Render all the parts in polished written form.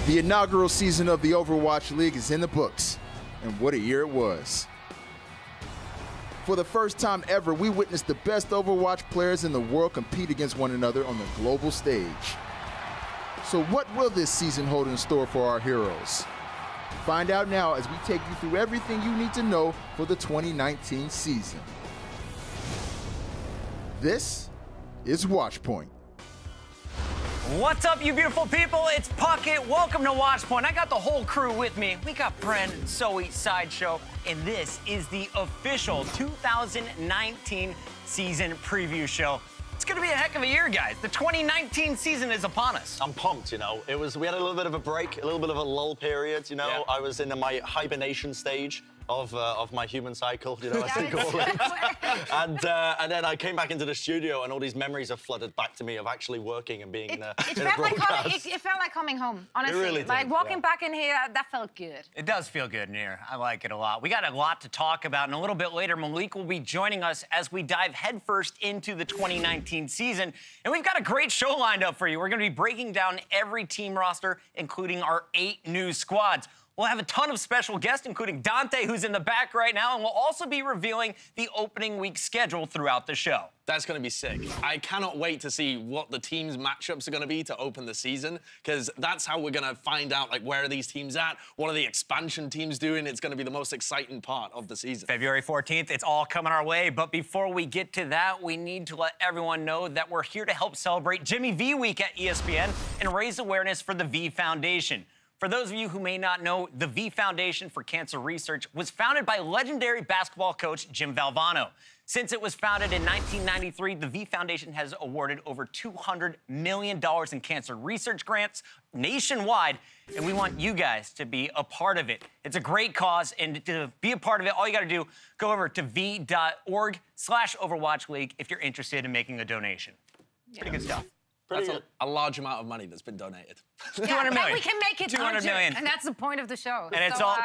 The inaugural season of the Overwatch League is in the books, and what a year it was. For the first time ever, we witnessed the best Overwatch players in the world compete against one another on the global stage. So what will this season hold in store for our heroes? Find out now as we take you through everything you need to know for the 2019 season. This is Watchpoint. What's up, you beautiful people? It's Puckett. Welcome to Watchpoint. I got the whole crew with me. We got Brandon, Zoe, Sideshow, and this is the official 2019 season preview show. It's going to be a heck of a year, guys. The 2019 season is upon us. I'm pumped, you know. We had a little bit of a break, a little bit of a lull period, you know. Yeah. I was in my hibernation stage of my human cycle, you know, as they call it. And then I came back into the studio, and all these memories have flooded back to me of actually working and being in a broadcast. It felt like coming home, honestly. It really did, like walking back in here, that felt good. It does feel good in here. I like it a lot. We got a lot to talk about, and a little bit later, Malik will be joining us as we dive headfirst into the 2019 season. And we've got a great show lined up for you. We're going to be breaking down every team roster, including our 8 new squads. We'll have a ton of special guests, including Dante, who's in the back right now, and we'll also be revealing the opening week schedule throughout the show. That's going to be sick. I cannot wait to see what the teams' matchups are going to be to open the season, because that's how we're going to find out, like, where are these teams at? What are the expansion teams doing? It's going to be the most exciting part of the season. February 14th, it's all coming our way. But before we get to that, we need to let everyone know that we're here to help celebrate Jimmy V Week at ESPN and raise awareness for the V Foundation. For those of you who may not know, the V Foundation for Cancer Research was founded by legendary basketball coach Jim Valvano. Since it was founded in 1993, the V Foundation has awarded over $200 million in cancer research grants nationwide, and we want you guys to be a part of it. It's a great cause, and to be a part of it, all you got to do, go over to v.org/Overwatch League if you're interested in making a donation. Pretty good stuff. That's a large amount of money that's been donated. Yeah, 200 million. We can make it 200 million. And that's the point of the show. And it's so, all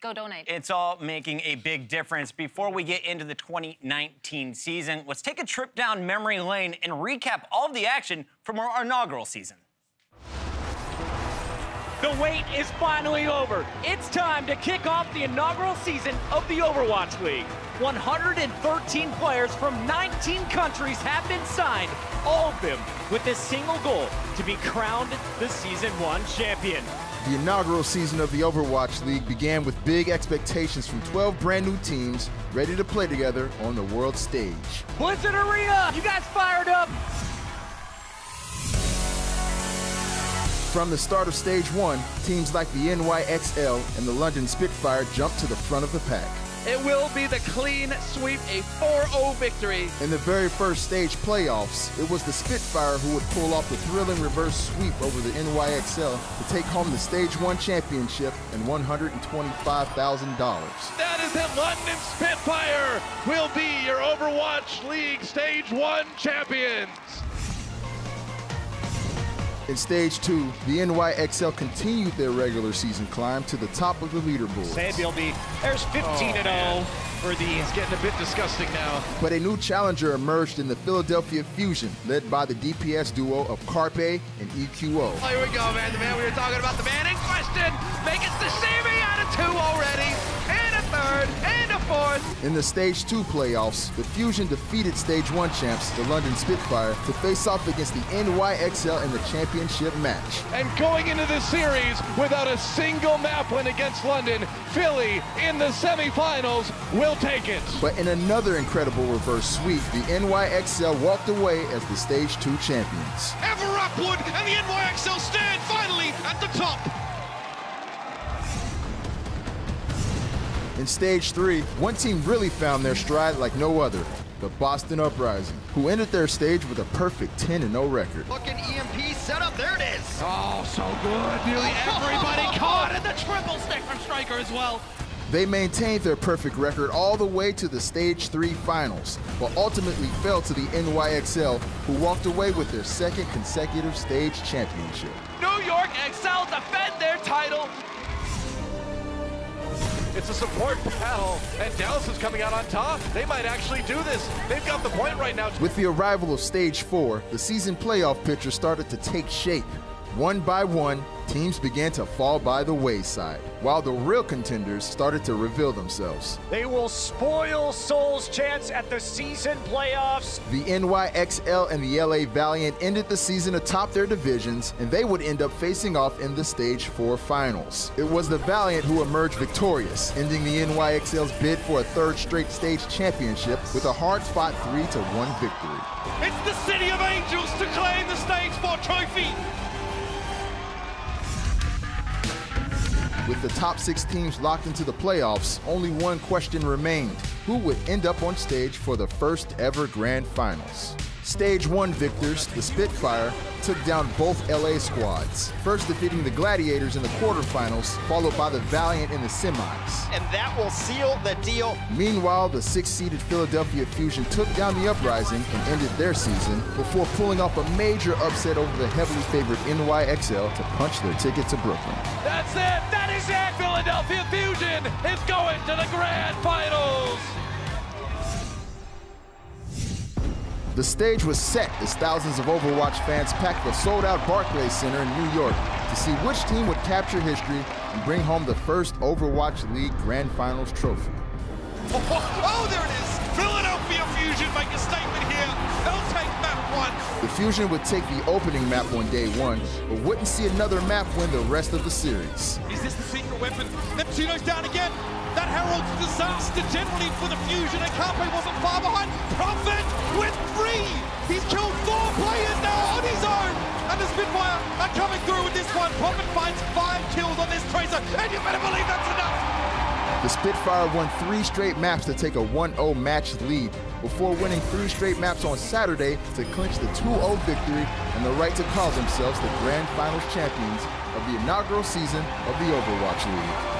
go donate. It's all making a big difference. Before we get into the 2019 season, let's take a trip down memory lane and recap all of the action from our inaugural season. The wait is finally over. It's time to kick off the inaugural season of the Overwatch League. 113 players from 19 countries have been signed, all of them with a single goal: to be crowned the Season 1 champion. The inaugural season of the Overwatch League began with big expectations from 12 brand new teams ready to play together on the world stage. Blizzard Arena, you guys fired up? From the start of Stage 1, teams like the NYXL and the London Spitfire jumped to the front of the pack. It will be the clean sweep, a 4-0 victory. In the very first stage playoffs, it was the Spitfire who would pull off the thrilling reverse sweep over the NYXL to take home the Stage 1 championship and $125,000. That is that London Spitfire will be your Overwatch League Stage 1 champions. In Stage 2, the NYXL continued their regular season climb to the top of the leaderboard. There's 15-0 for these. It's getting a bit disgusting now. But a new challenger emerged in the Philadelphia Fusion, led by the DPS duo of Carpe and EQO. Oh, here we go, man. The man we were talking about, the man in question, making sashimi out of 2 already, and a 3rd, and a 4th. In the Stage 2 playoffs, the Fusion defeated Stage 1 champs, the London Spitfire, to face off against the NYXL in the championship match. And going into this series without a single map win against London, Philly in the semifinals will take it. But in another incredible reverse sweep, the NYXL walked away as the Stage 2 champions. Ever upward, and the NYXL stand finally at the top. In Stage 3, one team really found their stride like no other, the Boston Uprising, who ended their stage with a perfect 10-0 record. Look at EMP setup, there it is. Oh, so good. Nearly everybody caught, and the triple stick from Striker as well. They maintained their perfect record all the way to the Stage 3 finals, but ultimately fell to the NYXL, who walked away with their 2nd consecutive stage championship. New York XL defend their title. It's a support battle, and Dallas is coming out on top. They might actually do this. They've got the point right now. With the arrival of Stage 4, the season playoff picture started to take shape. One by one, teams began to fall by the wayside, while the real contenders started to reveal themselves. They will spoil Seoul's chance at the season playoffs. The NYXL and the LA Valiant ended the season atop their divisions, and they would end up facing off in the Stage 4 finals. It was the Valiant who emerged victorious, ending the NYXL's bid for a third straight stage championship with a hard-fought 3-1 victory. It's the City of Angels to claim the Stage 4 trophy. With the top 6 teams locked into the playoffs, only one question remained: who would end up on stage for the first ever Grand Finals? Stage 1 victors, the Spitfire, took down both LA squads, first defeating the Gladiators in the quarterfinals, followed by the Valiant in the semis. And that will seal the deal. Meanwhile, the 6-seeded Philadelphia Fusion took down the Uprising and ended their season before pulling off a major upset over the heavily favored NYXL to punch their ticket to Brooklyn. That's it. That is it. Philadelphia Fusion is going to the Grand Finals. The stage was set as thousands of Overwatch fans packed the sold-out Barclays Center in New York to see which team would capture history and bring home the first Overwatch League Grand Finals trophy. Oh, there it is. Philadelphia Fusion make a statement here. They'll take map 1. The Fusion would take the opening map on day 1, but wouldn't see another map win the rest of the series. Is this the secret weapon? Neptuno's down again. That heralds disaster generally for the Fusion, and Carpe wasn't far behind. Prophet with 3. He's killed 4 players now on his own. And the Spitfire are coming through with this one. Prophet finds 5 kills on this Tracer, and you better believe that's enough. The Spitfire won 3 straight maps to take a 1-0 match lead before winning 3 straight maps on Saturday to clinch the 2-0 victory and the right to call themselves the Grand Finals champions of the inaugural season of the Overwatch League.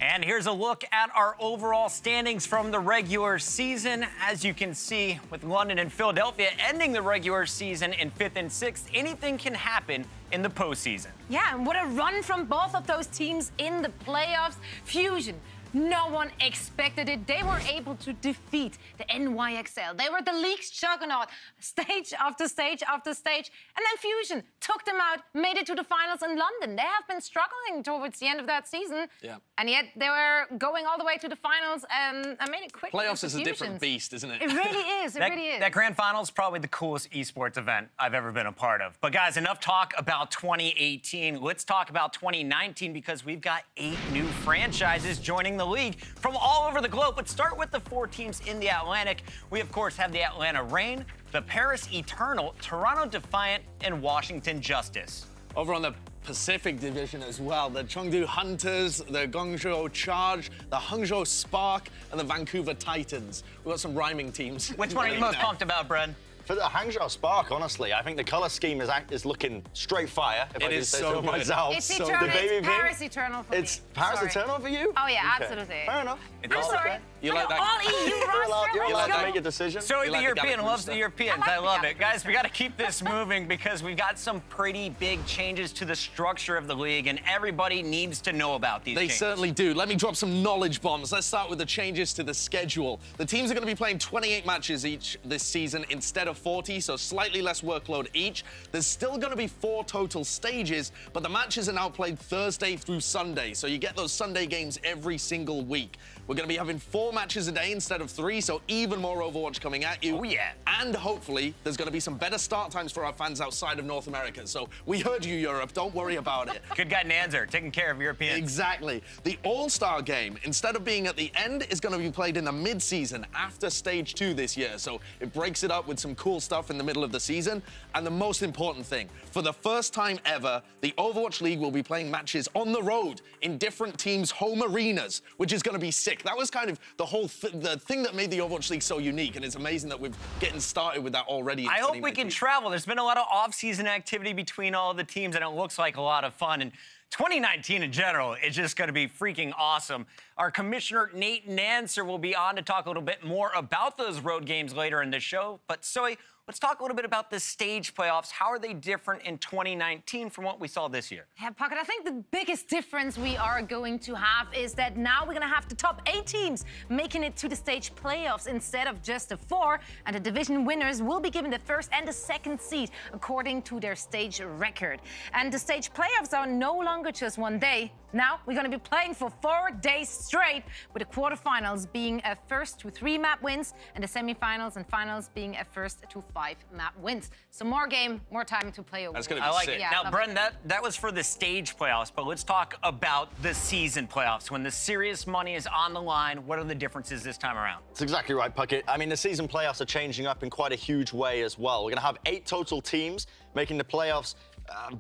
And here's a look at our overall standings from the regular season. As you can see, with London and Philadelphia ending the regular season in 5th and 6th, anything can happen in the postseason. Yeah, and what a run from both of those teams in the playoffs. Fusion, no one expected it. They were able to defeat the NYXL. They were the league's juggernaut, stage after stage after stage. And then Fusion took them out, made it to the finals in London. They have been struggling towards the end of that season. Yeah. And yet they were going all the way to the finals and made it quick. Playoffs is a different beast, isn't it? It really is. It really is. That Grand Finals is probably the coolest esports event I've ever been a part of. But guys, enough talk about 2018. Let's talk about 2019 because we've got 8 new franchises joining the league from all over the globe. Let's start with the 4 teams in the Atlantic. We, of course, have the Atlanta Reign, the Paris Eternal, Toronto Defiant, and Washington Justice. Over on the Pacific Division as well, the Chengdu Hunters, the Guangzhou Charge, the Hangzhou Spark, and the Vancouver Titans. We've got some rhyming teams. Which one are you most pumped about, Brad? For the Hangzhou Spark, honestly, I think the color scheme is looking straight fire. If I do say so good. myself. It's So Eternal. the baby It's pink, Paris Eternal for me. It's Paris Sorry. Eternal for you? Oh, yeah, Okay. absolutely. Fair enough. It's I'm sorry. You like that? All EU You're roster. allowed Let's to go. make a decision. So You the like the European Gallic loves Rooster? the Europeans. I I like love the it. Gallic Guys, we got to keep this moving because we've got some pretty big changes to the structure of the league, and everybody needs to know about these They changes. certainly do. Let me drop some knowledge bombs. Let's start with the changes to the schedule. The teams are going to be playing 28 matches each this season instead of 40, so slightly less workload each. There's still going to be 4 total stages, but the matches are now played Thursday through Sunday, so you get those Sunday games every single week. We're going to be having 4 matches a day instead of 3, so even more Overwatch coming at you. Oh, yeah. And hopefully, there's going to be some better start times for our fans outside of North America. So we heard you, Europe. Don't worry about it. Good guy Nanzer, taking care of Europeans. Exactly. The All-Star game, instead of being at the end, is going to be played in the mid-season after Stage 2 this year. So it breaks it up with some cool stuff in the middle of the season. And the most important thing, for the first time ever, the Overwatch League will be playing matches on the road in different teams' home arenas, which is going to be sick. That was kind of the whole the thing that made the Overwatch League so unique, and it's amazing that we're getting started with that already. I hope we can travel. There's been a lot of off-season activity between all of the teams, and it looks like a lot of fun. And 2019 in general is just going to be freaking awesome. Our commissioner, Nate Nanzer, will be on to talk a little bit more about those road games later in the show. But, Zoe, Let's talk a little bit about the stage playoffs. How are they different in 2019 from what we saw this year? Yeah, Pocket, I think the biggest difference we are going to have is that now we're going to have the top 8 teams making it to the stage playoffs instead of just the 4, and the division winners will be given the first and the second seed according to their stage record. And the stage playoffs are no longer just one day. Now we're going to be playing for 4 days straight, with the quarterfinals being a first to 3 map wins and the semifinals and finals being a first to 5 map wins. So more game, more time to play over. That's going to I be like sick. it. Now, Brendan, that was for the stage playoffs, but let's talk about the season playoffs. When the serious money is on the line, what are the differences this time around? That's exactly right, Puckett. I mean, the season playoffs are changing up in quite a huge way as well. We're going to have 8 total teams making the playoffs,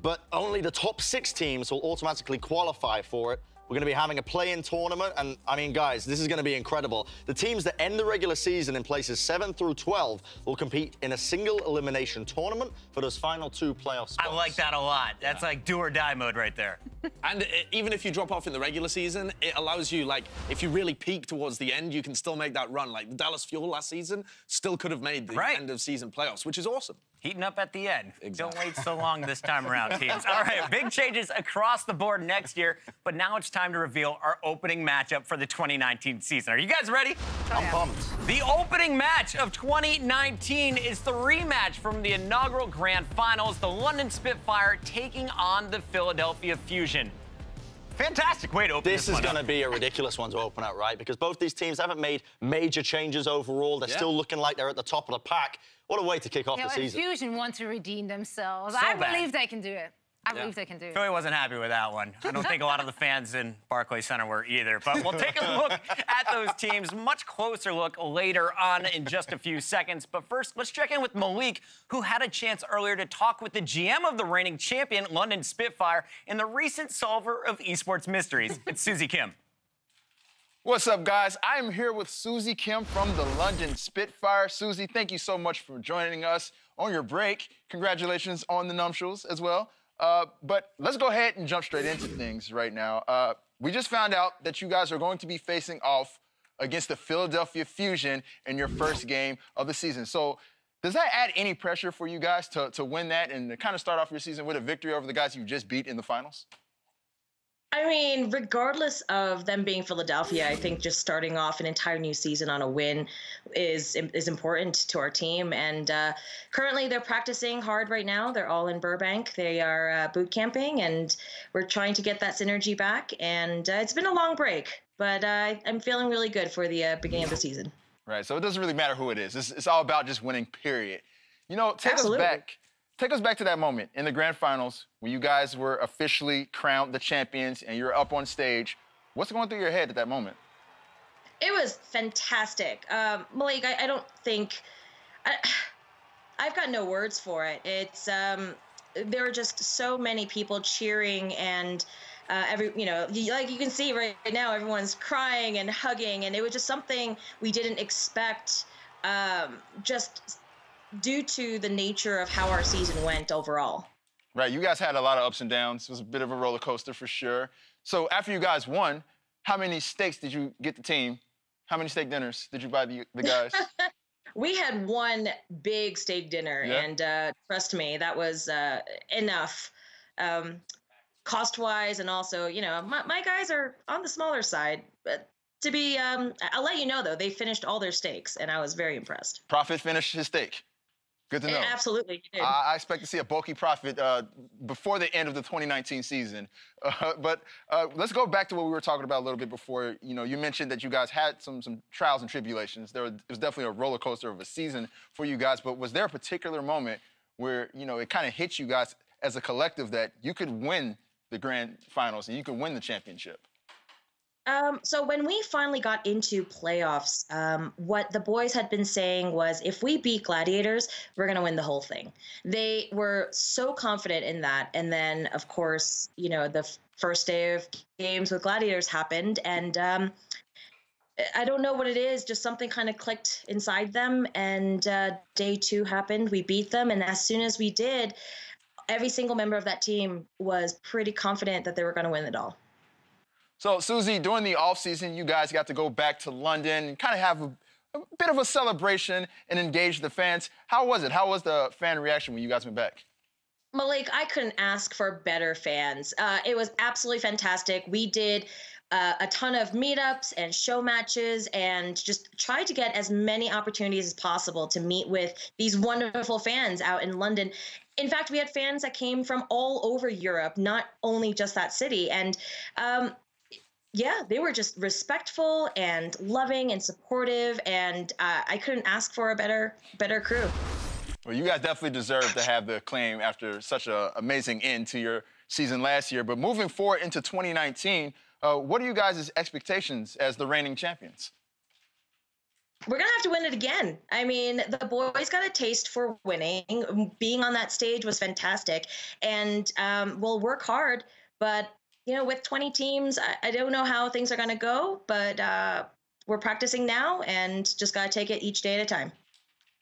but only the top 6 teams will automatically qualify for it. We're going to be having a play-in tournament, and I mean, guys, this is going to be incredible. The teams that end the regular season in places 7 through 12 will compete in a single elimination tournament for those final 2 playoff spots. I like that a lot. That's like do or die mode right there. And even if you drop off in the regular season, it allows you, like, if you really peak towards the end, you can still make that run. Like, the Dallas Fuel last season still could have made the end of season playoffs, which is awesome. Heating up at the end. Exactly. Don't wait so long this time around, teams. All right, big changes across the board next year, but now it's time to reveal our opening matchup for the 2019 season. Are you guys ready? I'm pumped. The opening match of 2019 is the rematch from the inaugural Grand Finals, the London Spitfire taking on the Philadelphia Fusion. Fantastic way to open this This is going to be a ridiculous one to open up, right? Because both these teams haven't made major changes overall. They're still looking like they're at the top of the pack. What a way to kick off the season. Fusion want to redeem themselves. So I bad. believe they can do it. I believe they can do it. Philly wasn't happy with that one. I don't think a lot of the fans in Barclays Center were either. But we'll take a look at those teams, much closer look later on in just a few seconds. But first, let's check in with Malik, who had a chance earlier to talk with the GM of the reigning champion, London Spitfire, and the recent solver of esports mysteries. It's Susie Kim. What's up, guys? I am here with Susie Kim from the London Spitfire. Susie, thank you so much for joining us on your break. Congratulations on the nuptials as well. But let's go ahead and jump straight into things right now. We just found out that you guys are going to be facing off against the Philadelphia Fusion in your first game of the season. So does that add any pressure for you guys to win that and to kind of start off your season with a victory over the guys you just beat in the finals? I mean, regardless of them being Philadelphia, I think just starting off an entire new season on a win is important to our team. And currently, they're practicing hard right now. They're all in Burbank. They are boot camping, and we're trying to get that synergy back. And it's been a long break, but I'm feeling really good for the beginning of the season. Right, so it doesn't really matter who it is. It's all about just winning, period. You know, take us back to that moment in the grand finals when you guys were officially crowned the champions and you're up on stage. What's going through your head at that moment? It was fantastic. Malik, I don't think... I've got no words for it. It's... there were just so many people cheering and... you can see right now, everyone's crying and hugging, and it was just something we didn't expect, just due to the nature of how our season went overall. Right, you guys had a lot of ups and downs. It was a bit of a roller coaster for sure. So after you guys won, how many steaks did you get the team? How many steak dinners did you buy the guys? We had one big steak dinner, and trust me, that was enough. Cost-wise, and also, you know, my guys are on the smaller side. But to be, I'll let you know, though, they finished all their steaks, and I was very impressed. Prophet finished his steak. Good to know. Absolutely, he did. I expect to see a bulky Prophet before the end of the 2019 season. But let's go back to what we were talking about a little bit before. You know, you mentioned that you guys had some trials and tribulations. It was definitely a roller coaster of a season for you guys. But was there a particular moment where, you know, it kind of hit you guys as a collective that you could win the grand finals and you could win the championship? So when we finally got into playoffs, what the boys had been saying was, if we beat Gladiators, we're going to win the whole thing. They were so confident in that. And then, of course, you know, the first day of games with Gladiators happened. And I don't know what it is, just something kind of clicked inside them. And day 2 happened. We beat them. And as soon as we did, every single member of that team was pretty confident that they were going to win it all. So, Susie, during the offseason, you guys got to go back to London and kind of have a bit of a celebration and engaged the fans. How was it? How was the fan reaction when you guys went back? Malik, I couldn't ask for better fans. It was absolutely fantastic. We did a ton of meetups and show matches and just tried to get as many opportunities as possible to meet with these wonderful fans out in London. In fact, we had fans that came from all over Europe, not only just that city. And yeah, they were just respectful and loving and supportive. And I couldn't ask for a better crew. Well, you guys definitely deserve to have the acclaim after such an amazing end to your season last year. But moving forward into 2019, what are you guys' expectations as the reigning champions? We're going to have to win it again. I mean, the boys got a taste for winning. Being on that stage was fantastic. And we'll work hard. But, you know, with 20 teams, I don't know how things are going to go. But we're practicing now and just got to take it each day at a time.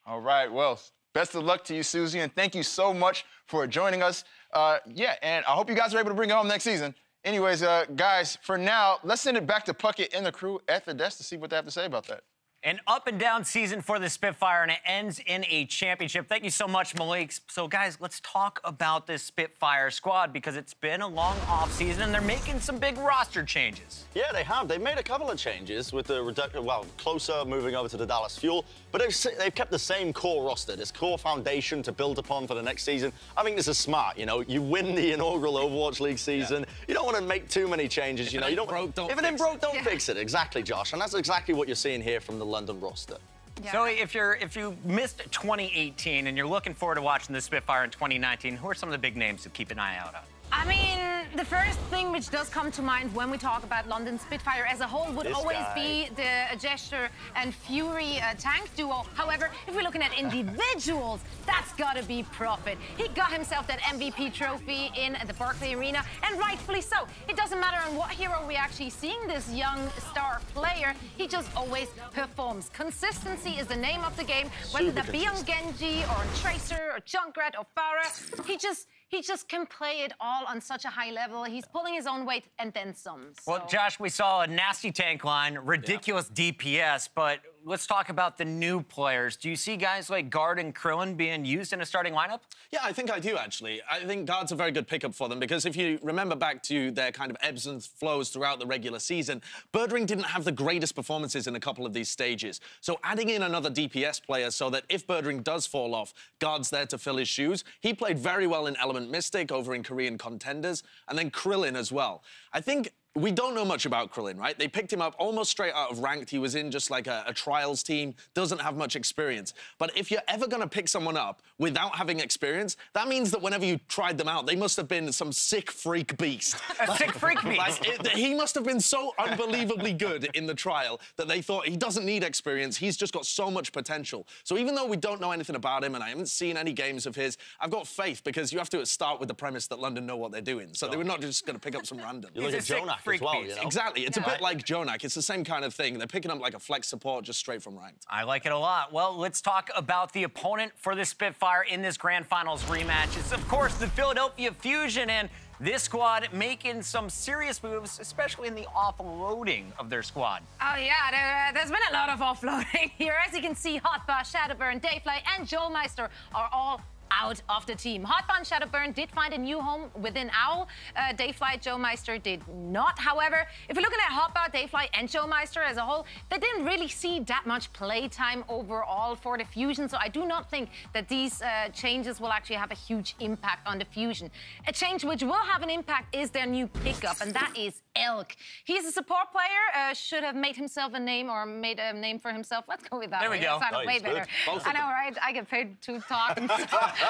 All right. Well, best of luck to you, Susie. And thank you so much for joining us. Yeah, and I hope you guys are able to bring it home next season. Anyways, guys, for now, let's send it back to Puckett and the crew at the desk to see what they have to say about that. An up-and-down season for the Spitfire, and it ends in a championship. Thank you so much, Malik. So, guys, let's talk about this Spitfire squad because it's been a long off-season, and they're making some big roster changes. Yeah, they have. They've made a couple of changes with the closer moving over to the Dallas Fuel, but they've kept the same core roster, this core foundation to build upon for the next season. I think this is smart. You know, you win the inaugural Overwatch League season. Yeah. You don't want to make too many changes. You know, you don't. If it ain't broke, don't fix it. Exactly, Josh. And that's exactly what you're seeing here from the London roster. Yeah. So if you missed 2018 and you're looking forward to watching the Spitfire in 2019, who are some of the big names to keep an eye out on? I mean, the first thing which does come to mind when we talk about London Spitfire as a whole would always be the Gesture and Fury tank duo. However, if we're looking at individuals, that's got to be Prophet. He got himself that MVP trophy in the Barclays Arena, and rightfully so. It doesn't matter on what hero we're actually seeing this young star player, he just always performs. Consistency is the name of the game, whether that be on Genji or on Tracer or Junkrat or Pharah. He just can play it all on such a high level. He's pulling his own weight and then some. So. Well, Josh, we saw a nasty tank line, ridiculous DPS, but let's talk about the new players. Do you see guys like Guard and Krillin being used in a starting lineup? Yeah, I think I do, actually. I think Guard's a very good pickup for them because if you remember back to their kind of ebbs and flows throughout the regular season, Birdring didn't have the greatest performances in a couple of these stages. So adding in another DPS player so that if Birdring does fall off, Guard's there to fill his shoes. He played very well in Element Mystic over in Korean Contenders, and then Krillin as well. I think we don't know much about Krillin, right? They picked him up almost straight out of ranked. He was in just like a trials team, doesn't have much experience. But if you're ever going to pick someone up without having experience, that means that whenever you tried them out, they must have been some sick freak beast. A sick freak beast. He must have been so unbelievably good in the trial that they thought he doesn't need experience. He's just got so much potential. So even though we don't know anything about him and I haven't seen any games of his, I've got faith because you have to start with the premise that London know what they're doing. So they were not just going to pick up some random. You look at Jonak as well, you know? Exactly. It's a bit like Jonak. It's the same kind of thing. They're picking up like a flex support just straight from ranked. I like it a lot. Well, let's talk about the opponent for the Spitfire in this Grand Finals rematch. It's, of course, the Philadelphia Fusion, and this squad making some serious moves, especially in the offloading of their squad. Oh, yeah, there's been a lot of offloading here. As you can see, Hotbar, Shadowburn, Dayfly, and Joelmeister are all out of the team. Hotbar and Shadowburn did find a new home within Owl. Dayfly, Joelmeister did not. However, if you're looking at Hotbar, Dayfly, and Joelmeister as a whole, they didn't really see that much play time overall for the Fusion, so I do not think that these changes will actually have a huge impact on the Fusion. A change which will have an impact is their new pickup, and that is Elk. He's a support player, should have made himself a name or made a name for himself. Let's go with that. There we go. That sounded way better. I know, right? I get paid to talk and stuff.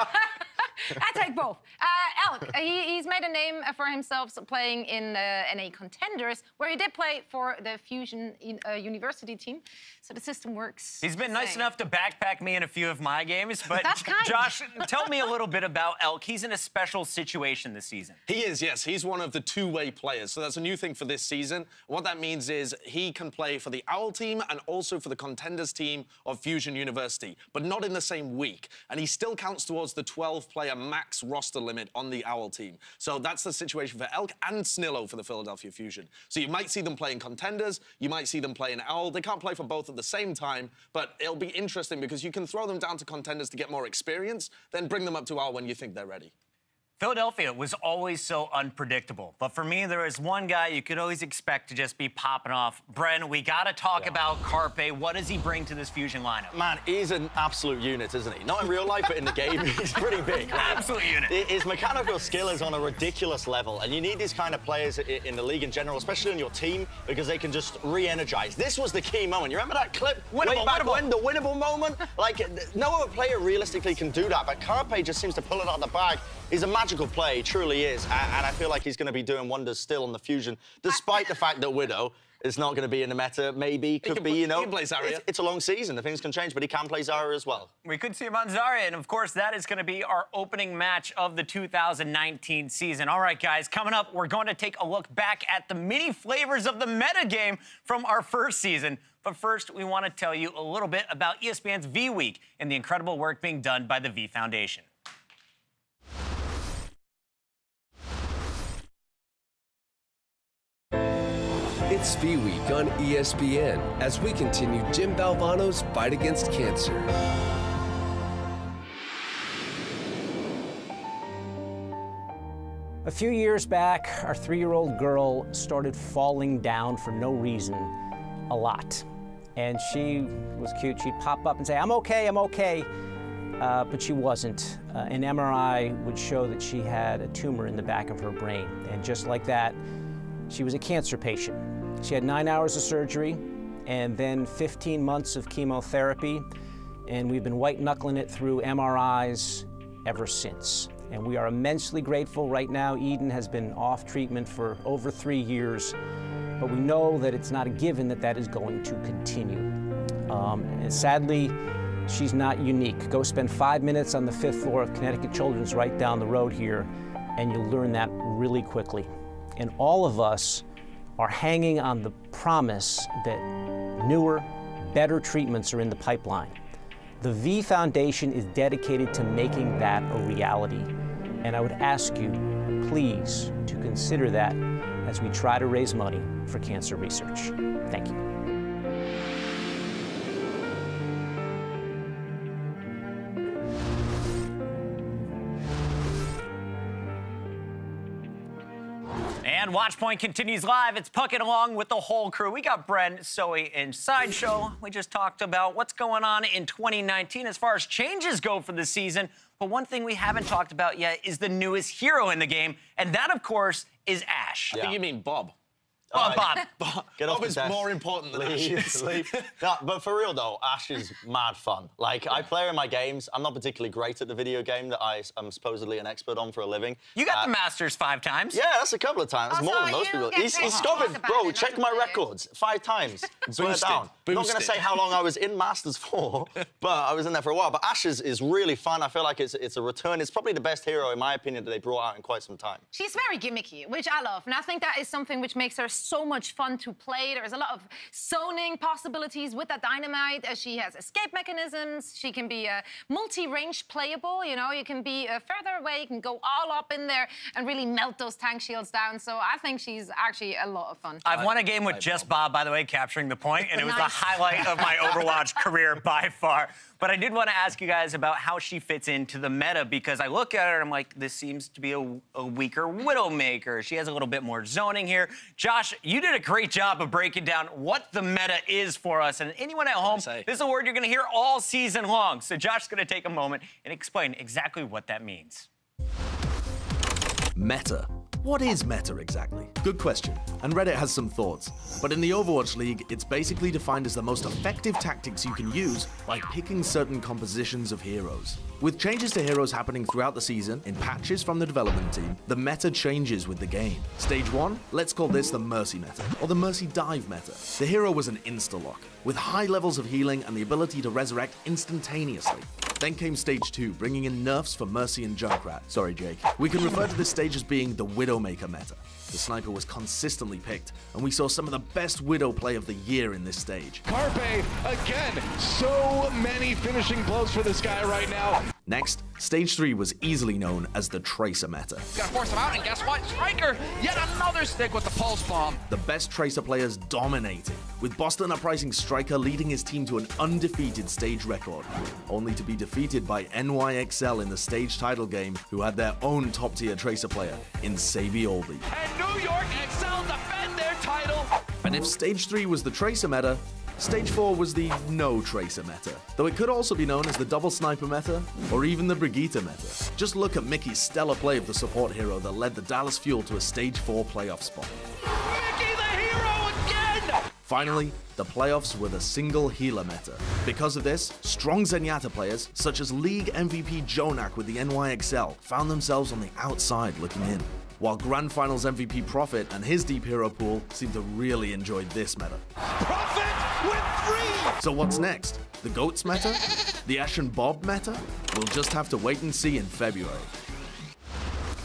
I take both. Elk, he's made a name for himself playing in NA Contenders, where he did play for the Fusion University team. So the system works. He's been nice enough to backpack me in a few of my games, but Josh, tell me a little bit about Elk. He's in a special situation this season. He is, yes. He's one of the two-way players, so that's a new thing for this season. What that means is he can play for the Owl team and also for the Contenders team of Fusion University, but not in the same week. And he still counts towards the 12-player player max roster limit on the Owl team. So that's the situation for Elk and Snillo for the Philadelphia Fusion. So you might see them playing contenders, you might see them playing Owl. They can't play for both at the same time, but it'll be interesting because you can throw them down to contenders to get more experience, then bring them up to Owl when you think they're ready. Philadelphia was always so unpredictable. But for me, there is one guy you could always expect to just be popping off. Bren, we got to talk about Carpe. What does he bring to this Fusion lineup? Man, he's an absolute unit, isn't he? Not in real life, but in the game, he's pretty big. Right? Absolute unit. His mechanical skill is on a ridiculous level, and you need these kind of players in the league in general, especially on your team, because they can just re-energize. This was the key moment. You remember that clip? Way back when, the winnable moment? Like, no other player realistically can do that, but Carpe just seems to pull it out of the bag. He's a magical player, he truly is, and I feel like he's going to be doing wonders still on the Fusion, despite the fact that Widow is not going to be in the meta, maybe, could be, you know. He can play Zarya. It's a long season, the things can change, but he can play Zarya as well. We could see him on Zarya, and of course, that is going to be our opening match of the 2019 season. All right, guys, coming up, we're going to take a look back at the many flavors of the meta game from our first season. But first, we want to tell you a little bit about ESPN's V Week and the incredible work being done by the V Foundation. It's V Week on ESPN as we continue Jim Valvano's fight against cancer. A few years back, our 3-year-old girl started falling down for no reason a lot. And she was cute. She'd pop up and say, I'm okay, but she wasn't. An MRI would show that she had a tumor in the back of her brain. And just like that, she was a cancer patient. She had 9 hours of surgery and then 15 months of chemotherapy, and we've been white-knuckling it through MRIs ever since. And we are immensely grateful. Right now, Eden has been off treatment for over 3 years, but we know that it's not a given that that is going to continue. And sadly, she's not unique. Go spend 5 minutes on the 5th floor of Connecticut Children's right down the road here, and you'll learn that really quickly. And all of us are hanging on the promise that newer, better treatments are in the pipeline. The V Foundation is dedicated to making that a reality. And I would ask you, please, to consider that as we try to raise money for cancer research. Thank you. And Watchpoint continues live. It's pucking along with the whole crew. We got Bren, Zoe, and Sideshow. We just talked about what's going on in 2019 as far as changes go for the season. But one thing we haven't talked about yet is the newest hero in the game, and that, of course, is Ashe. I think you mean Bob. Bob. Get off Bob is the desk. more important than Ashe. No, but for real though, Ashe is mad fun. Like, I play her in my games. I'm not particularly great at the video game that I'm supposedly an expert on for a living. You got the Masters 5 times. Yeah, that's a couple of times. That's more than most people. He's covered, bro, check my records. 5 times. Swear down. I'm not going to say how long I was in Masters for, but I was in there for a while. But Ashe is really fun. I feel like it's a return. It's probably the best hero, in my opinion, that they brought out in quite some time. She's very gimmicky, which I love. And I think that is something which makes her so much fun to play. There's a lot of zoning possibilities with that dynamite. She has escape mechanisms. She can be multi-range playable. You know, you can be further away. You can go all up in there and really melt those tank shields down. So I think she's actually a lot of fun. I've won a game with just Bob, by the way, capturing the point, and it was the highlight of my Overwatch career by far. But I did want to ask you guys about how she fits into the meta, because I look at her and I'm like, this seems to be a weaker Widowmaker. She has a little bit more zoning here. Josh, you did a great job of breaking down what the meta is for us. And anyone at home, this is a word you're going to hear all season long. So Josh's going to take a moment and explain exactly what that means. Meta. What is meta exactly? Good question, and Reddit has some thoughts. But in the Overwatch League, it's basically defined as the most effective tactics you can use by picking certain compositions of heroes. With changes to heroes happening throughout the season, in patches from the development team, the meta changes with the game. Stage 1, let's call this the Mercy meta, or the Mercy Dive meta. The hero was an insta-lock, with high levels of healing and the ability to resurrect instantaneously. Then came Stage 2, bringing in nerfs for Mercy and Junkrat. Sorry, Jake. We can refer to this stage as being the Widowmaker meta. The sniper was consistently picked, and we saw some of the best Widow play of the year in this stage. Carpe, again, so many finishing blows for this guy right now. Next, Stage 3 was easily known as the Tracer meta. Gotta force him out, and guess what? Striker, yet another stick with the pulse bomb. The best Tracer players dominating, with Boston Uprising Striker leading his team to an undefeated stage record, only to be defeated by NYXL in the stage title game, who had their own top-tier Tracer player in Sabi Olby. And New York XL defend their title. And if Stage 3 was the Tracer meta, Stage 4 was the no Tracer meta, though it could also be known as the double sniper meta, or even the Brigitte meta. Just look at Mickey's stellar play of the support hero that led the Dallas Fuel to a Stage 4 playoff spot. Mickey the hero again! Finally, the playoffs were the single healer meta. Because of this, strong Zenyatta players, such as League MVP Jonak with the NYXL, found themselves on the outside looking in, while Grand Finals MVP Prophet and his deep hero pool seemed to really enjoy this meta. Prophet with 3! So what's next? The GOATS meta? The Ashe and Bob meta? We'll just have to wait and see in February.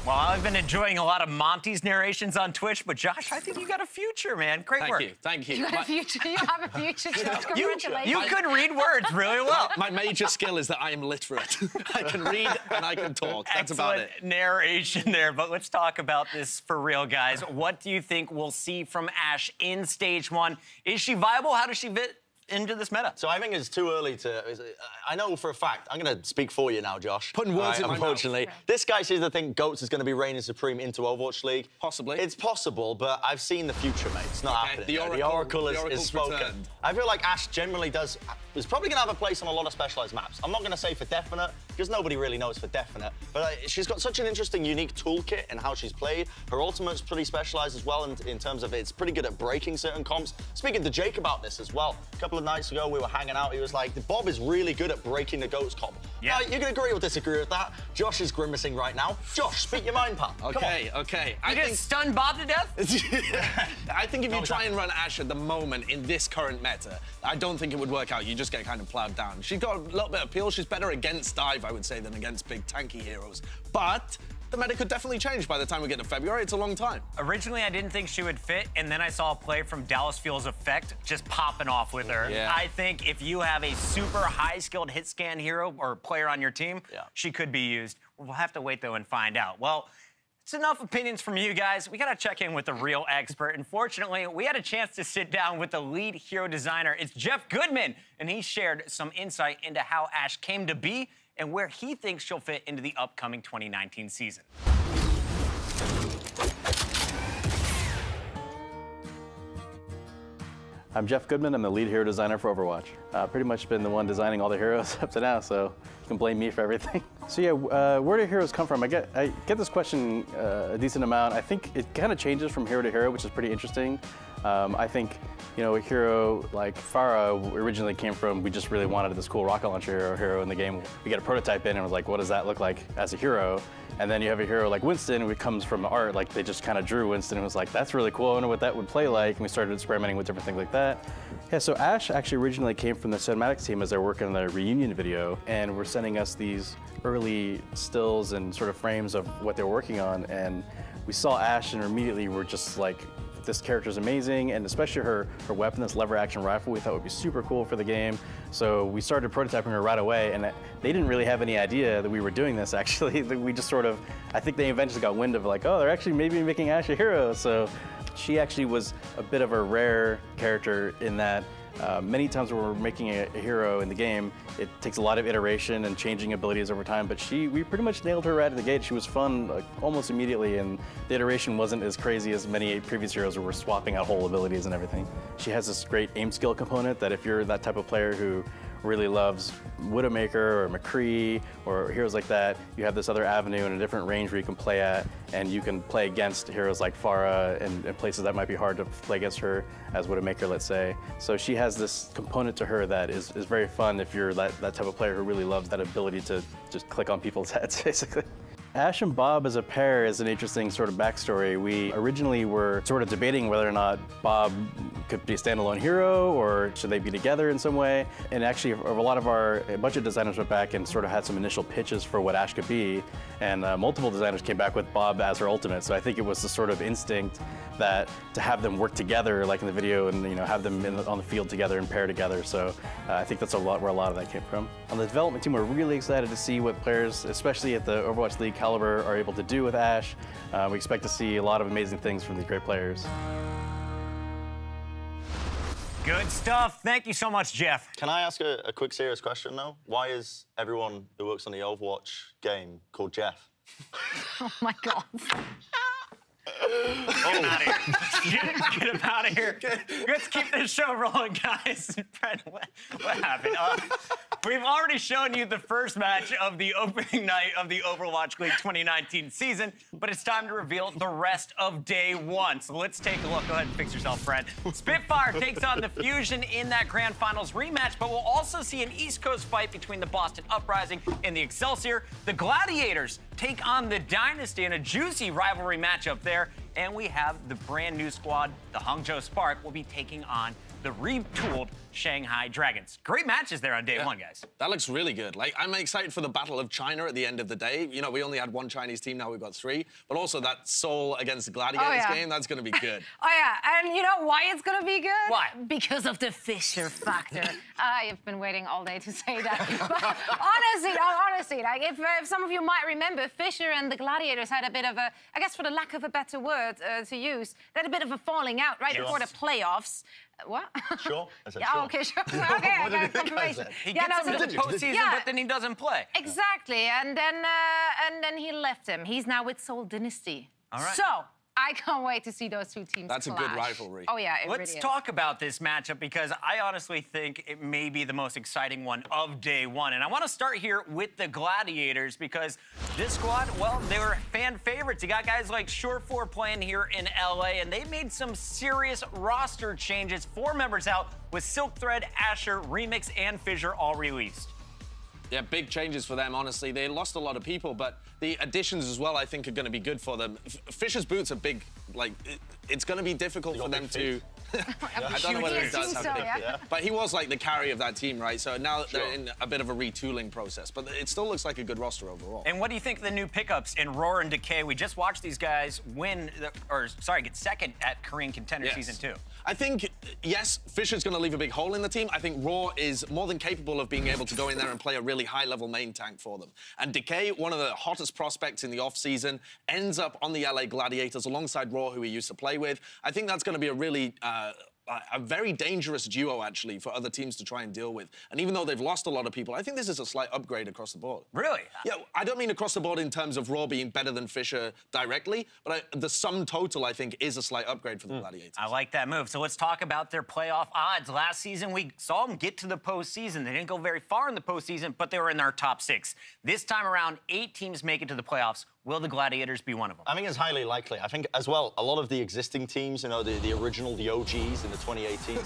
Well, I've been enjoying a lot of Monty's narrations on Twitch, but Josh, I think you got a future, man. Great work. Thank you. You got a future. You have a future, Josh. Congratulations. You could read words really well. My major skill is that I am literate. I can read and I can talk. That's about it. Narration there, but let's talk about this for real, guys. What do you think we'll see from Ashe in Stage 1? Is she viable? How does she fit into this meta? So I think it's too early to... I know for a fact, I'm going to speak for you now, Josh. Putting words in my mouth. Unfortunately. This guy seems to think GOATS is going to be reigning supreme into Overwatch League. Possibly. It's possible, but I've seen the future, mate. It's not happening. The Oracle is spoken. Returned. I feel like Ashe generally is probably going to have a place on a lot of specialized maps. I'm not going to say for definite, because nobody really knows for definite, but she's got such an interesting, unique toolkit in how she's played. Her ultimate's pretty specialized as well in terms of it's pretty good at breaking certain comps. Speaking to Jake about this as well, a couple of nights ago we were hanging out, he was like, Bob is really good at breaking the GOATS comp. Yeah. You can agree or disagree with that. Josh is grimacing right now. Josh, speak your mind, pal. Okay. You just stunned Bob to death? I think if you try and run Ashe at the moment in this current meta, I don't think it would work out. You just get kind of plowed down. She's got a little bit of appeal. She's better against dive, I would say, than against big tanky heroes. But the meta could definitely change by the time we get to February. It's a long time. Originally, I didn't think she would fit, and then I saw a play from Dallas Fuel's Effect just popping off with her. Yeah. I think if you have a super high-skilled hit scan hero or player on your team, she could be used. We'll have to wait, though, and find out. Well, it's enough opinions from you guys. We got to check in with the real expert. Unfortunately, we had a chance to sit down with the lead hero designer. It's Jeff Goodman, and he shared some insight into how Ashe came to be and where he thinks she'll fit into the upcoming 2019 season. I'm Jeff Goodman. I'm the lead hero designer for Overwatch. Pretty much been the one designing all the heroes up to now, so you can blame me for everything. So yeah, where do heroes come from? I get this question a decent amount. I think it kind of changes from hero to hero, which is pretty interesting. I think, you know, a hero like Pharah originally came from, we just really wanted this cool rocket launcher hero in the game. We get a prototype in and was like, what does that look like as a hero? And then you have a hero like Winston, who comes from art, like they just kind of drew Winston and was like, that's really cool, I wonder what that would play like. And we started experimenting with different things like that. Yeah, so Ashe actually originally came from the cinematics team as they're working on their reunion video, and were sending us these early stills and sort of frames of what they were working on. And we saw Ashe and immediately were just like, this character's amazing, and especially her weapon, this lever action rifle, we thought would be super cool for the game. So we started prototyping her right away, and they didn't really have any idea that we were doing this, actually. We just sort of, I think they eventually got wind of like, oh, they're actually maybe making Ashe a hero. So she actually was a bit of a rare character in that many times when we're making a hero in the game, it takes a lot of iteration and changing abilities over time, but we pretty much nailed her right at the gate. She was fun like, almost immediately, and the iteration wasn't as crazy as many previous heroes where we're swapping out whole abilities and everything. She has this great aim skill component that if you're that type of player who really loves Widowmaker or McCree or heroes like that, you have this other avenue and a different range where you can play at, and you can play against heroes like Pharah and places that might be hard to play against her as Widowmaker, let's say. So she has this component to her that is very fun if you're that type of player who really loves that ability to just click on people's heads, basically. Ashe and Bob as a pair is an interesting sort of backstory. We originally were sort of debating whether or not Bob could be a standalone hero, or should they be together in some way? And actually, a bunch of designers went back and sort of had some initial pitches for what Ashe could be, and multiple designers came back with Bob as her ultimate. So I think it was the sort of instinct that to have them work together, like in the video, and have them on the field together and pair together. So I think that's where a lot of that came from. On the development team, we're really excited to see what players, especially at the Overwatch League caliber, are able to do with Ashe. We expect to see a lot of amazing things from these great players. Good stuff. Thank you so much, Jeff. Can I ask a quick serious question, though? Why is everyone who works on the Overwatch game called Jeff? Oh, my God. Get him out of here. Get him out of here. Let's keep this show rolling, guys. Fred, what happened? We've already shown you the first match of the opening night of the Overwatch League 2019 season, but it's time to reveal the rest of day one. So let's take a look. Go ahead and fix yourself, Fred. Spitfire takes on the Fusion in that Grand Finals rematch, but we'll also see an East Coast fight between the Boston Uprising and the Excelsior. The Gladiators take on the Dynasty in a juicy rivalry matchup there. And we have the brand new squad, the Hangzhou Spark, will be taking on the retooled Shanghai Dragons. Great matches there on day one, guys. That looks really good. Like, I'm excited for the Battle of China at the end of the day. We only had one Chinese team, now we've got 3. But also that Seoul against the Gladiators game, that's going to be good. Oh, yeah. And you know why it's going to be good? Why? Because of the Fisher factor. I've been waiting all day to say that. But honestly, like, if some of you might remember, Fisher and the Gladiators had a bit of a, I guess for the lack of a better word to use, they had a bit of a falling out right before the playoffs. What? Sure. I said yeah, sure. Okay, sure. Okay, I got confirmation. He gets into the postseason, but then he doesn't play. Exactly, and then he left him. He's now with Seoul Dynasty. All right. So I can't wait to see those two teams That's clash. a good rivalry. Oh, yeah, it Let's really talk about this matchup because I honestly think it may be the most exciting one of day one. And I want to start here with the Gladiators because this squad, well, they were fan favorites. You got guys like Short4 playing here in LA, and they made some serious roster changes. 4 members out with Silk Thread, Asher, Remix, and Fissure all released. Yeah, big changes for them, honestly. They lost a lot of people, but the additions as well, I think, are going to be good for them. Fisher's boots are big. Like, it's going to be difficult for them to... I don't know whether he does have big feet. But he was, like, the carry of that team, right? So now they're in a bit of a retooling process. But it still looks like a good roster overall. And what do you think of the new pickups in Roar and Decay? We just watched these guys get second at Korean Contender Season 2. I think, yes, Fisher's going to leave a big hole in the team. I think Roar is more than capable of being able to go in there and play a really high-level main tank for them. And Decay, one of the hottest prospects in the off-season, ends up on the LA Gladiators alongside Roar, who he used to play with. I think that's going to be a really... a very dangerous duo, actually, for other teams to try and deal with. And even though they've lost a lot of people, I think this is a slight upgrade across the board. Really? Yeah, I don't mean across the board in terms of Raw being better than Fisher directly, but the sum total, I think, is a slight upgrade for the Gladiators. I like that move. So let's talk about their playoff odds. Last season, we saw them get to the postseason. They didn't go very far in the postseason, but they were in our top 6. This time around, 8 teams make it to the playoffs. Will the Gladiators be one of them? I think it's highly likely. I think, as well, a lot of the existing teams, the original, the OGs in the 2018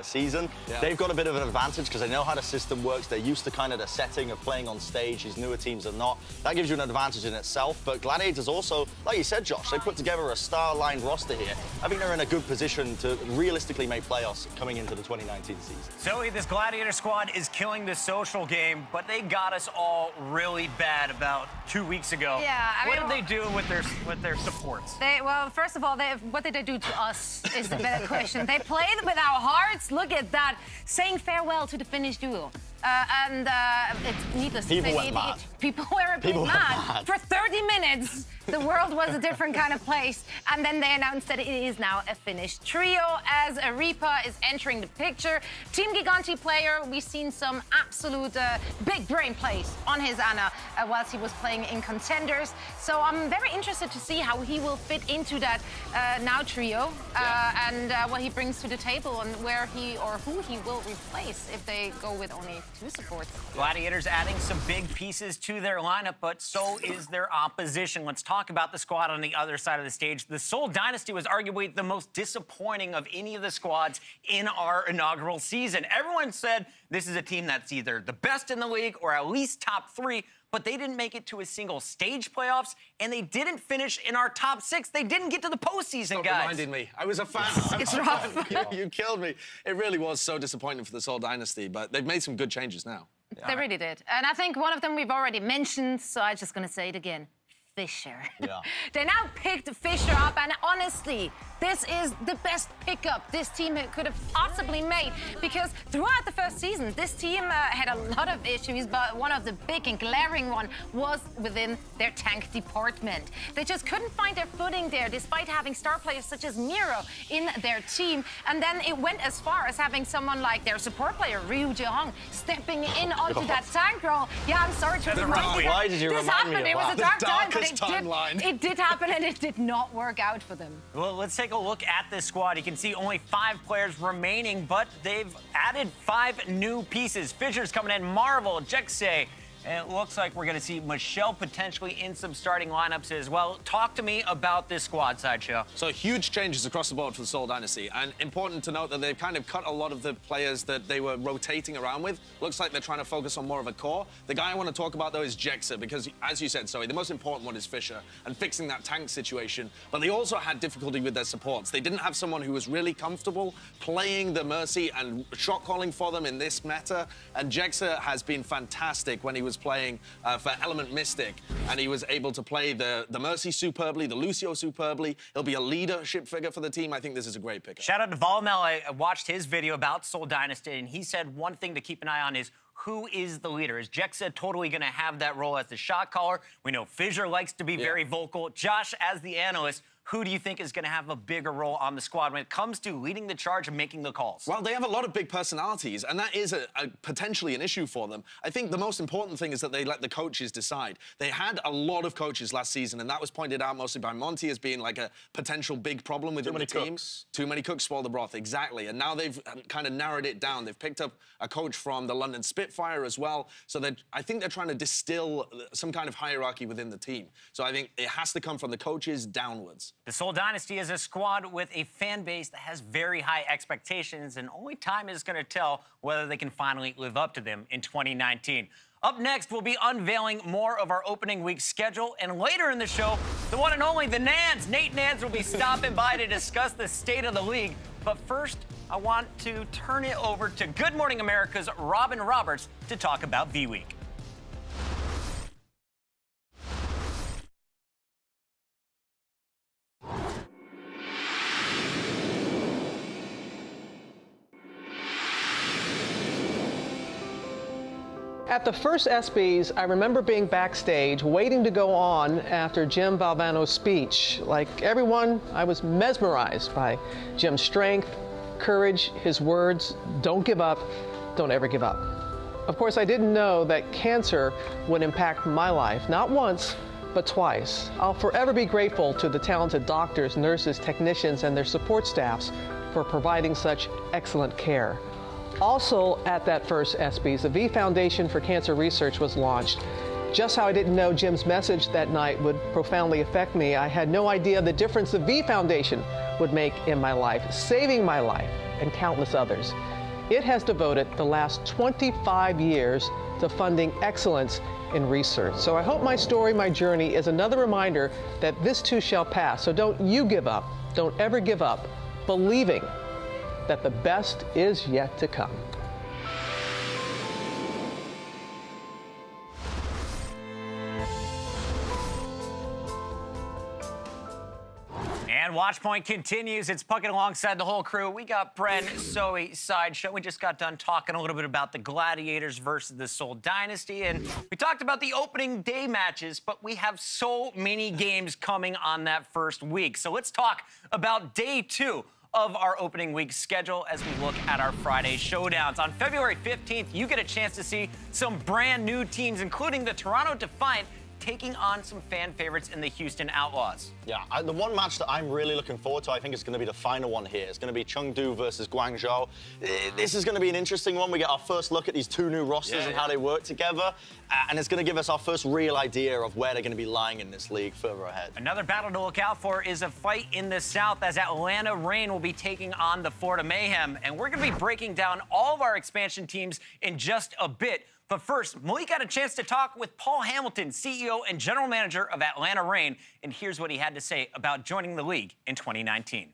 season, they've got a bit of an advantage because they know how the system works. They're used to kind of the setting of playing on stage. These newer teams are not. That gives you an advantage in itself. But Gladiators also, like you said, Josh, they put together a star-lined roster here. I think they're in a good position to realistically make playoffs coming into the 2019 season. Zoe, this Gladiator squad is killing the social game, but they got us all really bad about 2 weeks ago. Yeah. What did they do with their supports? Well, first of all, what did they do to us is the better question. They played with our hearts. Look at that. Saying farewell to the Finnish duo. It's needless to say, people were a bit mad. For 30 minutes, the world was a different kind of place. And then they announced that it is now a Finnish trio as Reaper is entering the picture. Team Giganti player, we've seen some absolute big brain plays on his Ana whilst he was playing in Contenders. So I'm very interested to see how he will fit into that now trio and what he brings to the table and where he or who he will replace if they go with only 2 supports. Gladiators adding some big pieces to their lineup, but so is their opposition. Let's talk talk about the squad on the other side of the stage. The Seoul Dynasty was arguably the most disappointing of any of the squads in our inaugural season. Everyone said this is a team that's either the best in the league or at least top 3, but they didn't make it to a single stage playoffs, and they didn't finish in our top 6. They didn't get to the postseason, Stop guys. reminding me. I was a fan. It's rough. You killed me. It really was so disappointing for the Seoul Dynasty, but they've made some good changes now. They really did. And I think one of them we've already mentioned, so I'm just going to say it again. Fisher. Yeah. They now picked Fisher up, and honestly, this is the best pickup this team could have possibly made, because throughout the first season, this team had a lot of issues, but one of the big and glaring one was within their tank department. They just couldn't find their footing there, despite having star players such as Miro in their team. And then it went as far as having someone like their support player, Ryu Jehong, stepping in onto that tank role. Yeah, I'm sorry to remind you. Why did you remind me of It was a that? dark time, but timeline. it did happen, and it did not work out for them. Well, let's take a look at this squad. You can see only 5 players remaining, but they've added 5 new pieces. Fisher's coming in, Marvel, Jexay, and it looks like we're going to see Michelle potentially in some starting lineups as well. Talk to me about this squad, Sideshow. So huge changes across the board for the Seoul Dynasty, and important to note that they've kind of cut a lot of the players that they were rotating around with. Looks like they're trying to focus on more of a core. The guy I want to talk about, though, is Jexay, because, as you said, Zoe, the most important one is Fisher and fixing that tank situation, but they also had difficulty with their supports. They didn't have someone who was really comfortable playing the Mercy and shot calling for them in this meta, and Jexay has been fantastic when he was playing for Element Mystic, and he was able to play the Mercy superbly, the Lucio superbly. He'll be a leadership figure for the team. I think this is a great pick. Shout out to Volmel. I watched his video about Seoul Dynasty, and he said one thing to keep an eye on is who is the leader. Is Jexay totally going to have that role as the shot caller? We know Fisher likes to be very vocal. Josh, as the analyst, who do you think is going to have a bigger role on the squad when it comes to leading the charge and making the calls? Well, they have a lot of big personalities, and that is potentially an issue for them. I think the most important thing is that they let the coaches decide. They had a lot of coaches last season, and that was pointed out mostly by Monty as being like a potential big problem within the team. Too many cooks spoil the broth, exactly. And now they've kind of narrowed it down. They've picked up a coach from the London Spitfire as well. So I think they're trying to distill some kind of hierarchy within the team. So I think it has to come from the coaches downwards. The Seoul Dynasty is a squad with a fan base that has very high expectations, and only time is going to tell whether they can finally live up to them in 2019. Up next, we'll be unveiling more of our opening week schedule, and later in the show, the one and only, the Nans. Nate Nanzer will be stopping by to discuss the state of the league. But first, I want to turn it over to Good Morning America's Robin Roberts to talk about V-Week. At the first ESPYs, I remember being backstage, waiting to go on after Jim Valvano's speech. Like everyone, I was mesmerized by Jim's strength, courage, his words, don't give up, don't ever give up. Of course, I didn't know that cancer would impact my life, not once, but twice. I'll forever be grateful to the talented doctors, nurses, technicians, and their support staffs for providing such excellent care. Also at that first ESPYs, the V Foundation for Cancer Research was launched. Just how I didn't know Jim's message that night would profoundly affect me, I had no idea the difference the V Foundation would make in my life, saving my life and countless others. It has devoted the last 25 years to funding excellence in research. So I hope my story, my journey is another reminder that this too shall pass. So don't you give up, don't ever give up, believing that the best is yet to come. And Watchpoint continues. It's Puckett alongside the whole crew. We got Bren, Zoe, Sideshow. We just got done talking a little bit about the Gladiators versus the Seoul Dynasty. And we talked about the opening day matches, but we have so many games coming on that first week. So let's talk about day 2 of our opening week schedule as we look at our Friday showdowns. On February 15th, you get a chance to see some brand new teams, including the Toronto Defiant taking on some fan favorites in the Houston Outlaws. Yeah, the one match that I'm really looking forward to, I think it's going to be the final one here. It's going to be Chengdu versus Guangzhou. This is going to be an interesting one. We get our first look at these two new rosters and how they work together. And it's going to give us our first real idea of where they're going to be lying in this league further ahead. Another battle to look out for is a fight in the South, as Atlanta Reign will be taking on the Florida Mayhem. And we're going to be breaking down all of our expansion teams in just a bit. But first, Malik got a chance to talk with Paul Hamilton, CEO and General Manager of Atlanta Reign, and here's what he had to say about joining the league in 2019.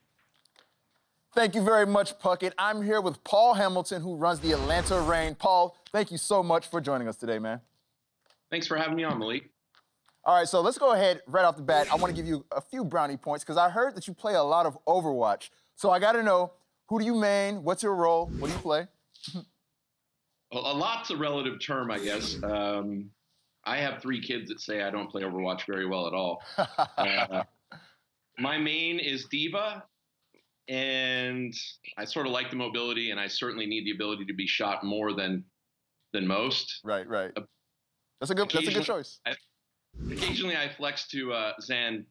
Thank you very much, Puckett. I'm here with Paul Hamilton, who runs the Atlanta Reign. Paul, thank you so much for joining us today, man. Thanks for having me on, Malik. All right, so let's go ahead right off the bat. I want to give you a few brownie points because I heard that you play a lot of Overwatch. So I got to know, who do you main? What's your role? What do you play? Well, a lot's a relative term, I guess. I have 3 kids that say I don't play Overwatch very well at all. My main is Diva, and I sort of like the mobility, and I certainly need the ability to be shot more than most. Right. That's a good choice. Occasionally, I flex to Zen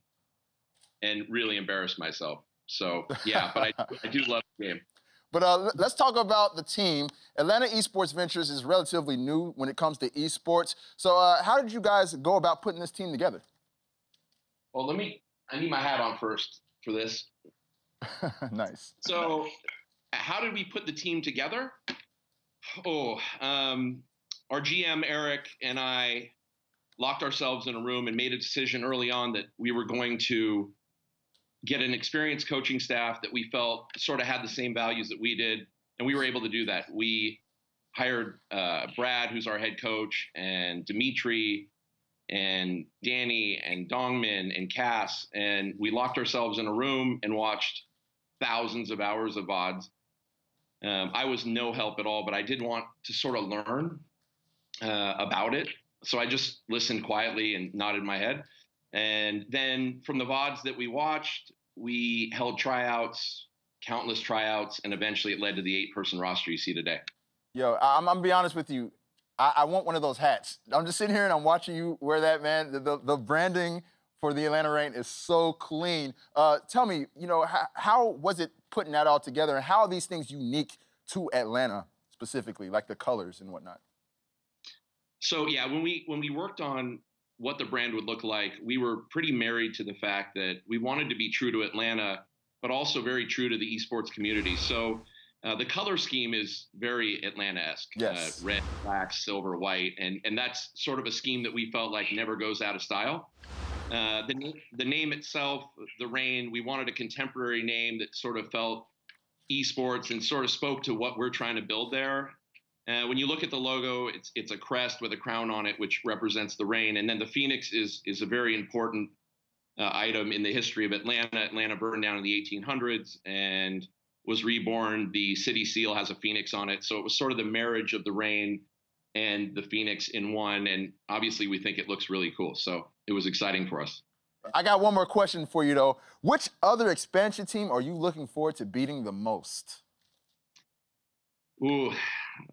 and really embarrass myself. So, yeah, but I do love the game. But let's talk about the team. Atlanta Esports Ventures is relatively new when it comes to esports. So how did you guys go about putting this team together? Well, I need my hat on first for this. Nice. So how did we put the team together? Our GM, Eric, and I locked ourselves in a room and made a decision early on that we were going to get an experienced coaching staff that we felt sort of had the same values that we did, and we were able to do that. We hired Brad, who's our head coach, and Dimitri, and Danny, and Dongmin, and Cass, and we locked ourselves in a room and watched thousands of hours of VODs. I was no help at all, but I did want to sort of learn about it, so I just listened quietly and nodded my head. And then from the VODs that we watched, we held tryouts, countless tryouts, and eventually it led to the 8-person roster you see today. Yo, I'm going to be honest with you. I want one of those hats. I'm just sitting here and I'm watching you wear that, man. The branding for the Atlanta Reign is so clean. Tell me, how was it putting that all together, and how are these things unique to Atlanta specifically, like the colors and whatnot? So, yeah, when we worked on what the brand would look like, we were pretty married to the fact that we wanted to be true to Atlanta, but also very true to the esports community. So the color scheme is very Atlanta-esque. Yes. Red, black, silver, white, and that's sort of a scheme that we felt like never goes out of style. The name itself, the Reign, we wanted a contemporary name that sort of felt esports and sort of spoke to what we're trying to build there. When you look at the logo, it's a crest with a crown on it, which represents the Reign. And then the Phoenix is a very important item in the history of Atlanta. Atlanta burned down in the 1800s and was reborn. The city seal has a phoenix on it. So it was sort of the marriage of the Reign and the Phoenix in one. And obviously, we think it looks really cool. So it was exciting for us. I got one more question for you, though. Which other expansion team are you looking forward to beating the most? Ooh,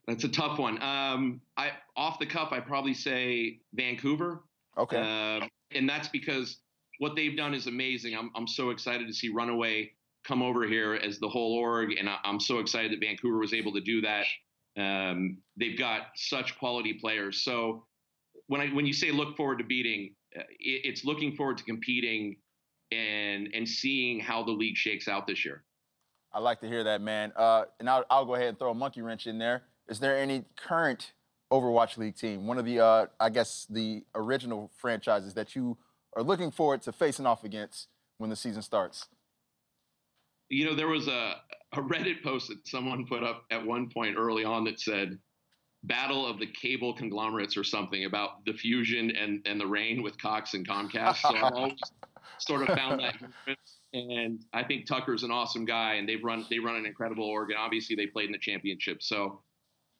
that's a tough one. Off the cuff, I'd probably say Vancouver. Okay. And that's because what they've done is amazing. I'm so excited to see Runaway come over here as the whole org, and I'm so excited that Vancouver was able to do that. They've got such quality players. So when you say look forward to beating, it's looking forward to competing and seeing how the league shakes out this year. I like to hear that, man. And I'll go ahead and throw a monkey wrench in there. Is there any current Overwatch League team, one of the, I guess, the original franchises that you are looking forward to facing off against when the season starts? There was a Reddit post that someone put up at one point early on that said, Battle of the Cable Conglomerates or something about the fusion and the Reign with Cox and Comcast. So I've always sort of found that humorous. And I think Tucker's an awesome guy, and they run an incredible org, and obviously they played in the championship. So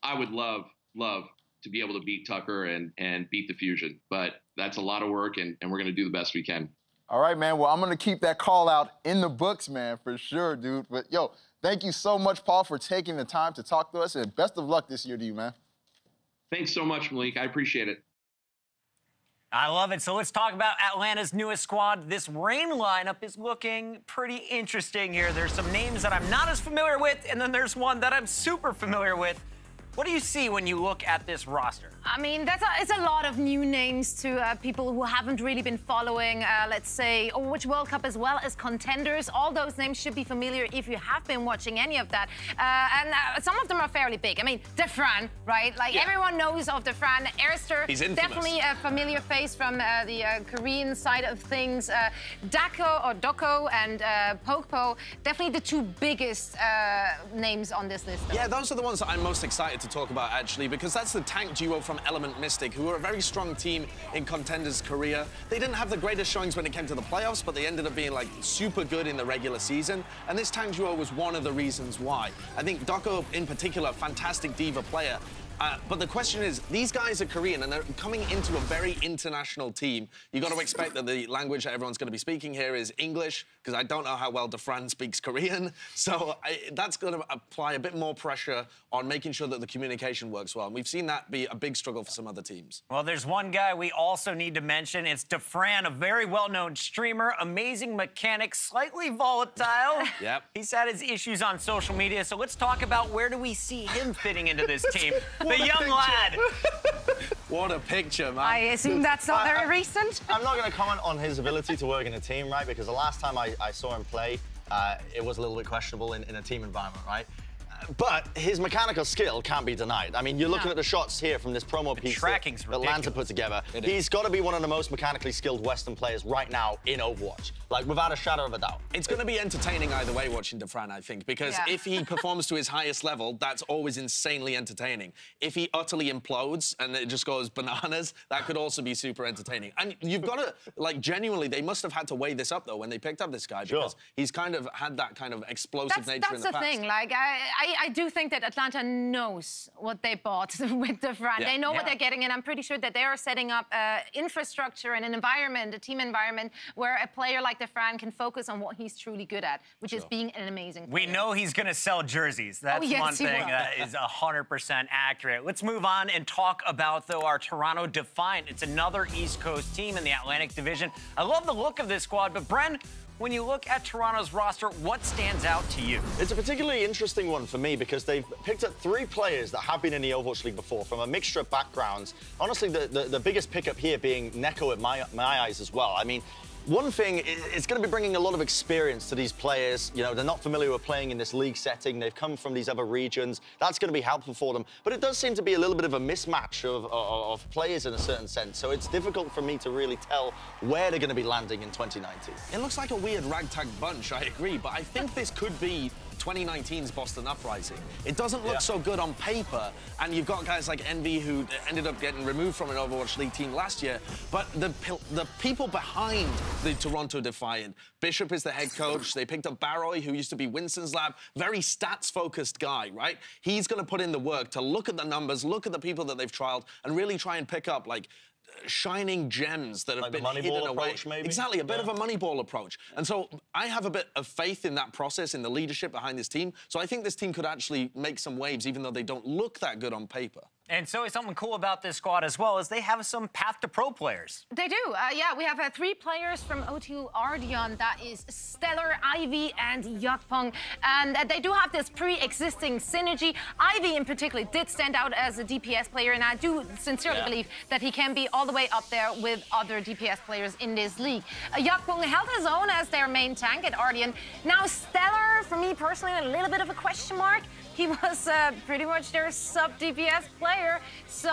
I would love to be able to beat Tucker and beat the Fusion. But that's a lot of work, and we're going to do the best we can. All right, man. Well, I'm going to keep that call out in the books, man, for sure, dude. But, yo, thank you so much, Paul, for taking the time to talk to us, and best of luck this year to you, man. Thanks so much, Malik. I appreciate it. I love it. So let's talk about Atlanta's newest squad. This Reign lineup is looking pretty interesting here. There's some names that I'm not as familiar with, and then there's one that I'm super familiar with. What do you see when you look at this roster? I mean, it's a lot of new names to people who haven't really been following, let's say, Overwatch World Cup as well as contenders. All those names should be familiar if you have been watching any of that. And some of them are fairly big. I mean, Defiant, right? Like, everyone knows of Defiant. Erster, he's infamous. Definitely a familiar face from the Korean side of things. Doko and Pokpo, definitely the two biggest names on this list. Yeah, those are the ones that I'm most excited to talk about, actually, because that's the tank duo from Element Mystic, who are a very strong team in Contenders Korea. They didn't have the greatest showings when it came to the playoffs, but they ended up being, like, super good in the regular season, and this tank duo was one of the reasons why. I think Doko, in particular, fantastic diva player. But the question is, these guys are Korean, and they're coming into a very international team. You've got to expect that the language that everyone's going to be speaking here is English, because I don't know how well Defiant speaks Korean. So that's going to apply a bit more pressure on making sure that the communication works well. And we've seen that be a big struggle for some other teams. Well, there's one guy we also need to mention. It's Defiant, a very well-known streamer, amazing mechanic, slightly volatile. Yep. He's had his issues on social media, so let's talk about where do we see him fitting into this team. The young lad. What a picture, man. I assume that's not very recent. I'm not going to comment on his ability to work in a team, right? Because the last time I saw him play, it was a little bit questionable in a team environment, right? But his mechanical skill can't be denied. I mean, you're looking at the shots here from this promo piece that Atlanta put together. He's got to be one of the most mechanically skilled Western players right now in Overwatch, like without a shadow of a doubt. It's going to be entertaining either way watching Defiant, I think, because if he performs to his highest level, that's always insanely entertaining. If he utterly implodes and it just goes bananas, that could also be super entertaining. And you've got to, like, genuinely, they must have had to weigh this up, though, when they picked up this guy, because he's kind of had that kind of explosive nature in the past. That's the thing. Like, I do think that Atlanta knows what they bought with Defiant. They know what they're getting, and I'm pretty sure that they are setting up infrastructure and an environment, a team environment, where a player like Defiant can focus on what he's truly good at, which is being an amazing player. We know he's going to sell jerseys. That's one thing that is 100% accurate. Let's move on and talk about, though, our Toronto Defiant. It's another East Coast team in the Atlantic Division. I love the look of this squad, but Bren, when you look at Toronto's roster, what stands out to you? It's a particularly interesting one for me because they've picked up 3 players that have been in the Overwatch League before from a mixture of backgrounds. Honestly, the biggest pickup here being Neko at my eyes as well. I mean, one thing, it's going to be bringing a lot of experience to these players. You know, they're not familiar with playing in this league setting. They've come from these other regions. That's going to be helpful for them. But it does seem to be a little bit of a mismatch of players in a certain sense. So it's difficult for me to really tell where they're going to be landing in 2019. It looks like a weird ragtag bunch, I agree. But I think this could be 2019's Boston Uprising. It doesn't look so good on paper, and you've got guys like Envy who ended up getting removed from an Overwatch League team last year, but the people behind the Toronto Defiant, Bishop is the head coach, they picked up Baroy, who used to be Winston's lab, very stats-focused guy, right? He's going to put in the work to look at the numbers, look at the people that they've trialed, and really try and pick up, like, shining gems that have been hidden away. Maybe? Exactly, a bit of a Moneyball approach. And so I have a bit of faith in that process, in the leadership behind this team. So I think this team could actually make some waves, even though they don't look that good on paper. And so something cool about this squad as well is they have some path to pro players. They do. Yeah, we have 3 players from O2 Ardeon. That is Stellar, Ivy, and Yakpong. And they do have this pre-existing synergy. Ivy, in particular, did stand out as a DPS player, and I do sincerely believe that he can be all the way up there with other DPS players in this league. Yakpong held his own as their main tank at Ardeon. Now, Stellar, for me personally, a little bit of a question mark. He was pretty much their sub-DPS player, so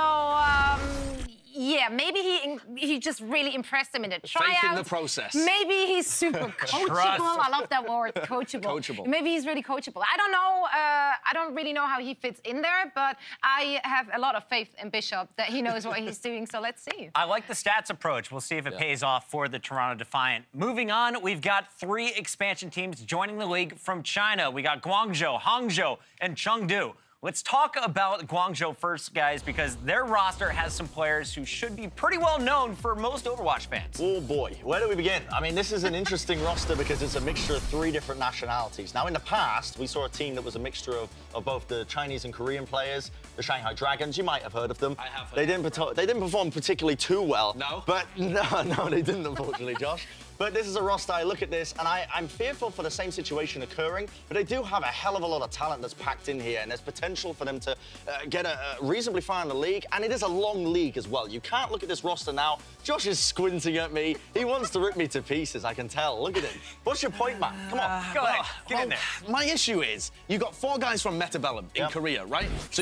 yeah, maybe he just really impressed him in the tryout. Faith in the process. Maybe he's super coachable. I love that word, coachable. Coachable. Maybe he's really coachable. I don't know. I don't really know how he fits in there, but I have a lot of faith in Bishop that he knows what he's doing, so let's see. I like the stats approach. We'll see if it pays off for the Toronto Defiant. Moving on, we've got 3 expansion teams joining the league from China. We got Guangzhou, Hangzhou, and Chengdu. Let's talk about Guangzhou first, guys, because their roster has some players who should be pretty well known for most Overwatch fans. Oh, boy. Where do we begin? I mean, this is an interesting roster because it's a mixture of 3 different nationalities. Now, in the past, we saw a team that was a mixture of both the Chinese and Korean players, the Shanghai Dragons. You might have heard of them. I have heard They didn't perform particularly too well. No? But no, they didn't, unfortunately, Josh. But this is a roster, I look at this, and I'm fearful for the same situation occurring, but they do have a hell of a lot of talent that's packed in here, and there's potential for them to get a reasonably far in the league, and it is a long league as well. You can't look at this roster now. Josh is squinting at me. He wants to rip me to pieces, I can tell. Look at him. What's your point, man? Come on. Go ahead. Get in there. My issue is, you've got 4 guys from Metabellum in Korea, right? So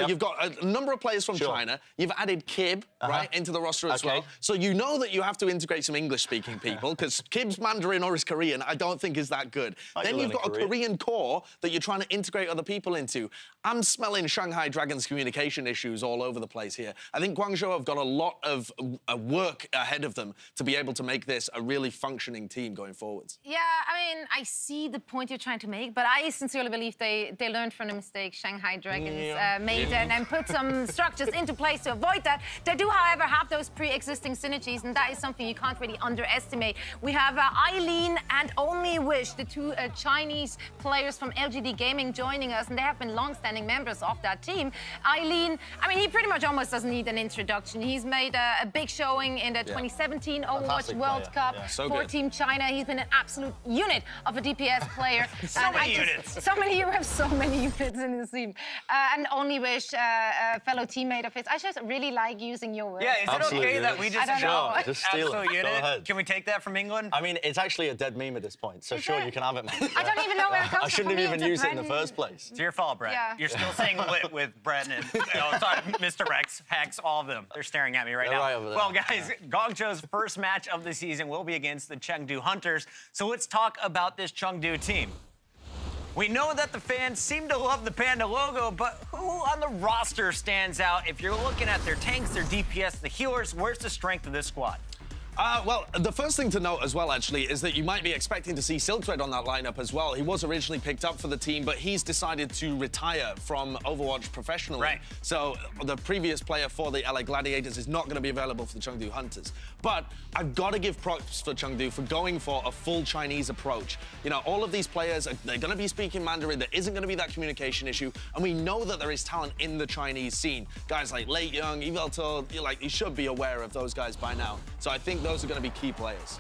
you've got a number of players from China. You've added Kib, right, into the roster as well. So you know that you have to integrate some English-speaking people, because Kib's Mandarin or his Korean, I don't think is that good. Then you've got a Korean core that you're trying to integrate other people into. I'm smelling Shanghai Dragons communication issues all over the place here. I think Guangzhou have got a lot of work ahead of them to be able to make this a really functioning team going forwards. Yeah, I mean, I see the point you're trying to make, but I sincerely believe they learned from the mistake Shanghai Dragons made and put some structures into place to avoid that. They do, however, have those pre-existing synergies, and that is something you can't really underestimate. We have Eileen and Only Wish, the 2 Chinese players from LGD Gaming, joining us, and they have been long-standing members of that team. Eileen, I mean, he pretty much almost doesn't need an introduction. He's made a big showing in the 2017 Overwatch World Cup for Team China. He's been an absolute unit of a DPS player. So many units. So many, you have so many units in this team. And Only Wish, a fellow teammate of his. I just really like using your words. Yeah, is it okay that we just just steal it. unit? Can we take that from England? I mean, it's actually a dead meme at this point, so sure, you can have it, man. I don't even know where it comes from. I shouldn't have even used it in the first place. It's your fault, Brett. Yeah. You're still saying lit with Brett and sorry, Mr. Rex, Hex, all of them. They're staring at me right now. Right over there. Well, guys, Guangzhou's first match of the season will be against the Chengdu Hunters. So let's talk about this Chengdu team. We know that the fans seem to love the Panda logo, but who on the roster stands out? If you're looking at their tanks, their DPS, the healers, where's the strength of this squad? Well, the first thing to note as well, actually, is that you might be expecting to see Silkthread on that lineup as well. He was originally picked up for the team, but he's decided to retire from Overwatch professionally. Right. So the previous player for the LA Gladiators is not going to be available for the Chengdu Hunters. But I've got to give props for Chengdu for going for a full Chinese approach. You know, all of these players, they're going to be speaking Mandarin. There isn't going to be that communication issue. And we know that there is talent in the Chinese scene. Guys like Late Young, Evelto, you should be aware of those guys by now. So I think those are going to be key players.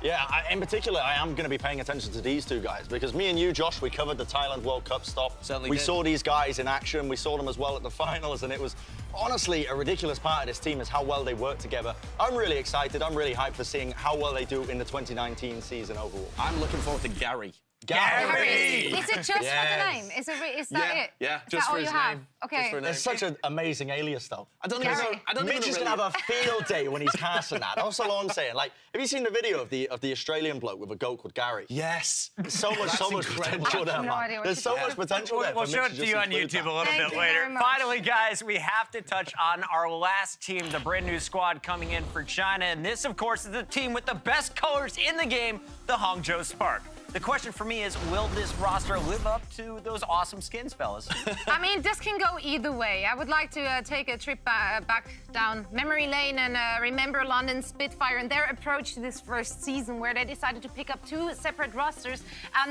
Yeah, in particular, I am going to be paying attention to these 2 guys because me and you, Josh, we covered the Thailand World Cup stop. Certainly we did. saw these guys in action. We saw them as well at the finals, and it was honestly a ridiculous part of this team is how well they work together. I'm really excited. I'm really hyped for seeing how well they do in the 2019 season overall. I'm looking forward to Gary. Gary! Is it just for the name? Is that it? Yeah, Is just that for all his you have? name. Okay. It's such an amazing alias, though. I don't even know. Mitch is going to have a field day when he's casting that. That's all I'm saying. Like, have you seen the video of the Australian bloke with a goat called Gary? Yes. There's so much potential there, man. There's so much potential there. We'll show it to you on YouTube a little bit later. Finally, guys, we have to touch on our last team, the brand new squad coming in for China. And this, of course, is the team with the best colors in the game, the Hangzhou Spark. The question for me is, will this roster live up to those awesome skins, fellas? I mean, this can go either way. I would like to take a trip back down memory lane and remember London Spitfire and their approach to this first season, where they decided to pick up 2 separate rosters.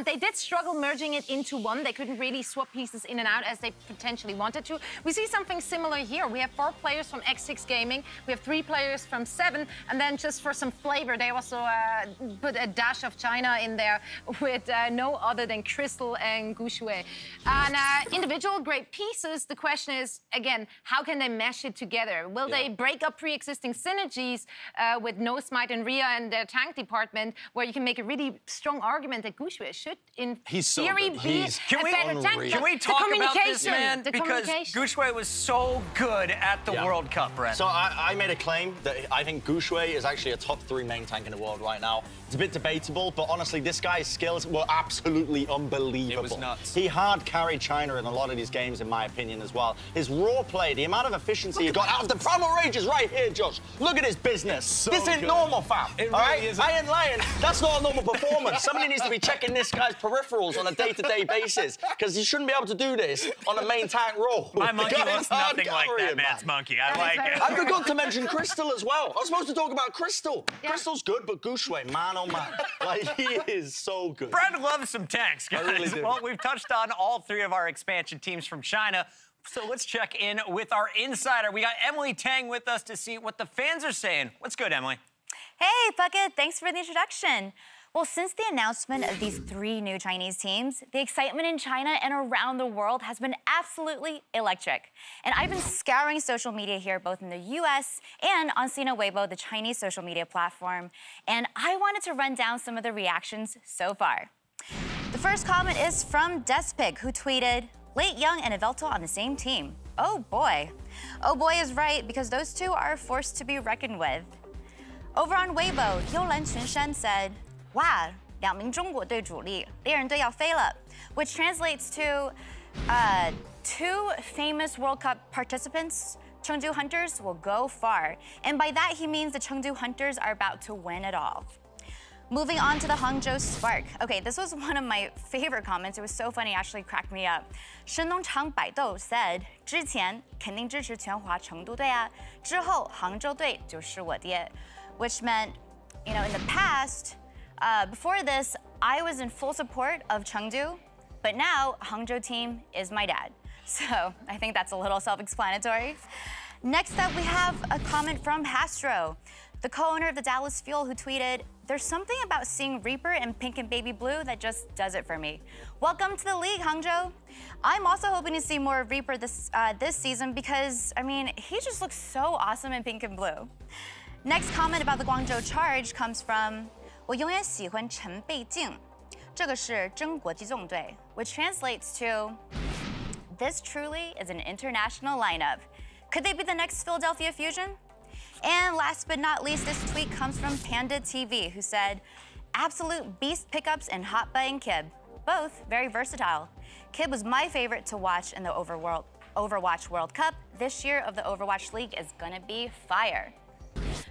They did struggle merging it into one. They couldn't really swap pieces in and out as they potentially wanted to. We see something similar here. We have 4 players from X6 Gaming. We have 3 players from 7. And then just for some flavor, they also put a dash of China in there, with no other than Crystal and Gushui. And individual great pieces. The question is, again, how can they mesh it together? Will they break up pre-existing synergies with No Smite and Rhea and their tank department, where you can make a really strong argument that Gushui should, in theory, be a better tank? Can we talk about this, man? Because Gushui was so good at the World Cup, Brett. So I made a claim that I think Gushui is actually a top 3 main tank in the world right now. It's a bit debatable, but honestly, this guy's skills were absolutely unbelievable. It was nuts. He hard carried China in a lot of these games, in my opinion, as well. His raw play, the amount of efficiency he got out of the primal range is right here, Josh. Look at his business. This ain't normal, fam. It all really right? isn't. Iron Lion, that's not a normal performance. Somebody needs to be checking this guy's peripherals on a day-to-day basis, because he shouldn't be able to do this on a main tank role. My monkey looks nothing like that man's monkey. I like it. I forgot to mention Crystal as well. I was supposed to talk about Crystal. Yeah. Crystal's good, but Gushue, man, oh man. Like, he is so good. Brad loves some tanks, guys. I really do. Well, we've touched on all three of our expansion teams from China. So let's check in with our insider. We got Emily Tang with us to see what the fans are saying. What's good, Emily? Hey, Puckett. Thanks for the introduction. Well, since the announcement of these 3 new Chinese teams, the excitement in China and around the world has been absolutely electric. And I've been scouring social media here, both in the US and on Sina Weibo, the Chinese social media platform. And I wanted to run down some of the reactions so far. The first comment is from Despig, who tweeted, Late Young and Evelto on the same team. Oh boy. Oh boy is right, because those two are a force to be reckoned with. Over on Weibo, Youlan Qunshan said, Wow, 2名中国队主力，猎人队要飞了, which translates to 2 famous World Cup participants, Chengdu Hunters, will go far. And by that, he means the Chengdu Hunters are about to win it all. Moving on to the Hangzhou Spark. Okay, this was one of my favorite comments. It was so funny, actually cracked me up. 神农尝百斗 said, 之前肯定支持全华成都队啊，之后杭州队就是我爹, which meant, you know, in the past, before this, I was in full support of Chengdu, but now Hangzhou team is my dad. So I think that's a little self-explanatory. Next up, we have a comment from Hastro, the co-owner of the Dallas Fuel, who tweeted, There's something about seeing Reaper in pink and baby blue that just does it for me. Welcome to the league, Hangzhou. I'm also hoping to see more of Reaper this season because, I mean, he just looks so awesome in pink and blue. Next comment about the Guangzhou Charge comes from, 我永远喜欢陈贝静，这个是真国际纵队, which translates to, this truly is an international lineup. Could they be the next Philadelphia Fusion? And last but not least, this tweet comes from Panda TV, who said, absolute beast pickups in Hotba and Kib, both very versatile. Kib was my favorite to watch in the Overwatch World Cup. This year of the Overwatch League is gonna be fire.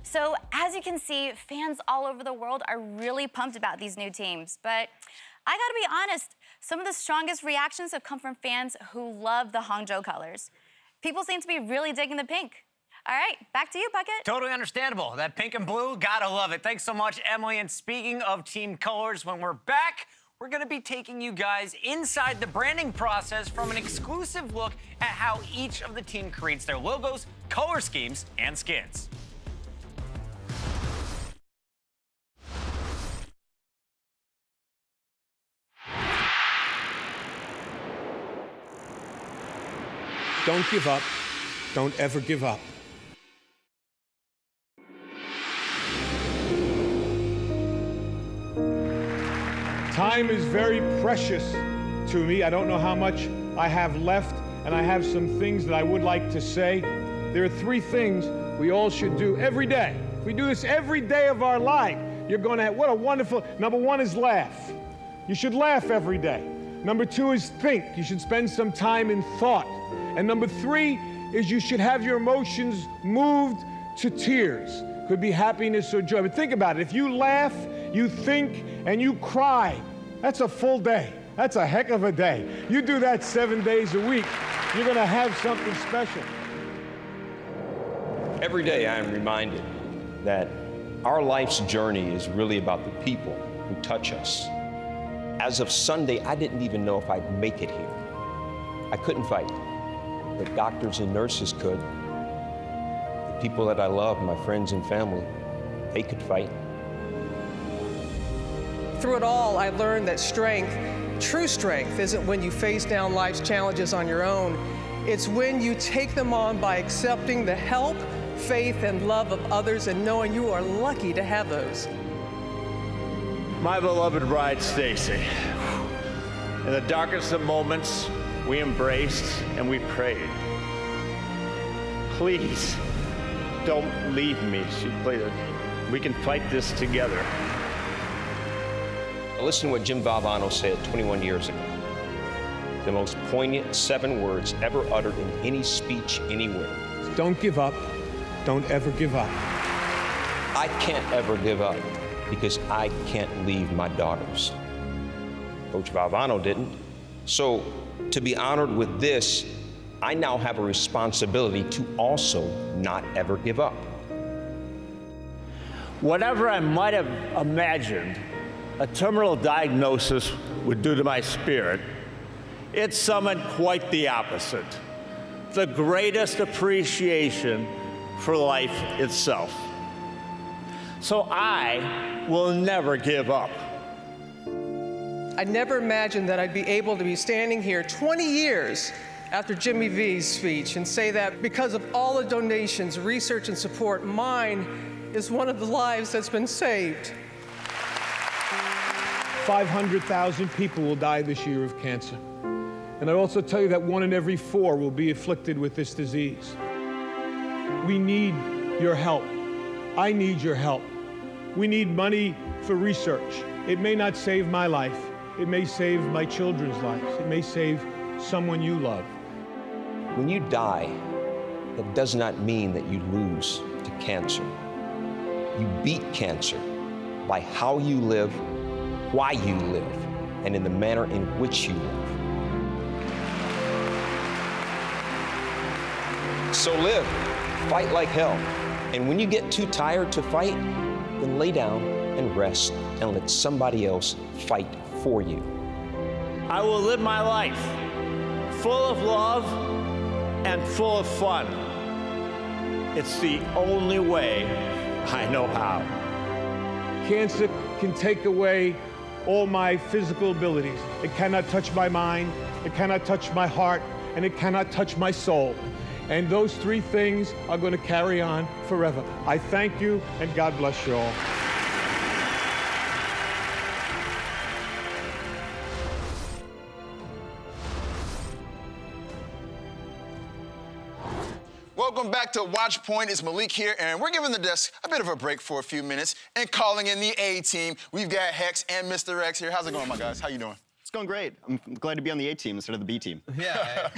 So as you can see, fans all over the world are really pumped about these new teams. But I gotta be honest, some of the strongest reactions have come from fans who love the Hangzhou colors. People seem to be really digging the pink. All right, back to you, Puckett. Totally understandable. That pink and blue, gotta love it. Thanks so much, Emily. And speaking of team colors, when we're back, we're gonna be taking you guys inside the branding process from an exclusive look at how each of the team creates their logos, color schemes, and skins. Don't give up. Don't ever give up. Time is very precious to me. I don't know how much I have left, and I have some things that I would like to say. There are 3 things we all should do every day. If we do this every day of our life, you're going to have, what a wonderful, number 1 is laugh. You should laugh every day. Number 2 is think. You should spend some time in thought. And number 3 is you should have your emotions moved to tears. Could be happiness or joy. But think about it. If you laugh, you think, and you cry, that's a full day. That's a heck of a day. You do that 7 days a week, you're going to have something special. Every day I am reminded that our life's journey is really about the people who touch us. As of Sunday, I didn't even know if I'd make it here. I couldn't fight, but doctors and nurses could. The people that I love, my friends and family, they could fight. Through it all, I learned that strength, true strength, isn't when you face down life's challenges on your own. It's when you take them on by accepting the help, faith, and love of others and knowing you are lucky to have those. My beloved bride, Stacy. In the darkest of moments, we embraced and we prayed. Please, don't leave me, she pleaded. We can fight this together. Now listen to what Jim Valvano said 21 years ago. The most poignant 7 words ever uttered in any speech anywhere. Don't give up. Don't ever give up. I can't ever give up because I can't leave my daughters. Coach Valvano didn't. So to be honored with this, I now have a responsibility to also not ever give up. Whatever I might have imagined a terminal diagnosis would do to my spirit, it summoned quite the opposite. The greatest appreciation for life itself. So I will never give up. I never imagined that I'd be able to be standing here 20 years after Jimmy V's speech and say that because of all the donations, research, and support, mine is one of the lives that's been saved. 500,000 people will die this year of cancer. And I also tell you that 1 in every 4 will be afflicted with this disease. We need your help. I need your help. We need money for research. It may not save my life. It may save my children's lives. It may save someone you love. When you die, that does not mean that you lose to cancer. You beat cancer by how you live, why you live, and in the manner in which you live. So live, fight like hell. And when you get too tired to fight, then lay down and rest and let somebody else fight for you. I will live my life full of love and full of fun. It's the only way I know how. Cancer can take away all my physical abilities. It cannot touch my mind, it cannot touch my heart, and it cannot touch my soul. And those 3 things are going to carry on forever. I thank you, and God bless you all. Welcome back to Watchpoint. It's Malik here, and we're giving the desk a bit of a break for a few minutes and calling in the A-team. We've got Hex and Mr. X here. How's it going, my guys? How you doing? It's going great. I'm glad to be on the A-team instead of the B-team. Yeah.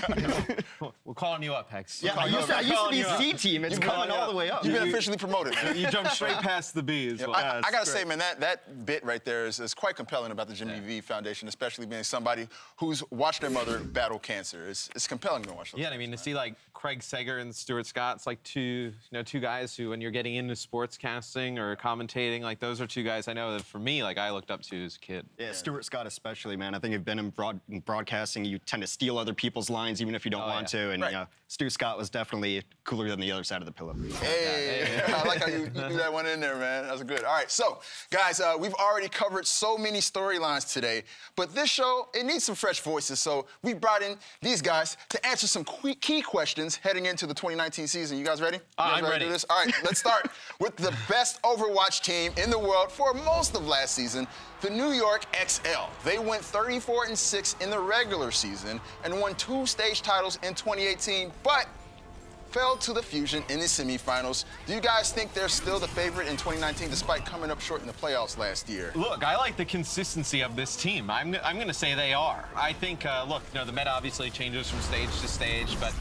We're calling you up, Hex. Yeah, I used to be C-team. It's coming all the way up. You've been officially promoted. You jumped straight past the B as well. I got to say, man, that bit right there is quite compelling about the Jimmy V Foundation, especially being somebody who's watched their mother battle cancer. It's compelling to watch. Yeah, I mean, to see, like, Craig Sager and Stuart Scott, it's like two guys who, when you're getting into sportscasting or commentating, like, those are 2 guys I know that, for me, like, I looked up to as a kid. Yeah, Stuart Scott especially, man. I think you've been in broadcasting, you tend to steal other people's lines even if you don't want to, and right. Stu Scott was definitely cooler than the other side of the pillow. Hey, I like how you threw that one in there, man. That was good. All right, so, guys, we've already covered so many storylines today, but this show, it needs some fresh voices, so we brought in these guys to answer some key questions heading into the 2019 season. You guys ready? I'm ready. To do this? All right, let's start with the best Overwatch team in the world for most of last season, the New York XL. They went 34-6 in the regular season and won 2 stage titles in 2018, but fell to the Fusion in the semifinals. Do you guys think they're still the favorite in 2019 despite coming up short in the playoffs last year? Look, I like the consistency of this team. I'm going to say they are. I think, look, the meta obviously changes from stage to stage, but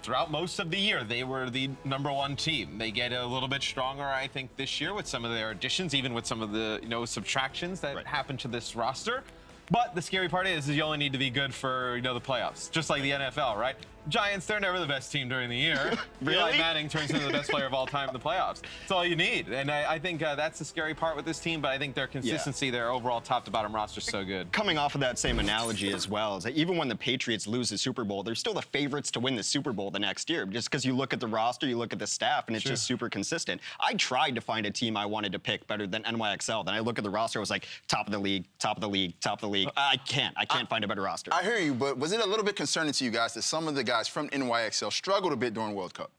throughout most of the year, they were the #1 team. They get a little bit stronger, I think, this year with some of their additions, even with some of the, subtractions that happened to this roster. But the scary part is you only need to be good for, the playoffs, just like the NFL, right? Giants, they're never the best team during the year. Really? Eli Manning turns into the best player of all time in the playoffs. That's all you need. And I think that's the scary part with this team, but I think their consistency, their overall top-to-bottom roster is so good. Coming off of that same analogy as well, is that even when the Patriots lose the Super Bowl, they're still the favorites to win the Super Bowl the next year. Just because you look at the roster, you look at the staff, and it's just super consistent. I tried to find a team I wanted to pick better than NYXL. Then I look at the roster, I was like, top of the league, top of the league, top of the league. I can't find a better roster. I hear you, but was it a little bit concerning to you guys that some of the guys from NYXL struggled a bit during World Cup?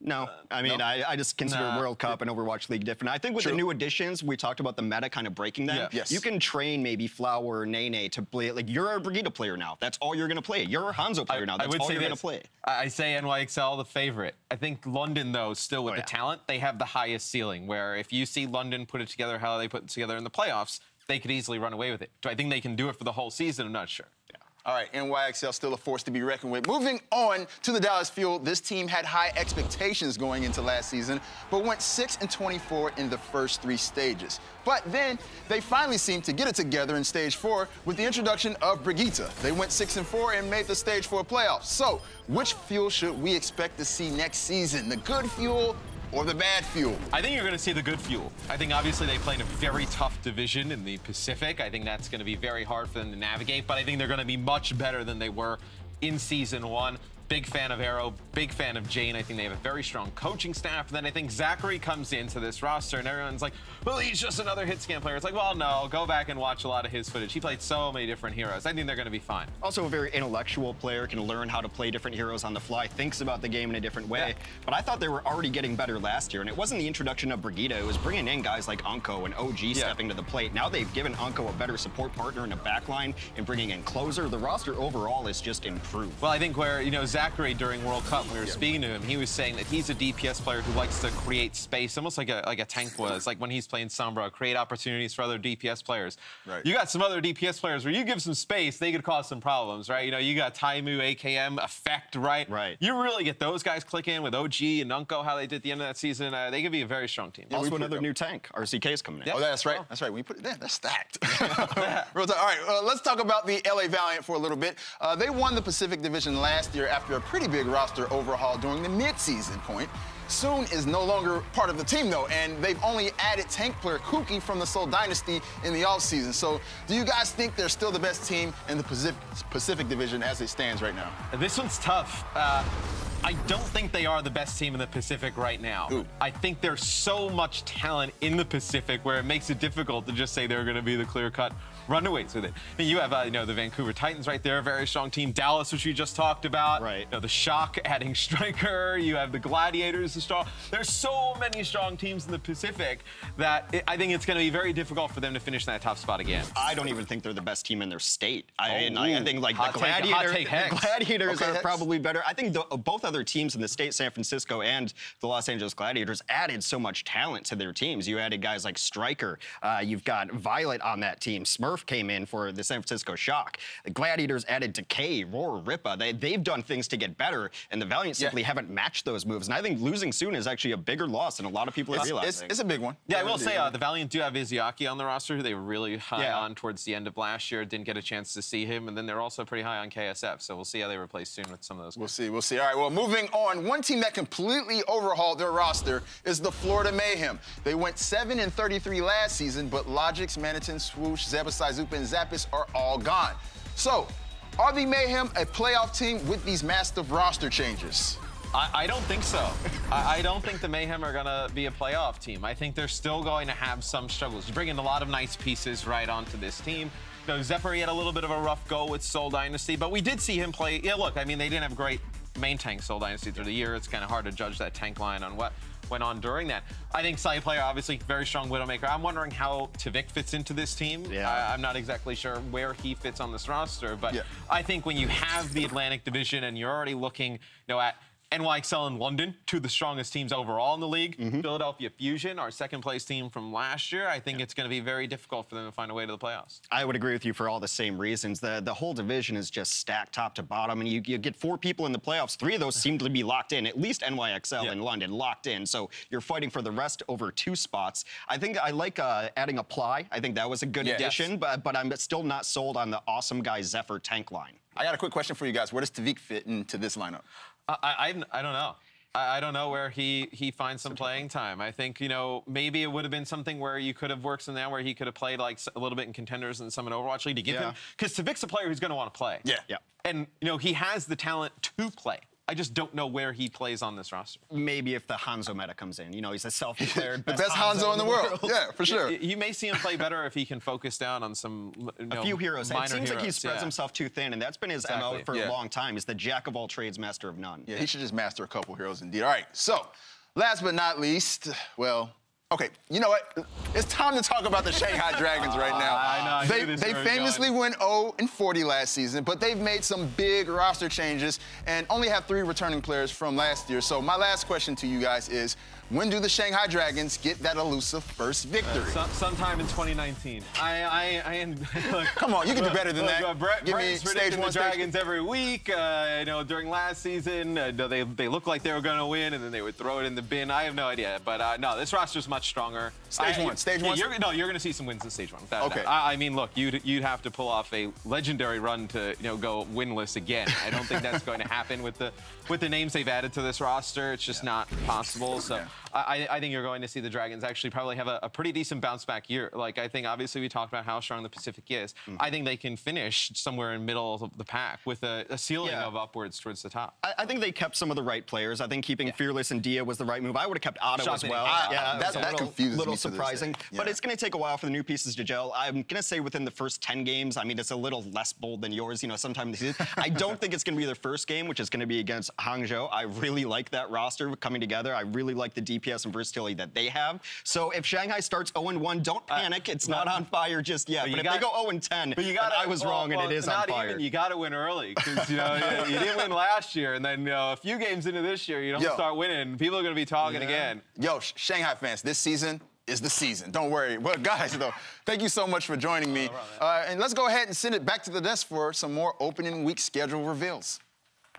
No, I mean, I just consider World Cup and Overwatch League different. I think with the new additions, we talked about the meta kind of breaking them. Yes. You can train maybe Flower or Nene to play, like, you're a Brigitte player now. That's all you're going to play. You're a Hanzo player now. That's all you're going to play. I say NYXL the favorite. I think London, though, still with the talent, they have the highest ceiling, where if you see London put it together how they put it together in the playoffs, they could easily run away with it. Do I think they can do it for the whole season? I'm not sure. All right, NYXL still a force to be reckoned with. Moving on to the Dallas Fuel, this team had high expectations going into last season, but went 6-24 in the first 3 stages. But then they finally seemed to get it together in stage 4 with the introduction of Brigitte. They went 6-4 and made the stage 4 playoffs. So, which Fuel should we expect to see next season? The good Fuel or the bad Fuel? I think you're going to see the good Fuel. I think obviously they play in a very tough division in the Pacific. I think that's going to be very hard for them to navigate, but I think they're going to be much better than they were in Season 1. Big fan of Arrow, big fan of Jane. I think they have a very strong coaching staff. And then I think Zachary comes into this roster and everyone's like, well, he's just another hit scan player. It's like, well, no, go back and watch a lot of his footage. He played so many different heroes. I think they're going to be fine. Also a very intellectual player, can learn how to play different heroes on the fly, thinks about the game in a different way. Yeah. But I thought they were already getting better last year, and it wasn't the introduction of Brigitte. It was bringing in guys like Unko and OG stepping to the plate. Now they've given Unko a better support partner in the backline and bringing in closer. The roster overall is just improved. Well, I think where, you know, Zachary during World Cup, when we were speaking to him, he was saying that he's a DPS player who likes to create space, almost like a tank was, like when he's playing Sombra, create opportunities for other DPS players. Right. You got some other DPS players where you give some space, they could cause some problems, right? You know, you got Taimu, AKM, Effect, right? Right. You really get those guys clicking with OG and Unko, how they did at the end of that season. They could be a very strong team. Also another new tank, RCK's coming in. Yeah. Oh, that's right. That's right. We put it there. That's stacked. Real time. All right, let's talk about the LA Valiant for a little bit. They won the Pacific Division last year after a pretty big roster overhaul during the mid-season point. Soon is no longer part of the team, though, and they've only added tank player Kuki from the Seoul Dynasty in the offseason. So do you guys think they're still the best team in the Pacific Division as it stands right now? This one's tough. I don't think they are the best team in the Pacific right now. Ooh. I think there's so much talent in the Pacific where it makes it difficult to just say they're going to be the clear-cut runaways with it. I mean, you have, you know, the Vancouver Titans right there, a very strong team. Dallas, which we just talked about. Right. You know, the Shock adding striker. You have the Gladiators, strong. There's so many strong teams in the Pacific that I think it's going to be very difficult for them to finish that top spot again. I don't even think they're the best team in their state. I think like the Gladiators are probably better. I think both other teams in the state, San Francisco and the Los Angeles Gladiators, added so much talent to their teams. You added guys like Striker. You've got Violet on that team. Smurf came in for the San Francisco Shock. The Gladiators added Decay, Roar, Ripa. They've done things to get better, and the Valiant simply haven't matched those moves. And I think losing soon is actually a bigger loss than a lot of people are realizing. It's a big one. Yeah, I will say the Valiant do have Izayaki on the roster, who they were really high on towards the end of last year. Didn't get a chance to see him, and then they're also pretty high on KSF. So we'll see how they replace soon with some of those guys. We'll see. All right, well, moving on. One team that completely overhauled their roster is the Florida Mayhem. They went 7-33 last season, but Logix, Manitin, Swoosh, Zebasai, Zupa, and Zappis are all gone. So, are the Mayhem a playoff team with these massive roster changes? I don't think so. I don't think the Mayhem are going to be a playoff team. I think they're still going to have some struggles. You bring in a lot of nice pieces right onto this team. You know, Zephyr had a little bit of a rough go with Seoul Dynasty, but we did see him play. Yeah, look, I mean, they didn't have great main tank Seoul Dynasty through the year. It's kind of hard to judge that tank line on what went on during that. I think side player, obviously, very strong Widowmaker. I'm wondering how Tavik fits into this team. Yeah. I'm not exactly sure where he fits on this roster, but I think when you have the Atlantic Division and you're already looking, you know, at NYXL and London, two of the strongest teams overall in the league. Philadelphia Fusion, our second-place team from last year. I think it's going to be very difficult for them to find a way to the playoffs. I would agree with you for all the same reasons. The whole division is just stacked top to bottom, and you get 4 people in the playoffs. 3 of those seem to be locked in, at least NYXL and London, locked in. So you're fighting for the rest over 2 spots. I think I like adding Apply. I think that was a good addition, but I'm still not sold on the awesome guy Zephyr tank line. I got a quick question for you guys. Where does Tavik fit into this lineup? I don't know. I don't know where he finds some playing time. I think, you know, maybe it would have been something where you could have worked in there where he could have played like a little bit in Contenders and some in Overwatch League to give him. Because Tavik's a player who's going to want to play. Yeah. And, you know, he has the talent to play. I just don't know where he plays on this roster. Maybe if the Hanzo meta comes in. You know, he's a self-declared best Hanzo in the world. Yeah, for sure. You may see him play better if he can focus down on some a few heroes. It seems like he spreads himself too thin, and that's been his MO for a long time. He's the jack of all trades, master of none. Yeah, he should just master a couple heroes indeed. All right, so last but not least, well, Okay, you know what? It's time to talk about the Shanghai Dragons right now. I know. They famously went 0-40 last season, but they've made some big roster changes and only have 3 returning players from last year. So my last question to you guys is, when do the Shanghai Dragons get that elusive first victory? Sometime in 2019. Look, come on, you can do better than that. Give me stage 1 Dragons every week. You know, during last season, they looked like they were going to win, and then they would throw it in the bin. I have no idea, but no, this roster's much stronger. Stage 1. You're going to see some wins in stage 1. Okay. I mean, look, you'd have to pull off a legendary run to go winless again. I don't think that's going to happen with the names they've added to this roster. It's just not possible. So. I think you're going to see the Dragons actually probably have a pretty decent bounce back year. Like, I think obviously we talked about how strong the Pacific is. I think they can finish somewhere in middle of the pack with a ceiling of upwards towards the top. I think they kept some of the right players. I think keeping Fearless and Dia was the right move. I would have kept Otto as well. That confuses me. Little surprising. But it's going to take a while for the new pieces to gel. I'm going to say within the first 10 games, I mean, it's a little less bold than yours. You know, sometimes I don't think it's going to be their first game, which is going to be against Hangzhou. I really like that roster coming together. I really like the DPS and versatility that they have. So if Shanghai starts 0-1, don't panic. It's not on fire just yet. But if they go 0-10, I was wrong and it is on fire. You got to win early because you didn't win last year, and then a few games into this year, you don't start winning. People are going to be talking again. Yo, Shanghai fans, this season is the season. Don't worry. Well, guys, though, thank you so much for joining me. And let's go ahead and send it back to the desk for some more opening week schedule reveals.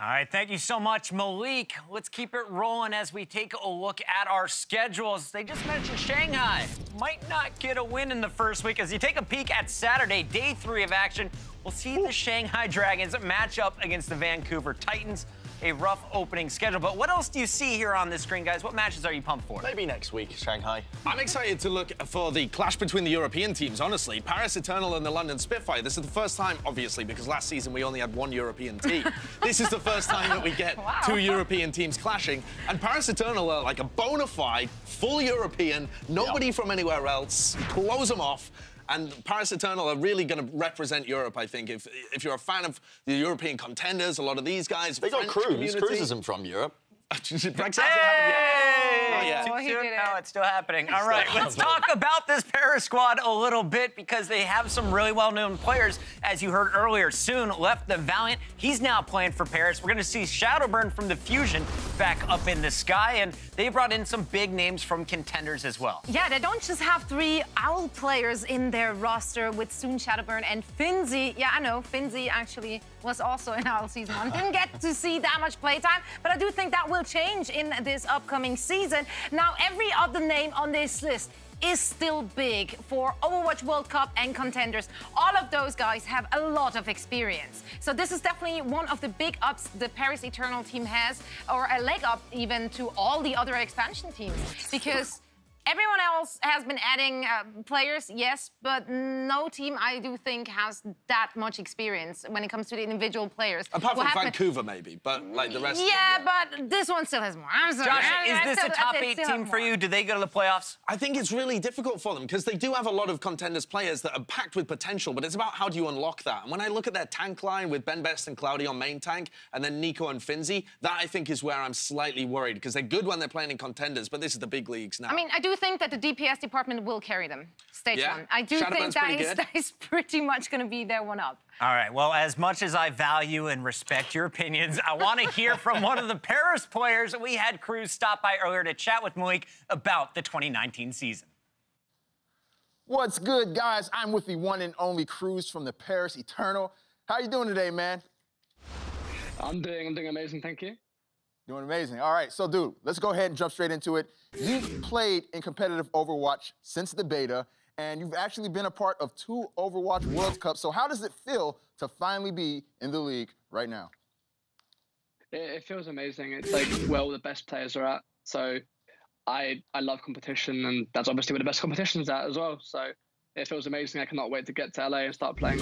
All right, thank you so much, Malik. Let's keep it rolling as we take a look at our schedules. They just mentioned Shanghai might not get a win in the first week. As you take a peek at Saturday, day 3 of action, we'll see the Shanghai Dragons match up against the Vancouver Titans. A rough opening schedule, but what else do you see here on this screen, guys? What matches are you pumped for? Maybe next week, Shanghai. I'm excited to look for the clash between the European teams, honestly. Paris Eternal and the London Spitfire. This is the first time, obviously, because last season we only had 1 European team. This is the first time that we get 2 European teams clashing. And Paris Eternal are like a bona fide, full European, nobody from anywhere else. Close them off. And Paris Eternal are really going to represent Europe, I think. If you're a fan of the European contenders, a lot of these guys, they got Cruz. Cruz isn't from Europe. Brexit hasn't happened yet. Too soon? No, it's still happening. All right, let's talk about this Paris squad a little bit because they have some really well-known players. As you heard earlier, Soon left the Valiant. He's now playing for Paris. We're going to see Shadowburn from the Fusion back up in the sky, and they brought in some big names from contenders as well. Yeah, they don't just have 3 Owl players in their roster with Soon, Shadowburn, and Finzi. Yeah, I know, Finzi actually was also in Owl Season 1. Didn't get to see that much playtime, but I do think that will change in this upcoming season. Now, every other name on this list is still big for Overwatch World Cup and contenders. All of those guys have a lot of experience. So this is definitely one of the big ups the Paris Eternal team has, or a leg up even to all the other expansion teams, because everyone else has been adding players, yes, but no team, I do think, has that much experience when it comes to the individual players. Apart from Vancouver, maybe, but like the rest of them, but this one still has more. I'm sorry. Josh, is this a top 8 team for you? Do they go to the playoffs? I think it's really difficult for them because they do have a lot of contenders players that are packed with potential, but it's about how do you unlock that. And when I look at their tank line with Ben Best and Cloudy on main tank, and then Nico and Finzi, that I think is where I'm slightly worried because they're good when they're playing in contenders, but this is the big leagues now. I mean, I do think that the DPS department will carry them, stage 1. I do think that is pretty much going to be their one up. All right, well, as much as I value and respect your opinions, I want to hear from one of the Paris players. We had Cruz stop by earlier to chat with Malik about the 2019 season. What's good, guys? I'm with the one and only Cruz from the Paris Eternal. How you doing today, man? I'm doing amazing, thank you. Doing amazing. All right, so, dude, let's go ahead and jump straight into it. You've played in competitive Overwatch since the beta, and you've actually been a part of 2 Overwatch World Cups. So how does it feel to finally be in the league right now? It feels amazing. It's like where all the best players are at. So I love competition, and that's obviously where the best competition's at as well. So it feels amazing. I cannot wait to get to LA and start playing.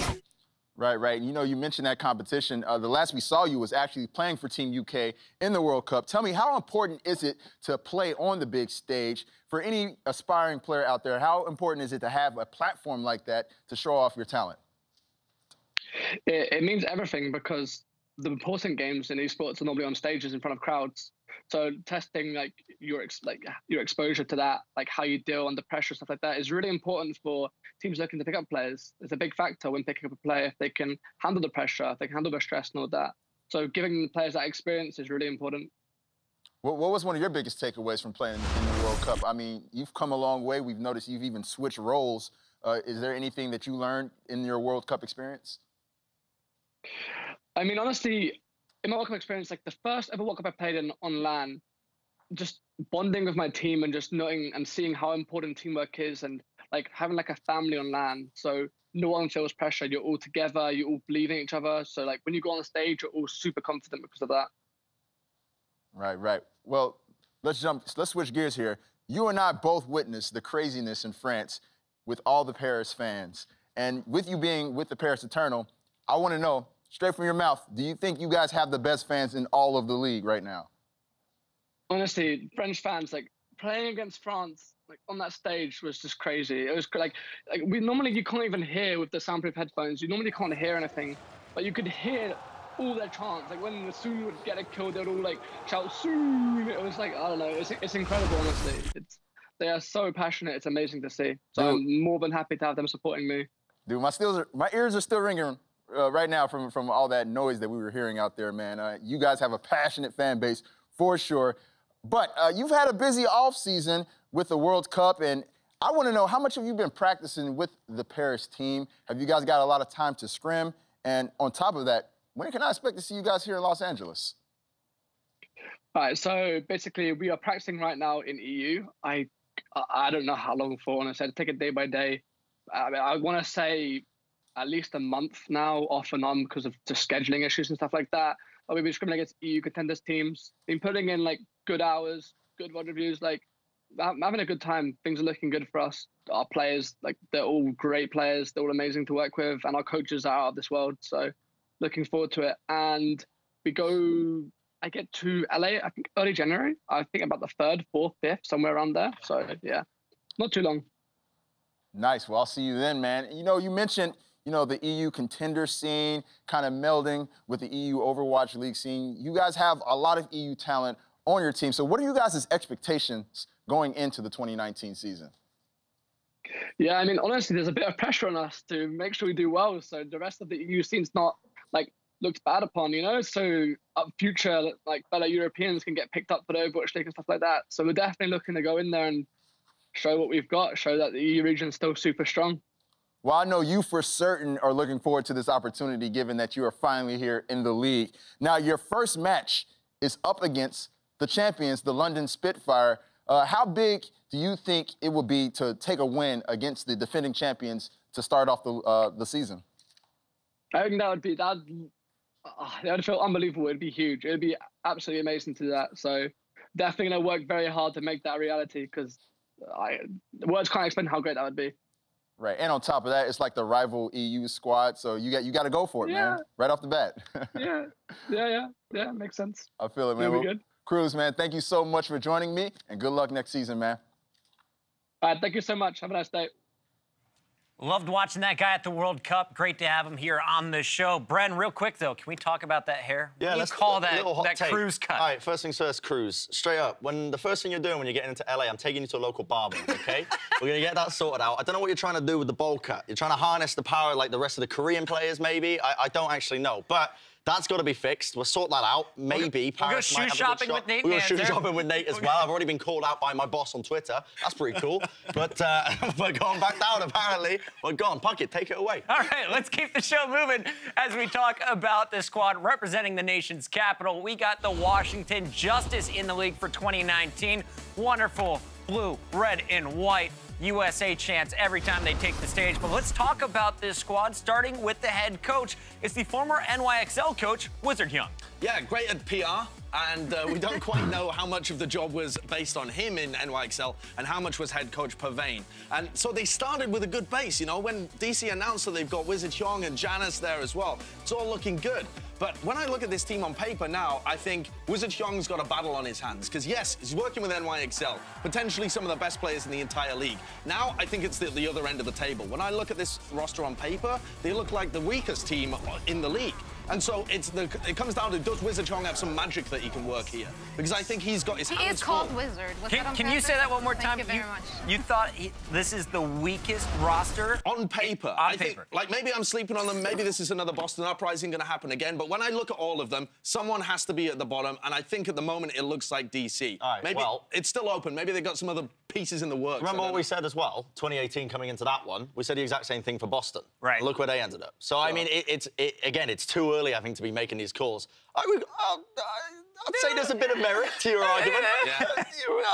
Right. You know, you mentioned that competition. The last we saw you was actually playing for Team UK in the World Cup. Tell me, how important is it to play on the big stage? For any aspiring player out there, how important is it to have a platform like that to show off your talent? It means everything because the important games in esports are normally on stages in front of crowds. So testing like your exposure to that, like how you deal under pressure, stuff like that, is really important for teams looking to pick up players. It's a big factor when picking up a player if they can handle the pressure, if they can handle the stress and all that. So giving the players that experience is really important. What was one of your biggest takeaways from playing in the World Cup? I mean, you've come a long way. We've noticed you've even switched roles. Is there anything that you learned in your World Cup experience? I mean, honestly, in my World Cup experience, like the first ever World Cup I played in on LAN, just bonding with my team and just knowing and seeing how important teamwork is, and like having like a family on LAN. So no one feels pressure. You're all together. You're all believing in each other. So like when you go on stage, you're all super confident because of that. Right. Well, let's switch gears here. You and I both witnessed the craziness in France with all the Paris fans. And with you being with the Paris Eternal, I want to know, straight from your mouth, do you think you guys have the best fans in all of the league right now? Honestly, French fans, like playing against France, like on that stage was just crazy. It was like we normally, you can't even hear with the soundproof headphones. You normally can't hear anything, but you could hear all their chants. Like when the Soon would get a kill, they'd all like shout Soon. It was like, I don't know, it's incredible, honestly. They are so passionate. It's amazing to see. So I'm more than happy to have them supporting me. Dude, my ears are still ringing right now from all that noise that we were hearing out there, man. You guys have a passionate fan base for sure. But you've had a busy offseason with the World Cup, and I want to know, how much have you been practicing with the Paris team? Have you guys got a lot of time to scrim? And on top of that, when can I expect to see you guys here in Los Angeles? All right, so basically we are practicing right now in EU. I don't know how long for, and I said take it day by day. I want to say at least a month now, off and on, because of just scheduling issues and stuff like that. We've been scrimming against EU contenders teams, been putting in like good hours, good VOD reviews, like I'm having a good time. Things are looking good for us. Our players, like they're all great players. They're all amazing to work with, and our coaches are out of this world. So looking forward to it. And I get to LA, I think early January. I think about the 3rd, 4th, 5th, somewhere around there. So yeah, not too long. Nice. Well, I'll see you then, man. You know, you mentioned, the EU contender scene kind of melding with the EU Overwatch League scene. You guys have a lot of EU talent on your team. So what are you guys' expectations going into the 2019 season? Yeah, I mean, honestly, there's a bit of pressure on us to make sure we do well. So the rest of the EU scene's not like looked bad upon, So future, like fellow Europeans can get picked up for the Overwatch League and stuff like that. So we're definitely looking to go in there and show what we've got, show that the EU region is still super strong. Well, I know you for certain are looking forward to this opportunity, given that you are finally here in the league. Now, your first match is up against the champions, the London Spitfire. How big do you think it will be to take a win against the defending champions to start off the season? I think that would feel unbelievable. It'd be huge. It'd be absolutely amazing to do that. So definitely going to work very hard to make that a reality, because words can't explain how great that would be. Right, and on top of that, it's like the rival EU squad, so you got to go for it, man, right off the bat. yeah, makes sense. I feel it, man. It'll be good. Cruz, man, thank you so much for joining me, and good luck next season, man. All right, thank you so much. Have a nice day. Loved watching that guy at the World Cup. Great to have him here on the show. Bren, real quick, though, can we talk about that hair? Yeah, let's call that take. Cruz cut. All right, first things first, Cruz. Straight up, the first thing you're doing when you're getting into LA, I'm taking you to a local barber, okay? We're going to get that sorted out. I don't know what you're trying to do with the bowl cut. You're trying to harness the power like the rest of the Korean players, maybe? I don't actually know, but that's got to be fixed. We'll sort that out. Maybe Paris might have a good shot. We'll go shoe shopping with Nate Nanzer. We'll go shoe shopping with Nate as well. I've already been called out by my boss on Twitter. That's pretty cool. But we're going back down, apparently. Well, go on, Puckett, take it away. All right, let's keep the show moving as we talk about the squad representing the nation's capital. We got the Washington Justice in the league for 2019. Wonderful blue, red, and white USA chants every time they take the stage. But let's talk about this squad, starting with the head coach. It's the former NYXL coach, Wizard Young. Yeah, great at PR, and we don't quite know how much of the job was based on him in NYXL and how much was head coach Pavane. And so they started with a good base, when DC announced that they've got Wizard Hyung and Janice there as well. It's all looking good. But when I look at this team on paper now, I think Wizard Hyung's got a battle on his hands. Because, yes, he's working with NYXL, potentially some of the best players in the entire league. Now, I think it's the other end of the table. When I look at this roster on paper, they look like the weakest team in the league. And so it comes down to, does Wizard Chong have some magic that he can work here? Because I think he's got his hands is called full. Wizard. Can you say that one more time? Thank you very much. You thought this is the weakest roster? On paper. On paper. Like, maybe I'm sleeping on them. Maybe this is another Boston Uprising going to happen again. But when I look at all of them, someone has to be at the bottom. And I think at the moment it looks like DC. All right, maybe well, it's still open. Maybe they've got some other pieces in the works. Remember what we said as well, 2018 coming into that one, we said the exact same thing for Boston. Right. And look where they ended up. So, I mean, again, it's too early, I think, to be making these calls. I'd say there's a bit of merit to your argument. Yeah.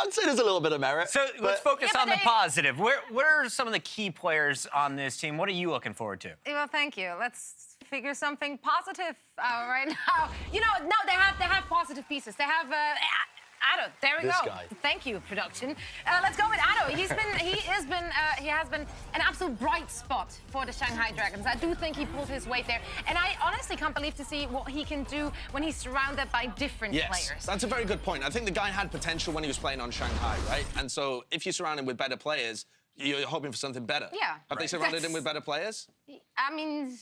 I'd say there's a little bit of merit. So let's focus on the positive. What are some of the key players on this team? What are you looking forward to? Well, thank you. Let's figure something positive out right now. You know, no, they have positive pieces. They have Ado, there we go. Guy. Thank you, production. Let's go with Ado. He has been an absolute bright spot for the Shanghai Dragons. I do think he pulled his weight there, and I honestly can't believe to see what he can do when he's surrounded by different players. That's a very good point. I think the guy had potential when he was playing on Shanghai, right? And so if you surround him with better players, you're hoping for something better. Yeah. Have they surrounded him with better players? I mean.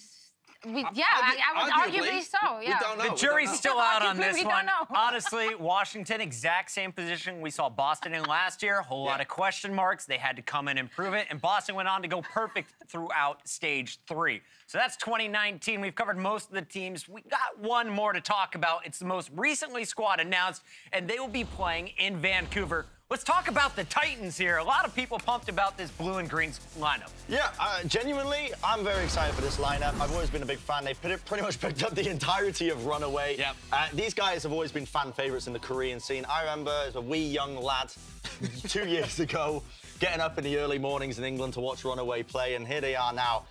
I would arguably so, yeah. We don't know. The jury's still out on this one. Don't know. Honestly, Washington, exact same position we saw Boston in last year. Whole lot of question marks. They had to come in and prove it, and Boston went on to go perfect throughout Stage 3. So that's 2019. We've covered most of the teams. We got one more to talk about. It's the most recently squad announced, and they will be playing in Vancouver. Let's talk about the Titans here. A lot of people pumped about this blue and green lineup. Yeah, genuinely, I'm very excited for this lineup. I've always been a big fan. They've pretty much picked up the entirety of Runaway. Yep. These guys have always been fan favorites in the Korean scene. I remember as a wee young lad 2 years ago, getting up in the early mornings in England to watch Runaway play, and here they are now.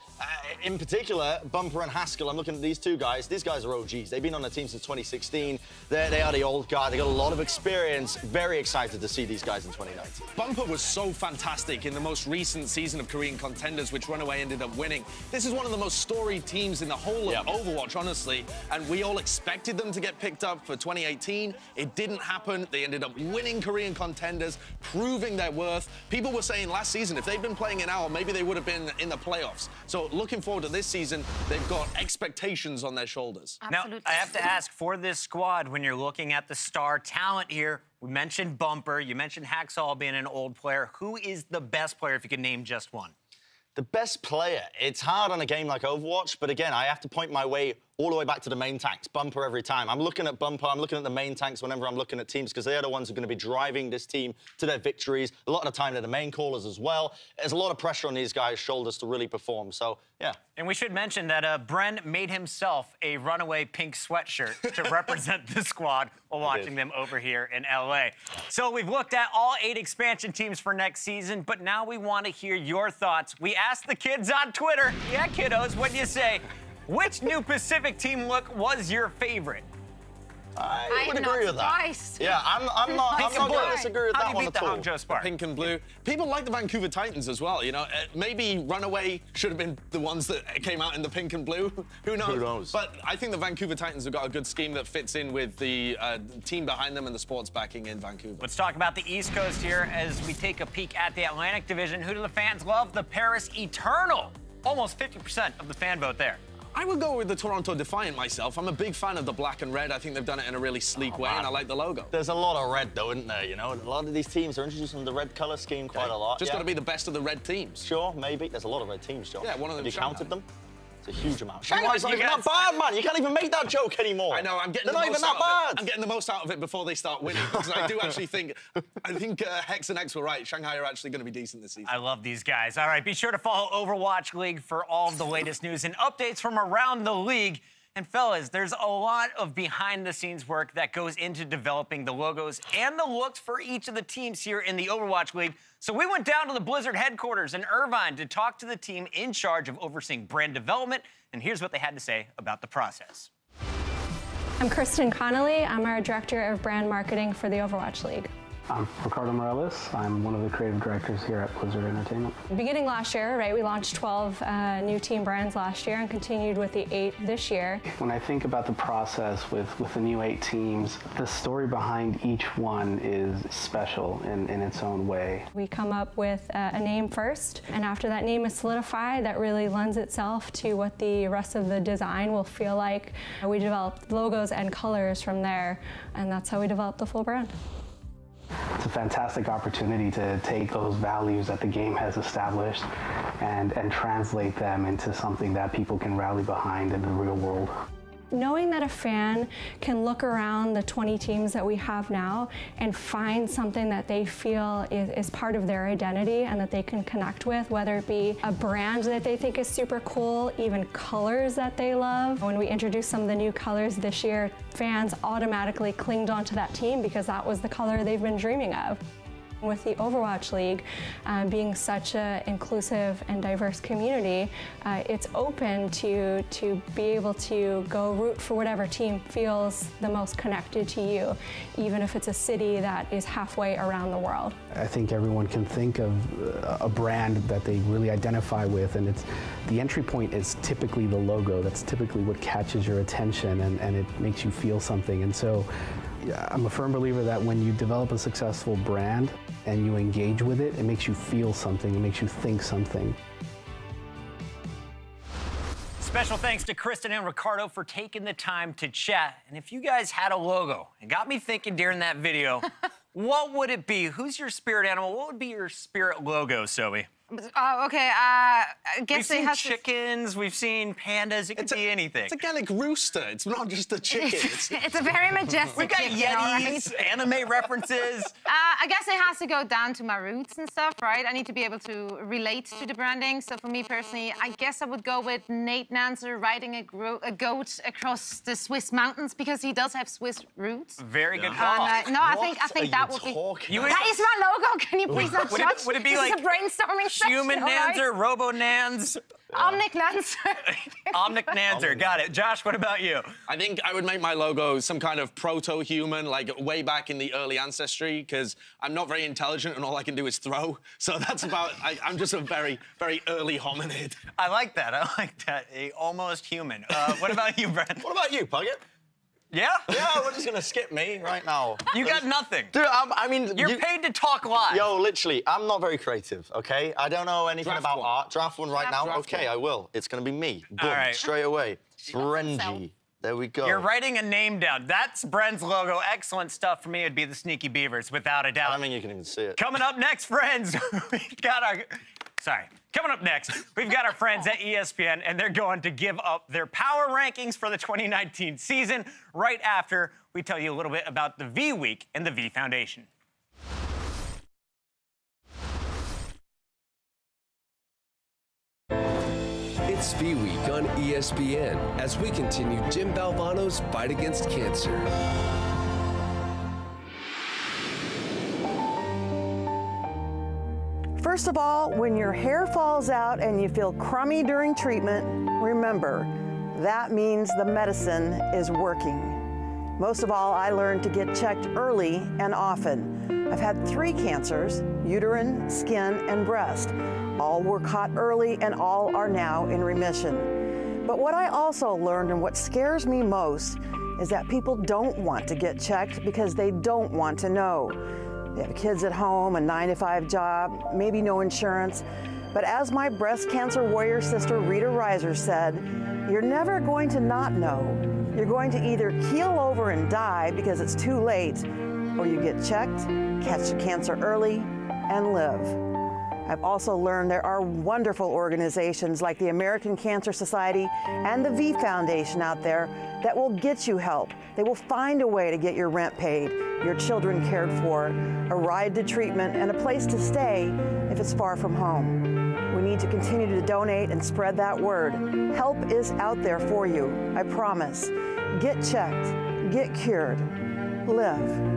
In particular, Bumper and Haskell, I'm looking at these two guys. These guys are OGs. They've been on the team since 2016. They are the old guard. They got a lot of experience. Very excited to see these guys in 2019. Bumper was so fantastic in the most recent season of Korean Contenders, which Runaway ended up winning. This is one of the most storied teams in the whole of Overwatch, honestly, and we all expected them to get picked up for 2018. It didn't happen. They ended up winning Korean Contenders, proving their worth. People were saying last season, if they'd been playing in OWL, maybe they would have been in the playoffs. So looking forward to this season, they've got expectations on their shoulders. Absolutely. Now, I have to ask, for this squad, when you're looking at the star talent here, we mentioned Bumper, you mentioned Hacksaw being an old player. Who is the best player, if you could name just one? The best player. It's hard on a game like Overwatch, but again, I have to point my way all the way back to the main tanks. Bumper every time. I'm looking at Bumper, I'm looking at the main tanks whenever I'm looking at teams, because they're the ones who are going to be driving this team to their victories. A lot of the time, they're the main callers as well. There's a lot of pressure on these guys' shoulders to really perform, so yeah. And we should mention that Bren made himself a Runaway pink sweatshirt to represent the squad while watching them over here in LA. So we've looked at all 8 expansion teams for next season, but now we want to hear your thoughts. We asked the kids on Twitter, yeah, kiddos, what do you say? Which new Pacific team look was your favorite? I would agree with that. Yeah, I'm not going to disagree with that one at all. Spark? Pink and blue. People like the Vancouver Titans as well, you know. Maybe Runaway should have been the ones that came out in the pink and blue. Who knows? Who knows? But I think the Vancouver Titans have got a good scheme that fits in with the team behind them and the sports backing in Vancouver. Let's talk about the East Coast here as we take a peek at the Atlantic Division. Who do the fans love? The Paris Eternal. Almost 50% of the fan vote there. I would go with the Toronto Defiant myself. I'm a big fan of the black and red. I think they've done it in a really sleek way, and I like the logo. There's a lot of red, though, isn't there? You know, a lot of these teams are introducing the red colour scheme quite a lot. Just got to be the best of the red teams. Sure, maybe. There's a lot of red teams, Josh. Yeah, one of them. Have you Shanghai. counted them? It's a huge amount. Shanghai's not even that bad, man. You can't even make that joke anymore. I know. I'm getting They're not even that bad. I'm getting the most out of it before they start winning, because I do actually think, Hex and X were right. Shanghai are actually going to be decent this season. I love these guys. All right, be sure to follow Overwatch League for all of the latest news and updates from around the league. And fellas, there's a lot of behind-the-scenes work that goes into developing the logos and the looks for each of the teams here in the Overwatch League. So we went down to the Blizzard headquarters in Irvine to talk to the team in charge of overseeing brand development, and here's what they had to say about the process. I'm Kristen Connolly. I'm our Director of Brand Marketing for the Overwatch League. I'm Ricardo Morales. I'm one of the creative directors here at Blizzard Entertainment. Beginning last year, right, we launched 12 new team brands last year and continued with the 8 this year. When I think about the process with the new 8 teams, the story behind each one is special in its own way. We come up with a name first, and after that name is solidified, that really lends itself to what the rest of the design will feel like. We develop logos and colors from there, and that's how we develop the full brand. It's a fantastic opportunity to take those values that the game has established and translate them into something that people can rally behind in the real world. Knowing that a fan can look around the 20 teams that we have now and find something that they feel is part of their identity and that they can connect with, whether it be a brand that they think is super cool, even colors that they love. When we introduced some of the new colors this year, fans automatically clinged onto that team because that was the color they've been dreaming of. With the Overwatch League being such an inclusive and diverse community, it's open to be able to go root for whatever team feels the most connected to you, even if it's a city that is halfway around the world. I think everyone can think of a brand that they really identify with, and the entry point is typically the logo. That's typically what catches your attention and it makes you feel something. And so I'm a firm believer that when you develop a successful brand and you engage with it, it makes you feel something, it makes you think something. Special thanks to Kristen and Ricardo for taking the time to chat. And if you guys had a logo, it got me thinking during that video, what would it be? Who's your spirit animal? What would be your spirit logo, Zoe? Okay, I guess we've seen chickens, we've seen pandas, it could be anything. It's a Gaelic rooster, it's not just a chicken. It's a very majestic We've got chicken, Yetis, anime references. I guess it has to go down to my roots and stuff, right? I need to be able to relate to the branding. So for me personally, I guess I would go with Nate Nanzer riding a goat across the Swiss mountains because he does have Swiss roots. Very good call. No, I think that would be. That is my logo. Can you please not judge? Would it be this like is a brainstorming Human session, Nanzer, right? Robo Nans? Omnic Nanzer. Omnic Nanzer, got it. Josh, what about you? I think I would make my logo some kind of proto-human, like way back in the early ancestry, because I'm not very intelligent and all I can do is throw. So that's about, I'm just a very, very early hominid. I like that, a almost human. What about you, Brent? What about you, Puggett? Yeah? Yeah, we're just gonna skip me right now. You got nothing. Dude, I mean... You're paid to talk live. Yo, literally, I'm not very creative, okay? I don't know anything about art. Draft one right now? Okay, I will. It's gonna be me. Boom, straight away. Renji. There we go. You're writing a name down. That's Bren's logo. Excellent stuff. For me, it'd be the Sneaky Beavers, without a doubt. I don't think you can even see it. Coming up next, friends, we've got our... Sorry. Coming up next, we've got our friends at ESPN, and they're going to give up their power rankings for the 2019 season right after we tell you a little bit about the V Week and the V Foundation. It's V Week on ESPN as we continue Jim Valvano's fight against cancer. First of all, when your hair falls out and you feel crummy during treatment, remember, that means the medicine is working. Most of all, I learned to get checked early and often. I've had 3 cancers, uterine, skin, and breast. All were caught early and all are now in remission. But what I also learned and what scares me most is that people don't want to get checked because they don't want to know. They have kids at home, a 9-to-5 job, maybe no insurance. But as my breast cancer warrior sister Rita Reiser said, you're never going to not know. You're going to either keel over and die because it's too late, or you get checked, catch the cancer early, and live. I've also learned there are wonderful organizations like the American Cancer Society and the V Foundation out there that will get you help. They will find a way to get your rent paid, your children cared for, a ride to treatment, and a place to stay if it's far from home. We need to continue to donate and spread that word. Help is out there for you, I promise. Get checked, get cured, live.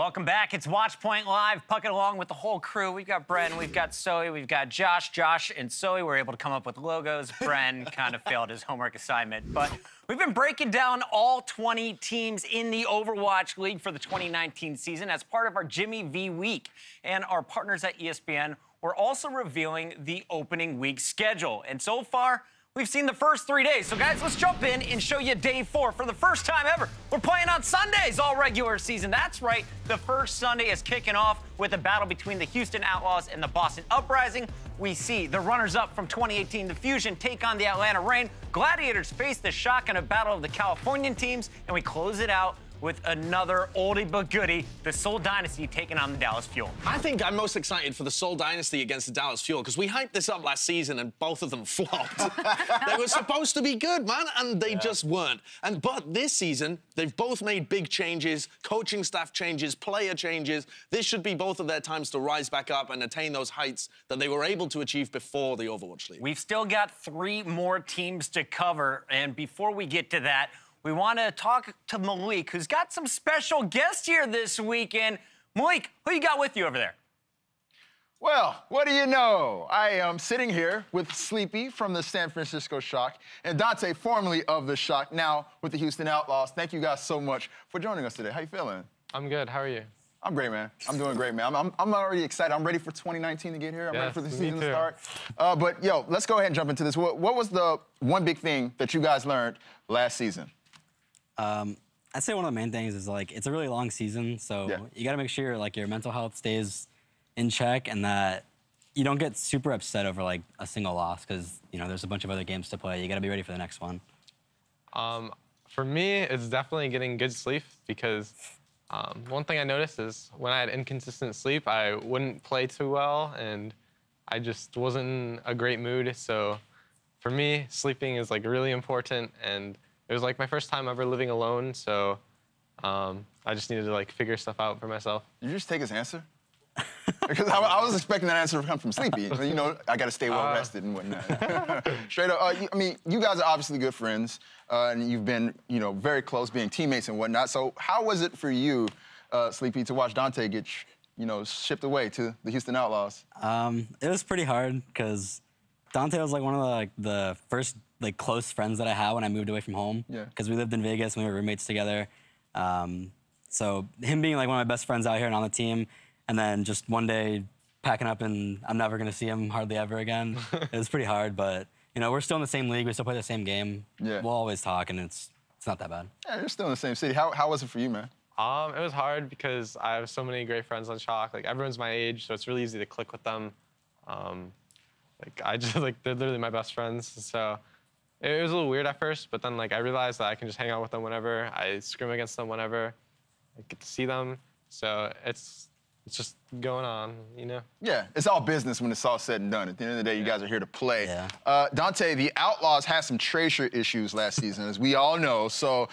Welcome back. It's Watchpoint Live. Pucking along with the whole crew. We've got Bren, we've got Zoe, we've got Josh. Josh and Zoe were able to come up with logos. Bren kind of failed his homework assignment. But we've been breaking down all 20 teams in the Overwatch League for the 2019 season as part of our Jimmy V Week. And our partners at ESPN were also revealing the opening week schedule. And so far, we've seen the first 3 days. So, guys, let's jump in and show you day 4. For the first time ever, we're playing on Sundays all regular season. That's right. The first Sunday is kicking off with a battle between the Houston Outlaws and the Boston Uprising. We see the runners-up from 2018, the Fusion, take on the Atlanta Reign. Gladiators face the Shock in a battle of the Californian teams. And we close it out with another oldie but goodie, the Seoul Dynasty taking on the Dallas Fuel. I think I'm most excited for the Seoul Dynasty against the Dallas Fuel because we hyped this up last season and both of them flopped. They were supposed to be good, man, and they just weren't. But this season, they've both made big changes, coaching staff changes, player changes. This should be both of their times to rise back up and attain those heights that they were able to achieve before the Overwatch League. We've still got 3 more teams to cover, and before we get to that, we want to talk to Malik, who's got some special guests here this weekend. Malik, who you got with you over there? Well, what do you know? I am sitting here with Sleepy from the San Francisco Shock and Dante, formerly of the Shock, now with the Houston Outlaws. Thank you guys so much for joining us today. How you feeling? I'm good. How are you? I'm great, man. I'm doing great, man. I'm already excited. I'm ready for 2019 to get here. I'm ready for the season to start. But, yo, let's go ahead and jump into this. What was the one big thing that you guys learned last season? I'd say one of the main things is, like, it's a really long season, so you got to make sure, like, your mental health stays in check and that you don't get super upset over, like, a single loss because, you know, there's a bunch of other games to play. You got to be ready for the next one. For me, it's definitely getting good sleep because one thing I noticed is when I had inconsistent sleep, I wouldn't play too well, and I just wasn't in a great mood. So for me, sleeping is, like, really important, and it was, like, my first time ever living alone, so I just needed to, like, figure stuff out for myself. Did you just take his answer? Because I was expecting that answer to come from Sleepy. You know, I got to stay well rested and whatnot. Straight up, I mean, you guys are obviously good friends, and you've been, you know, very close, being teammates and whatnot. So how was it for you, Sleepy, to watch Dante get, you know, shipped away to the Houston Outlaws? It was pretty hard because Dante was, like, one of the first, like, close friends that I had when I moved away from home. Yeah. Because we lived in Vegas and we were roommates together. So him being, like, one of my best friends out here and on the team, and then just one day packing up and I'm never going to see him hardly ever again. It was pretty hard, but, you know, we're still in the same league. We still play the same game. Yeah. We'll always talk, and it's not that bad. Yeah, you're still in the same city. How was it for you, man? It was hard because I have so many great friends on Shock. Like, everyone's my age, so it's really easy to click with them. Like, they're literally my best friends. So it was a little weird at first, but then, like, I realized that I can just hang out with them whenever. I scrim against them whenever. I get to see them. So it's just going on, you know? Yeah, it's all business when it's all said and done. At the end of the day, you guys are here to play. Yeah. Dante, the Outlaws had some Tracer issues last season, as we all know. So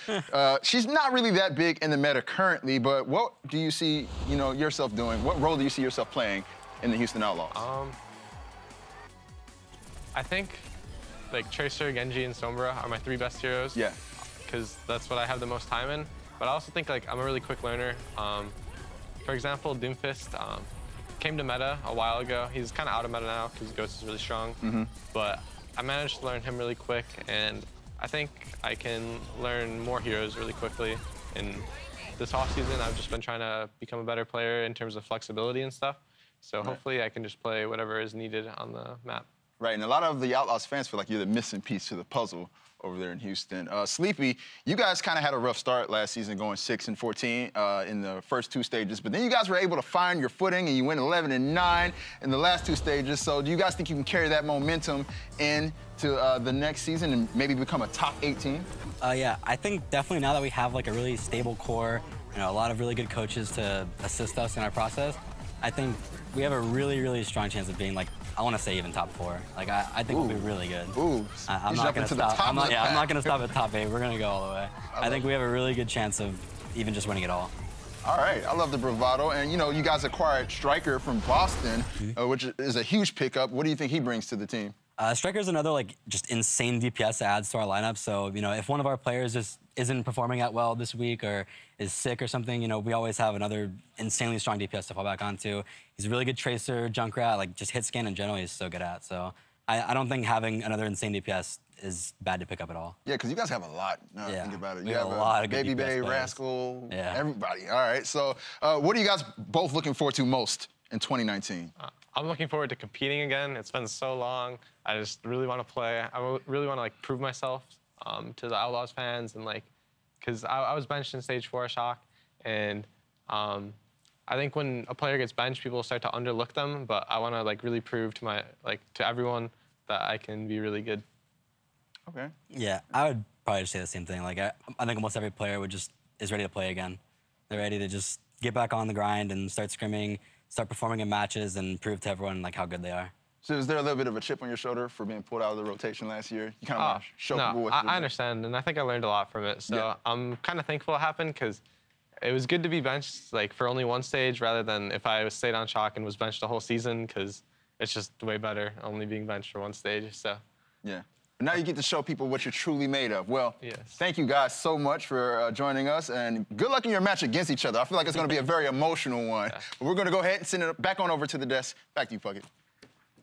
she's not really that big in the meta currently, but what do you see, you know, yourself doing? What role do you see yourself playing in the Houston Outlaws? I think, like, Tracer, Genji, and Sombra are my 3 best heroes. Yeah. Because that's what I have the most time in. But I also think, like, I'm a really quick learner. For example, Doomfist came to meta a while ago. He's kind of out of meta now because Ghost is really strong. But I managed to learn him really quick, and I think I can learn more heroes really quickly. In this offseason, I've just been trying to become a better player in terms of flexibility and stuff. So hopefully I can just play whatever is needed on the map. Right, and a lot of the Outlaws fans feel like you're the missing piece to the puzzle over there in Houston. Sleepy, you guys kind of had a rough start last season, going 6-14 in the first 2 stages, but then you guys were able to find your footing and you went 11-9 in the last 2 stages. So do you guys think you can carry that momentum into the next season and maybe become a top 8 team? Yeah, I think definitely now that we have, like, a really stable core, you know, a lot of really good coaches to assist us in our process, I think we have a really, really strong chance of being, like, I want to say even top 4. Like, I think we'll be really good. I'm not going to stop. I'm not going to stop at top 8. We're going to go all the way. I think we have a really good chance of even just winning it all. All right, I love the bravado. And, you know, you guys acquired Striker from Boston, which is a huge pickup. What do you think he brings to the team? Striker's another like just insane DPS that adds to our lineup. So if one of our players just isn't performing that well this week or is sick or something, we always have another insanely strong DPS to fall back onto. He's a really good tracer, Junkrat, like just hit scan in general. He's so good at. So I don't think having another insane DPS is bad to pick up at all. Yeah, because you guys have a lot. Now yeah, think about it. You have a lot of good Baby DPS Bay, players. Rascal, yeah. everybody. All right. So, what are you guys both looking forward to most in 2019? I'm looking forward to competing again. It's been so long. I just really want to play. I really want to like prove myself to the Outlaws fans and like, because I was benched in stage 4 Shock, and I think when a player gets benched, people start to underlook them. But I want to like really prove to to everyone that I can be really good. Okay. Yeah, I would probably just say the same thing. Like I think almost every player is ready to play again. They're ready to just get back on the grind and start scrimming, start performing in matches, and prove to everyone like how good they are. So is there a little bit of a chip on your shoulder for being pulled out of the rotation last year? You kind of want to show people what I understand, and I think I learned a lot from it. So I'm kind of thankful it happened because it was good to be benched like for only one stage rather than if I stayed on Shock and was benched the whole season, because it's just way better only being benched for one stage. So yeah. But now you get to show people what you're truly made of. Well, thank you guys so much for joining us, and good luck in your match against each other. I feel like it's going to be a very emotional one. Yeah. But we're going to go ahead and send it back on over to the desk. Back to you, Puckett.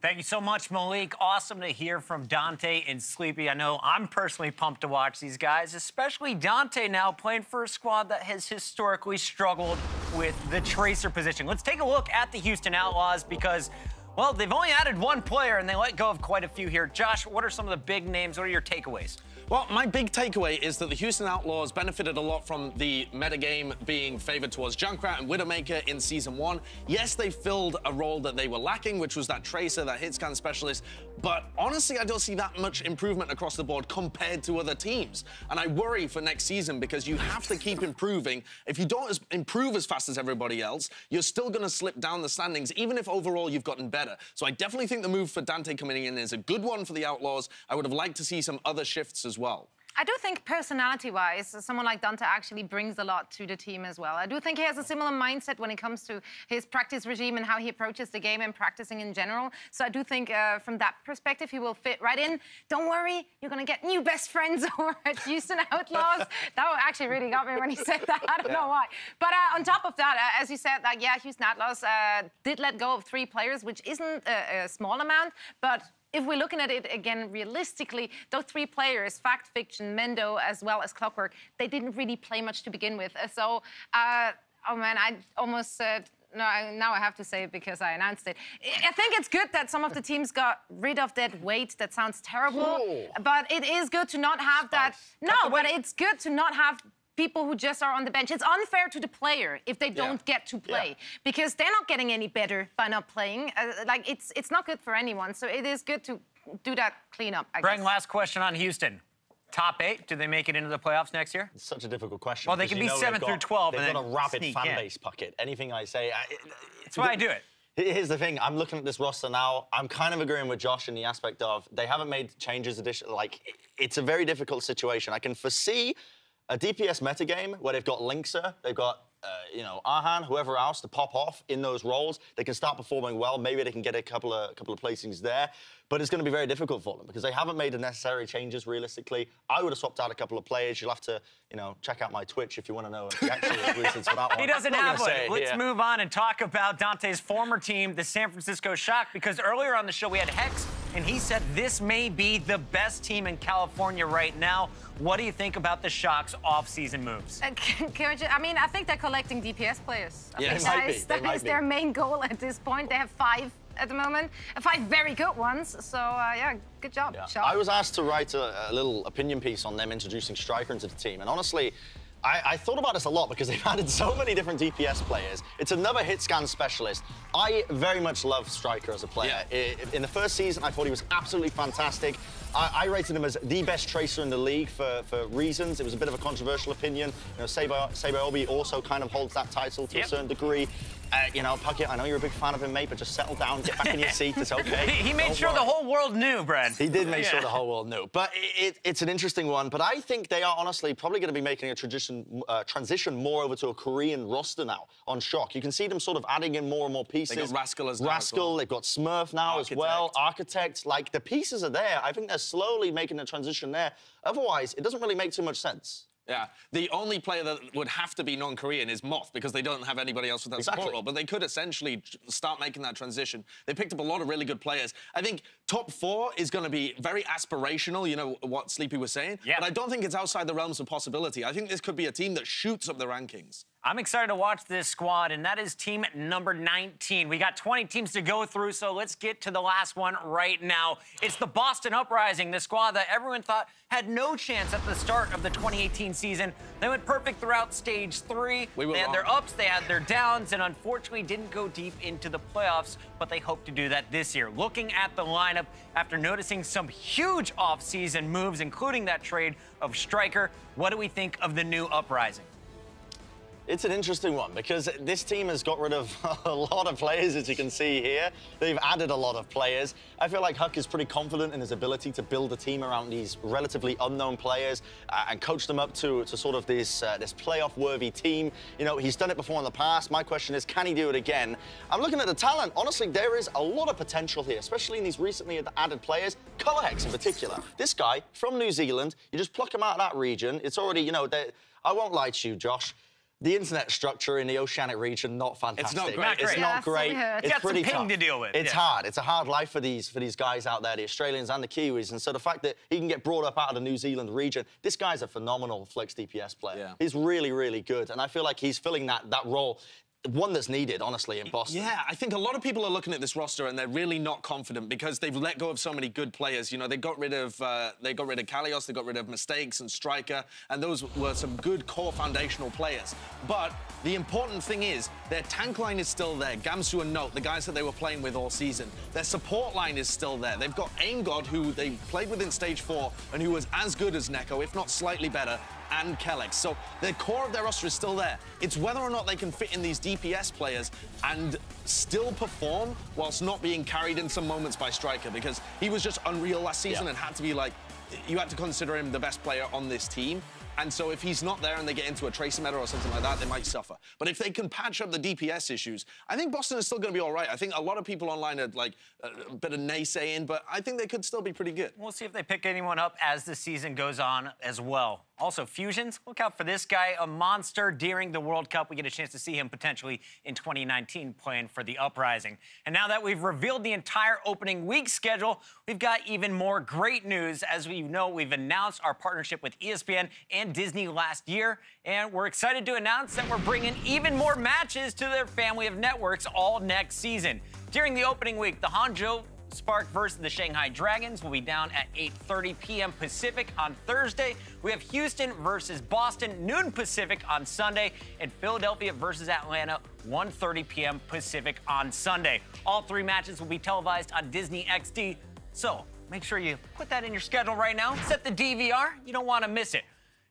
Thank you so much, Malik. Awesome to hear from Dante and Sleepy. I know I'm personally pumped to watch these guys, especially Dante now playing for a squad that has historically struggled with the tracer position. Let's take a look at the Houston Outlaws because, well, they've only added one player and they let go of quite a few here. Josh, what are some of the big names? What are your takeaways? Well, my big takeaway is that the Houston Outlaws benefited a lot from the metagame being favored towards Junkrat and Widowmaker in Season 1. Yes, they filled a role that they were lacking, which was that tracer, that hit scan specialist, but honestly, I don't see that much improvement across the board compared to other teams. And I worry for next season because you have to keep improving. If you don't improve as fast as everybody else, you're still going to slip down the standings, even if overall you've gotten better. So I definitely think the move for Dante coming in is a good one for the Outlaws. I would have liked to see some other shifts as well. I do think personality-wise, someone like Dante actually brings a lot to the team as well. I do think he has a similar mindset when it comes to his practice regime and how he approaches the game and practicing in general. So I do think from that perspective, he will fit right in. Don't worry, you're going to get new best friends over at Houston Outlaws. That actually really got me when he said that. I don't know why. But on top of that, as you said, like, yeah, Houston Outlaws did let go of 3 players, which isn't a small amount, but if we're looking at it again realistically, those 3 players, Fact, Fiction, Mendo, as well as Clockwork, they didn't really play much to begin with. So, oh man, I almost said, no, now I have to say it because I announced it. I think it's good that some of the teams got rid of that weight. That sounds terrible, but it is good to not have that. No, but it's good to not have people who just are on the bench. It's unfair to the player if they don't get to play because they're not getting any better by not playing. Like it's not good for anyone. So it is good to do that cleanup, I guess. Breng, last question on Houston. Top 8, do they make it into the playoffs next year? It's such a difficult question. Well, they can be 7 through 12 and they've then got a rabid sneak fan in. base, Puckett. Anything I say... That's why I do it. Here's the thing. I'm looking at this roster now. I'm kind of agreeing with Josh in the aspect of they haven't made changes. Like, it's a very difficult situation. I can foresee a DPS metagame where they've got Linkser, they've got, you know, Arhan, whoever else to pop off in those roles. They can start performing well. Maybe they can get a couple of placings there. But it's going to be very difficult for them because they haven't made the necessary changes realistically. I would have swapped out a couple of players. You'll have to, you know, check out my Twitch if you want to know the actual reasons for that one. He doesn't have one. Let's move on and talk about Dante's former team, the San Francisco Shock, because earlier on the show we had Hex, and he said this may be the best team in California right now. What do you think about the Shock's off-season moves? I mean, I think they're collecting DPS players. Yeah, that is their main goal at this point. They have 5 at the moment, 5 very good ones. So, yeah, good job, Shock. I was asked to write a little opinion piece on them introducing Striker into the team, and honestly, I thought about this a lot because they've added so many different DPS players. It's another hit scan specialist. I very much love Striker as a player. In the first season, I thought he was absolutely fantastic. I rated him as the best tracer in the league for reasons. It was a bit of a controversial opinion. You know, Saber Obi also kind of holds that title to a certain degree. You know, Puckett, I know you're a big fan of him, mate, but just settle down, get back in your seat. It's okay. He made sure the whole world knew, Brad. He did make sure the whole world knew. But it's an interesting one. But I think they are honestly probably going to be making a transition more over to a Korean roster now on Shock. You can see them sort of adding in more and more pieces. They've got Rascal as well. They've got Smurf now Architect. as well. Architect. Like, the pieces are there. I think they're slowly making a transition there. Otherwise, it doesn't really make too much sense. Yeah, the only player that would have to be non-Korean is Moth because they don't have anybody else with that support role. But they could essentially start making that transition. They picked up a lot of really good players. I think top 4 is going to be very aspirational, you know, what Sleepy was saying. Yeah. But I don't think it's outside the realms of possibility. I think this could be a team that shoots up the rankings. I'm excited to watch this squad, and that is team number 19. We got 20 teams to go through, so let's get to the last one right now. It's the Boston Uprising, the squad that everyone thought had no chance at the start of the 2018 season. They went perfect throughout Stage 3. They had their ups, they had their downs, and unfortunately didn't go deep into the playoffs, but they hope to do that this year. Looking at the lineup, after noticing some huge off-season moves, including that trade of Striker, what do we think of the new Uprising? It's an interesting one because this team has got rid of a lot of players, as you can see here. They've added a lot of players. I feel like Huck is pretty confident in his ability to build a team around these relatively unknown players and coach them up to sort of this playoff-worthy team. You know, he's done it before in the past. My question is, can he do it again? I'm looking at the talent. Honestly, there is a lot of potential here, especially in these recently added players. Colorhex in particular. This guy from New Zealand, you just pluck him out of that region. It's already, you know, I won't lie to you, Josh. The internet structure in the Oceanic region, not fantastic. It's not great. It's not great. It's pretty tough. to deal with. It's hard. It's a hard life for these guys out there, the Australians and the Kiwis. And so the fact that he can get brought up out of the New Zealand region, this guy's a phenomenal flex DPS player. Yeah. He's really, really good. And I feel like he's filling that role. One that's needed, honestly, in Boston. Yeah, I think a lot of people are looking at this roster and they're really not confident because they've let go of so many good players. You know, they got rid of Kalios, they got rid of Mistakes and Striker, and those were some good core foundational players. But the important thing is their tank line is still there. Gamsu and Note, the guys that they were playing with all season. Their support line is still there. They've got AimGod, who they played with in Stage 4 and who was as good as Neko, if not slightly better, and Kellex. So the core of their roster is still there. It's whether or not they can fit in these DPS players and still perform whilst not being carried in some moments by Striker, because he was just unreal last season and had to be like, you had to consider him the best player on this team. And so if he's not there and they get into a Tracer meta or something like that, they might suffer. But if they can patch up the DPS issues, I think Boston is still going to be all right. I think a lot of people online are like a bit of naysaying, but I think they could still be pretty good. We'll see if they pick anyone up as the season goes on as well. Also, Fusions, look out for this guy, a monster during the World Cup. We get a chance to see him potentially in 2019 playing for the Uprising. And now that we've revealed the entire opening week schedule, we've got even more great news. As we know, we've announced our partnership with ESPN and Disney last year, and we're excited to announce that we're bringing even more matches to their family of networks all next season. During the opening week, the Hangzhou Spark versus the Shanghai Dragons will be down at 8:30 p.m. Pacific on Thursday. We have Houston versus Boston, noon Pacific on Sunday, and Philadelphia versus Atlanta, 1:30 p.m. Pacific on Sunday. All 3 matches will be televised on Disney XD, so make sure you put that in your schedule right now. Set the DVR. You don't want to miss it.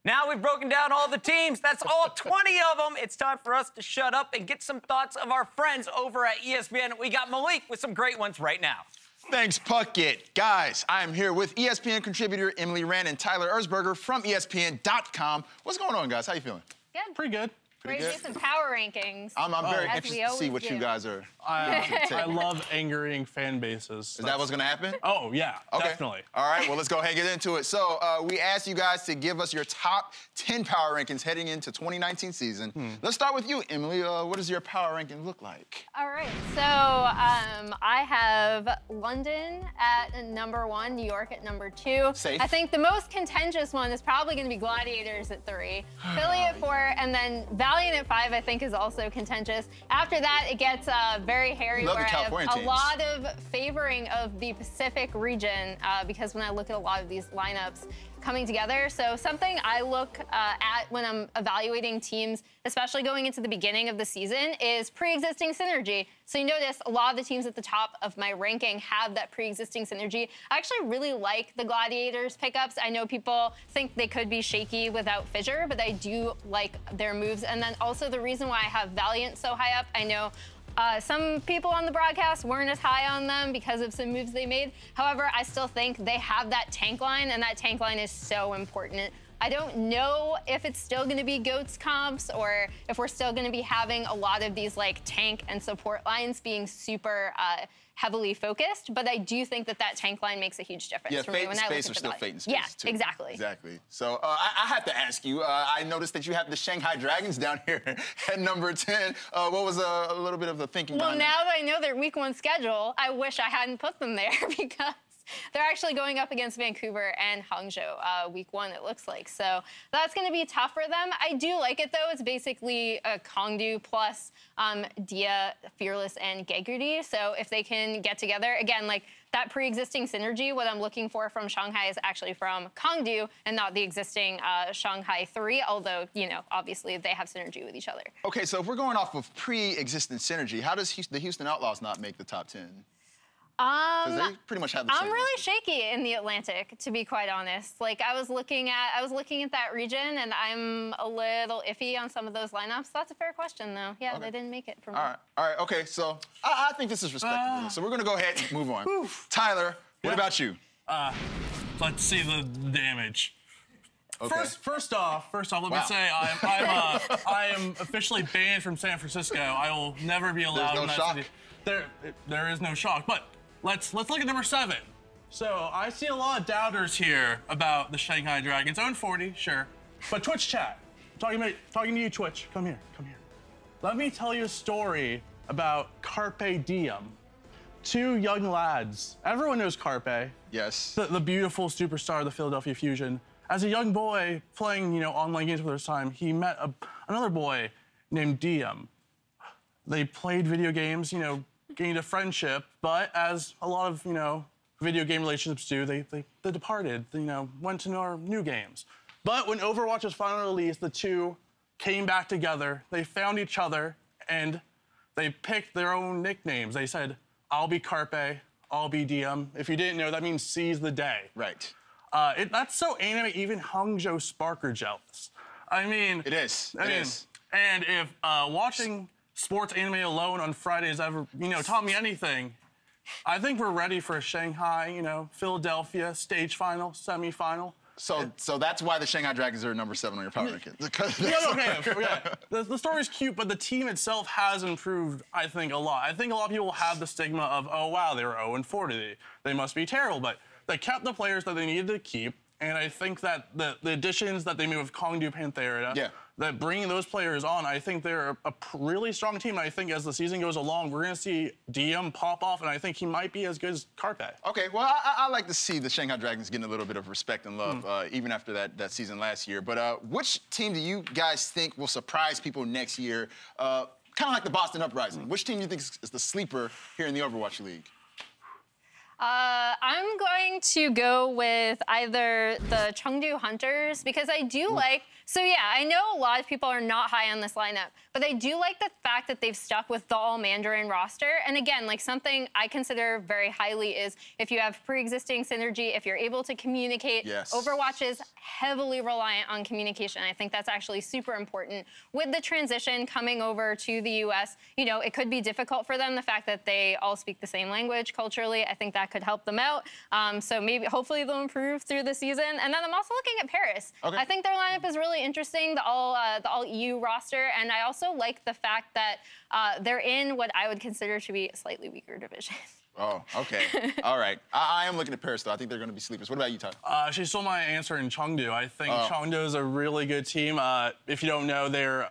Now we've broken down all the teams. That's all 20 of them. It's time for us to shut up and get some thoughts of our friends over at ESPN. We got Malik with some great ones right now. Thanks, Puckett. Guys, I am here with ESPN contributor Emily Rand and Tyler Erzberger from ESPN.com. What's going on, guys? How you feeling? Good. Pretty good. Ready to do some power rankings. I'm very interested to see what you guys are. I love angering fan bases. Is that what's going to happen? Oh, yeah, okay. Definitely. All right, well, let's go ahead and get into it. So we asked you guys to give us your top 10 power rankings heading into 2019 season. Let's start with you, Emily. What does your power ranking look like? All right, so I have London at #1, New York at #2. Safe. I think the most contentious one is probably going to be Gladiators at 3, Philly at 4, and then Valiant at 5, I think, is also contentious. After that, it gets very hairy, where I have a lot of favoring of the Pacific region because when I look at a lot of these lineups coming together. So something I look at when I'm evaluating teams, especially going into the beginning of the season, is pre-existing synergy. So you notice a lot of the teams at the top of my ranking have that pre-existing synergy. I actually really like the Gladiators pickups. I know people think they could be shaky without Fissure, but I do like their moves. And then also the reason why I have Valiant so high up, I know some people on the broadcast weren't as high on them because of some moves they made. However, I still think they have that tank line, and that tank line is so important. I don't know if it's still going to be GOATS comps or if we're still going to be having a lot of these like tank and support lines being super heavily focused, but I do think that that tank line makes a huge difference. Yeah, for Fate me when and I Space look are at still the Fate and Space, yeah, too. exactly. Exactly. So I have to ask you, I noticed that you have the Shanghai Dragons down here at number 10. What was a little bit of the thinking Well, behind now that I know their week 1 schedule, I wish I hadn't put them there because they're actually going up against Vancouver and Hangzhou week 1, it looks like. So that's going to be tough for them. I do like it, though. It's basically a Kongdu plus Dia, Fearless, and Gegurdi. So if they can get together, again, like that pre-existing synergy, what I'm looking for from Shanghai is actually from Kongdu and not the existing Shanghai 3, although, you know, obviously they have synergy with each other. Okay, so if we're going off of pre-existing synergy, how does the Houston Outlaws not make the top 10? Because they pretty much have the same I'm really shaky in the Atlantic, to be quite honest. Like I was looking at that region, and I'm a little iffy on some of those lineups. That's a fair question, though. Yeah, Okay. they didn't make it for me. All right, okay, so I think this is respectable. So we're gonna go ahead and move on. Tyler, what about you? Let's see the damage. Okay. First off, let me say I am officially banned from San Francisco. I will never be allowed There's no in that shock. city. There is no shock, but let's look at number 7. So I see a lot of doubters here about the Shanghai Dragons. Own 40, sure, but Twitch chat. Talking to you, Twitch. Come here. Let me tell you a story about Carpe Diem. 2 young lads. Everyone knows Carpe. Yes. The beautiful superstar of the Philadelphia Fusion. As a young boy playing, online games for the first time, he met another boy named Diem. They played video games, gained a friendship, but as a lot of, video game relationships do, they departed, went to new games. But when Overwatch was finally released, the 2 came back together, they found each other, and they picked their own nicknames. They said, I'll be Carpe, I'll be Diem. If you didn't know, that means seize the day. Right. That's so anime, even Hangzhou Spark are jealous. I mean... It is. And if watching sports anime alone on Fridays ever, taught me anything, I think we're ready for a Shanghai, Philadelphia stage final, semifinal. So that's why the Shanghai Dragons are number 7 on your power rankings. The story's cute, but the team itself has improved, I think, a lot. I think a lot of people have the stigma of, oh, wow, they were 0-40. They must be terrible, but they kept the players that they needed to keep, and I think that the additions that they made with Kongdu Panthera, that bringing those players on, I think they're a really strong team. And I think as the season goes along, we're going to see Diem pop off, and I think he might be as good as Carpe. Okay, well, I like to see the Shanghai Dragons getting a little bit of respect and love, even after that season last year. But which team do you guys think will surprise people next year? Kind of like the Boston Uprising. Which team do you think is the sleeper here in the Overwatch League? I'm going to go with either the Chengdu Hunters, because I do like... So, yeah, I know a lot of people are not high on this lineup, but I do like the fact that they've stuck with the all-Mandarin roster. And again, like something I consider very highly is if you have pre-existing synergy, if you're able to communicate. Yes. Overwatch is heavily reliant on communication. I think that's actually super important. With the transition coming over to the U.S., it could be difficult for them, the fact that they all speak the same language culturally. I think that could help them out. So hopefully they'll improve through the season. And then I'm also looking at Paris. Okay. I think their lineup is really interesting, the all EU roster, and I also like the fact that they're in what I would consider to be a slightly weaker division. Oh, okay. All right. I am looking at Paris, though. I think they're going to be sleepers. What about you, Tyler? She stole my answer in Chengdu. I think Chengdu is a really good team. If you don't know, they're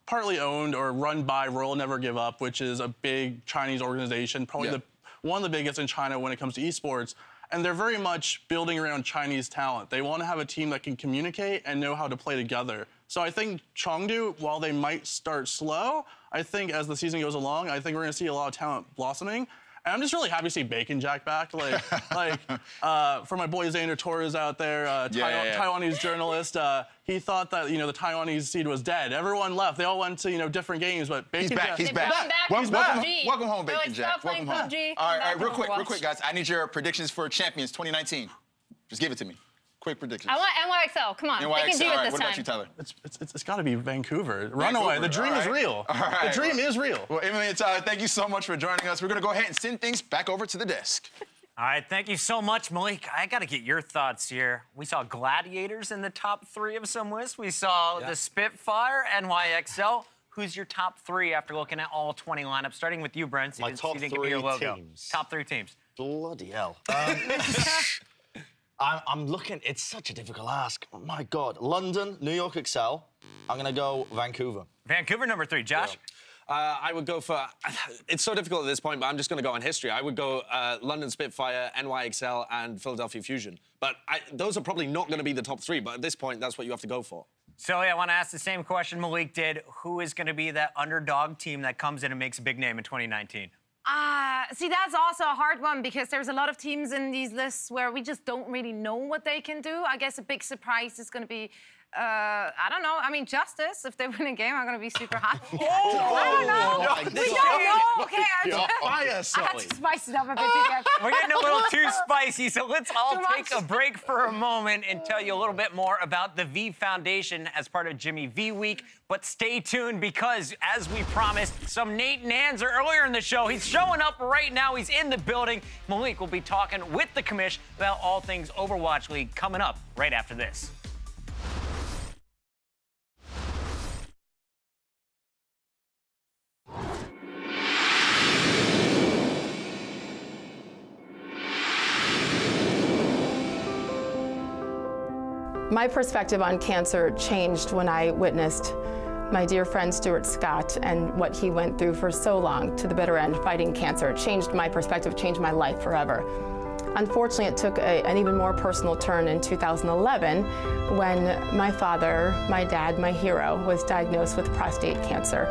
partly owned or run by Royal Never Give Up, which is a big Chinese organization, probably one of the biggest in China when it comes to esports. And they're very much building around Chinese talent. They want to have a team that can communicate and know how to play together. So I think Chengdu, while they might start slow, I think as the season goes along, I think we're going to see a lot of talent blossoming. And I'm just really happy to see Bacon Jack back. For my boy Xander Torres out there, Taiwanese journalist, he thought that, the Taiwanese seed was dead. Everyone left. They all went to, different games, but Bacon Jack... He's back. Welcome home, Bacon Jack. Welcome home. All right, real quick, guys. I need your predictions for Champions 2019. Just give it to me. Quick predictions. I want NYXL. Come on. They can do it this time. What about you, Tyler? It's got to be Vancouver. Runaway. The dream is real. The dream is real. Well, Emily and Tyler, thank you so much for joining us. We're going to go ahead and send things back over to the desk. All right, thank you so much, Malik. I got to get your thoughts here. We saw Gladiators in the top 3 of some lists. We saw the Spitfire, NYXL. Who's your top 3 after looking at all 20 lineups? Starting with you, Brent. My top 3 teams. Top 3 teams. Bloody hell. I'm looking, it's such a difficult ask. Oh my God. London, New York Excel. I'm going to go Vancouver. Vancouver, number 3. Josh? I would go for, it's so difficult at this point, but I'm just going to go on history. I would go London Spitfire, NYXL, and Philadelphia Fusion. But those are probably not going to be the top 3, but at this point, that's what you have to go for. So, I want to ask the same question Malik did. Who is going to be that underdog team that comes in and makes a big name in 2019? See, that's also a hard one because there's a lot of teams in these lists where we just don't really know what they can do. I guess a big surprise is going to be, I don't know. I mean, Justice, if they win a game, I'm going to be super happy. I don't know. We don't know. Okay, I had to spice it up a bit. We're getting a little too spicy, so let's all take a break for a moment and tell you a little bit more about the V Foundation as part of Jimmy V Week. But stay tuned because, as we promised, some Nate Nanzer earlier in the show, he's showing up right now. He's in the building. Malik will be talking with the commish about all things Overwatch League coming up right after this. My perspective on cancer changed when I witnessed my dear friend Stuart Scott and what he went through for so long to the bitter end fighting cancer. It changed my perspective, changed my life forever. Unfortunately, it took an even more personal turn in 2011 when my father, my dad, my hero, was diagnosed with prostate cancer.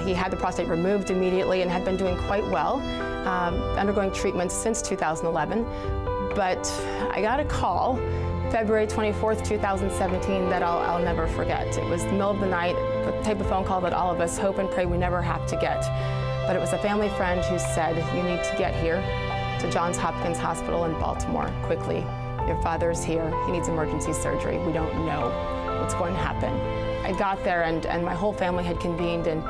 He had the prostate removed immediately and had been doing quite well, undergoing treatment since 2011. But I got a call February 24th, 2017 that I'll never forget. It was the middle of the night, the type of phone call that all of us hope and pray we never have to get. But it was a family friend who said, you need to get here to Johns Hopkins Hospital in Baltimore quickly. Your father's here. He needs emergency surgery. We don't know what's going to happen. I got there and my whole family had convened, and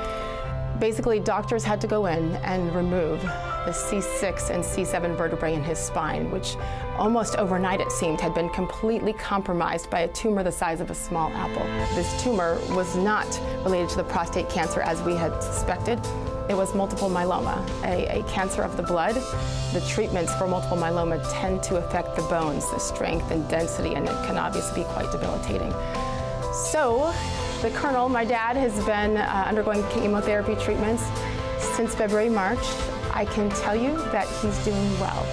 basically doctors had to go in and remove the C6 and C7 vertebrae in his spine, which almost overnight it seemed had been completely compromised by a tumor the size of a small apple. This tumor was not related to the prostate cancer as we had suspected. It was multiple myeloma, a cancer of the blood. The treatments for multiple myeloma tend to affect the bones, the strength and density, and it can obviously be quite debilitating. So the Colonel, my dad, has been undergoing chemotherapy treatments since February, March. I can tell you that he's doing well,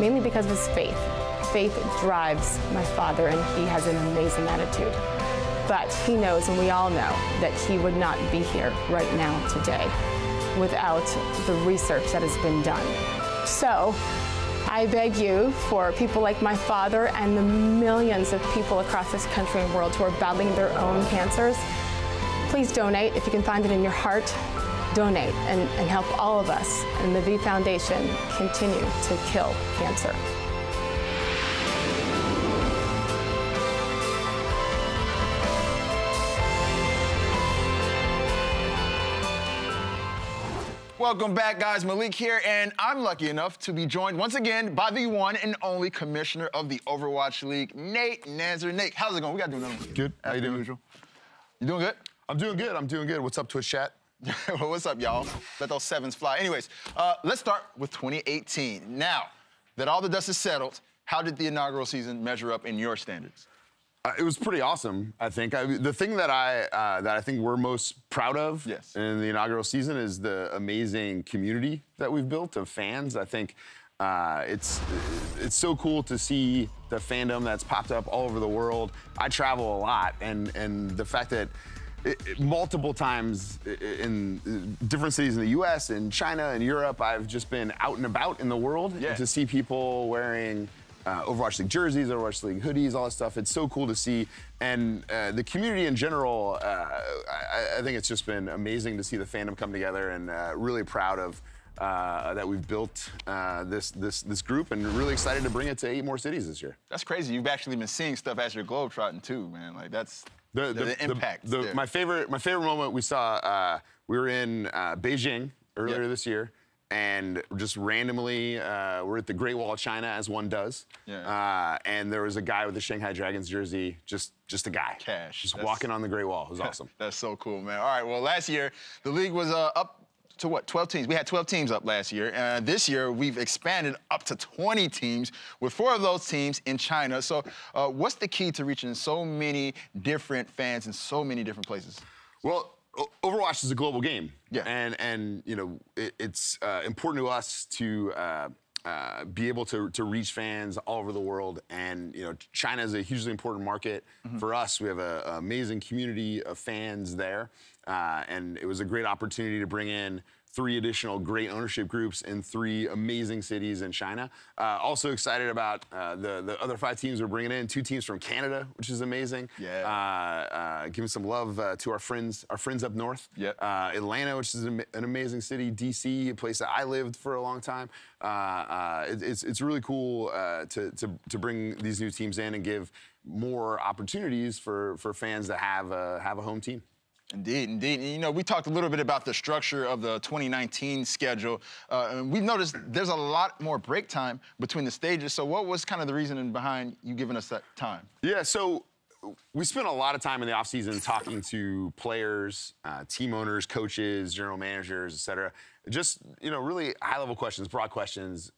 mainly because of his faith. Faith drives my father, and he has an amazing attitude. But he knows, and we all know, that he would not be here right now today without the research that has been done. So I beg you, for people like my father and the millions of people across this country and world who are battling their own cancers, please donate. If you can find it in your heart, donate and help all of us and the V Foundation continue to kill cancer. Welcome back, guys. Malik here, and I'm lucky enough to be joined once again by the one and only commissioner of the Overwatch League, Nate Nanzer. Nate, how's it going? We got to do another one. Good. How you doing? Usual. You doing good? I'm doing good. I'm doing good. What's up, Twitch chat? Well, what's up, y'all? Let those sevens fly. Anyways, let's start with 2018. Now that all the dust is settled, how did the inaugural season measure up in your standards? It was pretty awesome, I think. The thing that I think we're most proud of in the inaugural season is the amazing community that we've built of fans. I think it's so cool to see the fandom that's popped up all over the world. I travel a lot, and the fact that multiple times in different cities in the U.S., in China, and Europe. I've just been out and about in the world to see people wearing Overwatch League jerseys, Overwatch League hoodies, all that stuff. It's so cool to see. And the community in general, I think it's just been amazing to see the fandom come together, and really proud of that we've built this group, and really excited to bring it to 8 more cities this year. That's crazy. You've actually been seeing stuff as you're globetrotting too, man. Like that's the impact. My favorite moment we saw, we were in Beijing earlier this year, and just randomly, we're at the Great Wall of China, as one does. And there was a guy with the Shanghai Dragons jersey, just a guy. Just walking on the Great Wall. It was awesome. That's so cool, man. All right, well, last year, the league was up to what, 12 teams? We had 12 teams up last year. This year, we've expanded up to 20 teams, with 4 of those teams in China. So what's the key to reaching so many different fans in so many different places? Well, Overwatch is a global game, and you know it's important to us to be able to reach fans all over the world. And you know, China is a hugely important market for us. We have an amazing community of fans there, and it was a great opportunity to bring in 3 additional great ownership groups in 3 amazing cities in China. Also excited about the other 5 teams we're bringing in. 2 teams from Canada, which is amazing. Giving some love to our friends up north. Atlanta, which is an amazing city. DC, a place that I lived for a long time. It's really cool to bring these new teams in and give more opportunities for fans that have a home team. Indeed, indeed. And, you know, we talked a little bit about the structure of the 2019 schedule. And we've noticed there's a lot more break time between the stages. So what was kind of the reasoning behind you giving us that time? Yeah, so we spent a lot of time in the offseason talking to players, team owners, coaches, general managers, et cetera. Just, you know, really high-level questions, broad questions.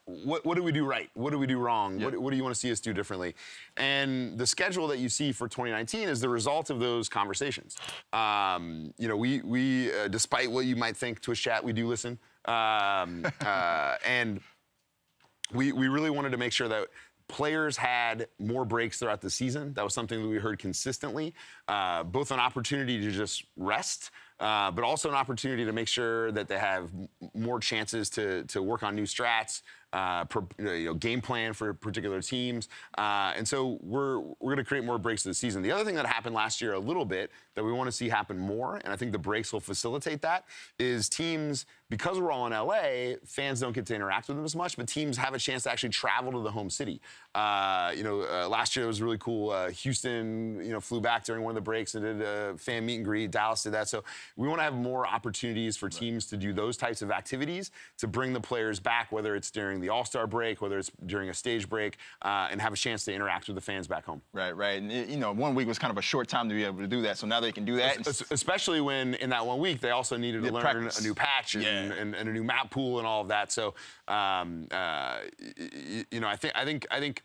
What do we do right? What do we do wrong? What do you want to see us do differently? And the schedule that you see for 2019 is the result of those conversations. You know, we despite what you might think, Twitch chat, we do listen. And we really wanted to make sure that players had more breaks throughout the season. That was something that we heard consistently, both an opportunity to just rest, but also an opportunity to make sure that they have more chances to work on new strats, game plan for particular teams. And so we're going to create more breaks this season. The other thing that happened last year a little bit that we want to see happen more, and I think the breaks will facilitate that, is teams, because we're all in LA, fans don't get to interact with them as much, but teams have a chance to actually travel to the home city. Last year it was really cool. Houston, flew back during one of the breaks and did a fan meet and greet. Dallas did that. So we want to have more opportunities for teams to do those types of activities to bring the players back, whether it's during the All-Star break, whether it's during a stage break, and have a chance to interact with the fans back home. Right. And, 1 week was kind of a short time to be able to do that. So now they can do that. Especially when in that 1 week they also needed to learn a new patch and a new map pool and all of that. So, I think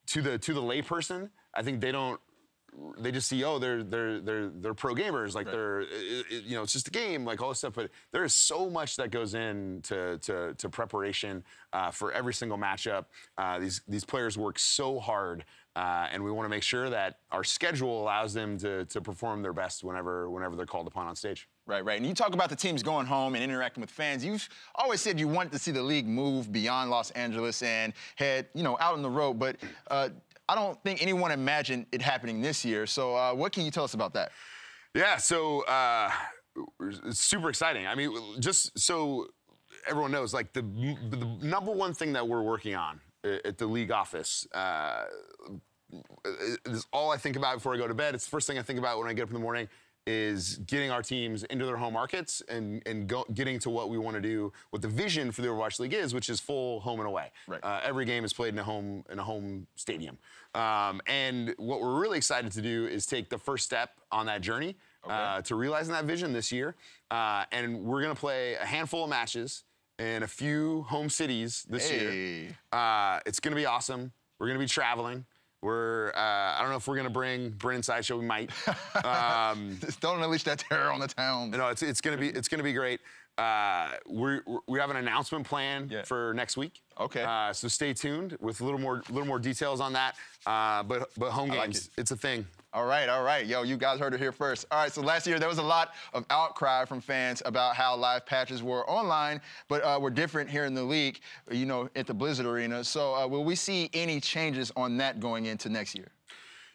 to the layperson, I think they just see, oh, they're pro gamers, like it's just a game, like all this stuff. But there is so much that goes into to preparation for every single matchup. These players work so hard, and we want to make sure that our schedule allows them to perform their best whenever they're called upon on stage. Right. And you talk about the teams going home and interacting with fans. You've always said you wanted to see the league move beyond Los Angeles and head, out on the road. But I don't think anyone imagined it happening this year. So what can you tell us about that? Yeah, so it's super exciting. I mean, just so everyone knows, like the number one thing that we're working on at the league office is all I think about before I go to bed. It's the first thing I think about when I get up in the morning, is getting our teams into their home markets and getting to what we want to do, what the vision for the Overwatch League is, which is full home and away. Right. Every game is played in a home stadium. And what we're really excited to do is take the first step on that journey to realizing that vision this year. And we're going to play a handful of matches in a few home cities this year. It's going to be awesome. We're going to be traveling. I don't know if we're going to bring Bryn Sideshow. We might. Don't unleash that terror on the town. No, it's going to be great. we have an announcement plan for next week. Okay. So stay tuned with a little more details on that. But home games, it's a thing. All right. Yo, you guys heard it here first. All right, so last year there was a lot of outcry from fans about how live patches were online, but were different here in the league, you know, at the Blizzard Arena. So will we see any changes on that going into next year?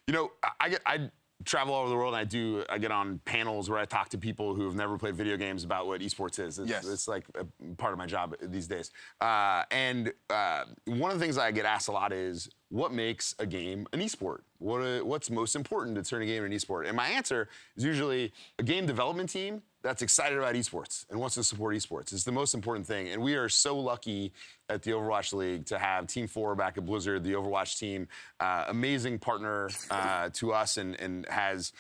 You know, I travel all over the world, and I get on panels where I talk to people who have never played video games about what esports is. It's like a part of my job these days. And one of the things I get asked a lot is, what makes a game an esport? What's most important to turn a game into an esport? And my answer is usually a game development team that's excited about esports and wants to support esports. It's the most important thing. And we are so lucky at the Overwatch League to have Team 4 back at Blizzard, the Overwatch team, amazing partner to us, and has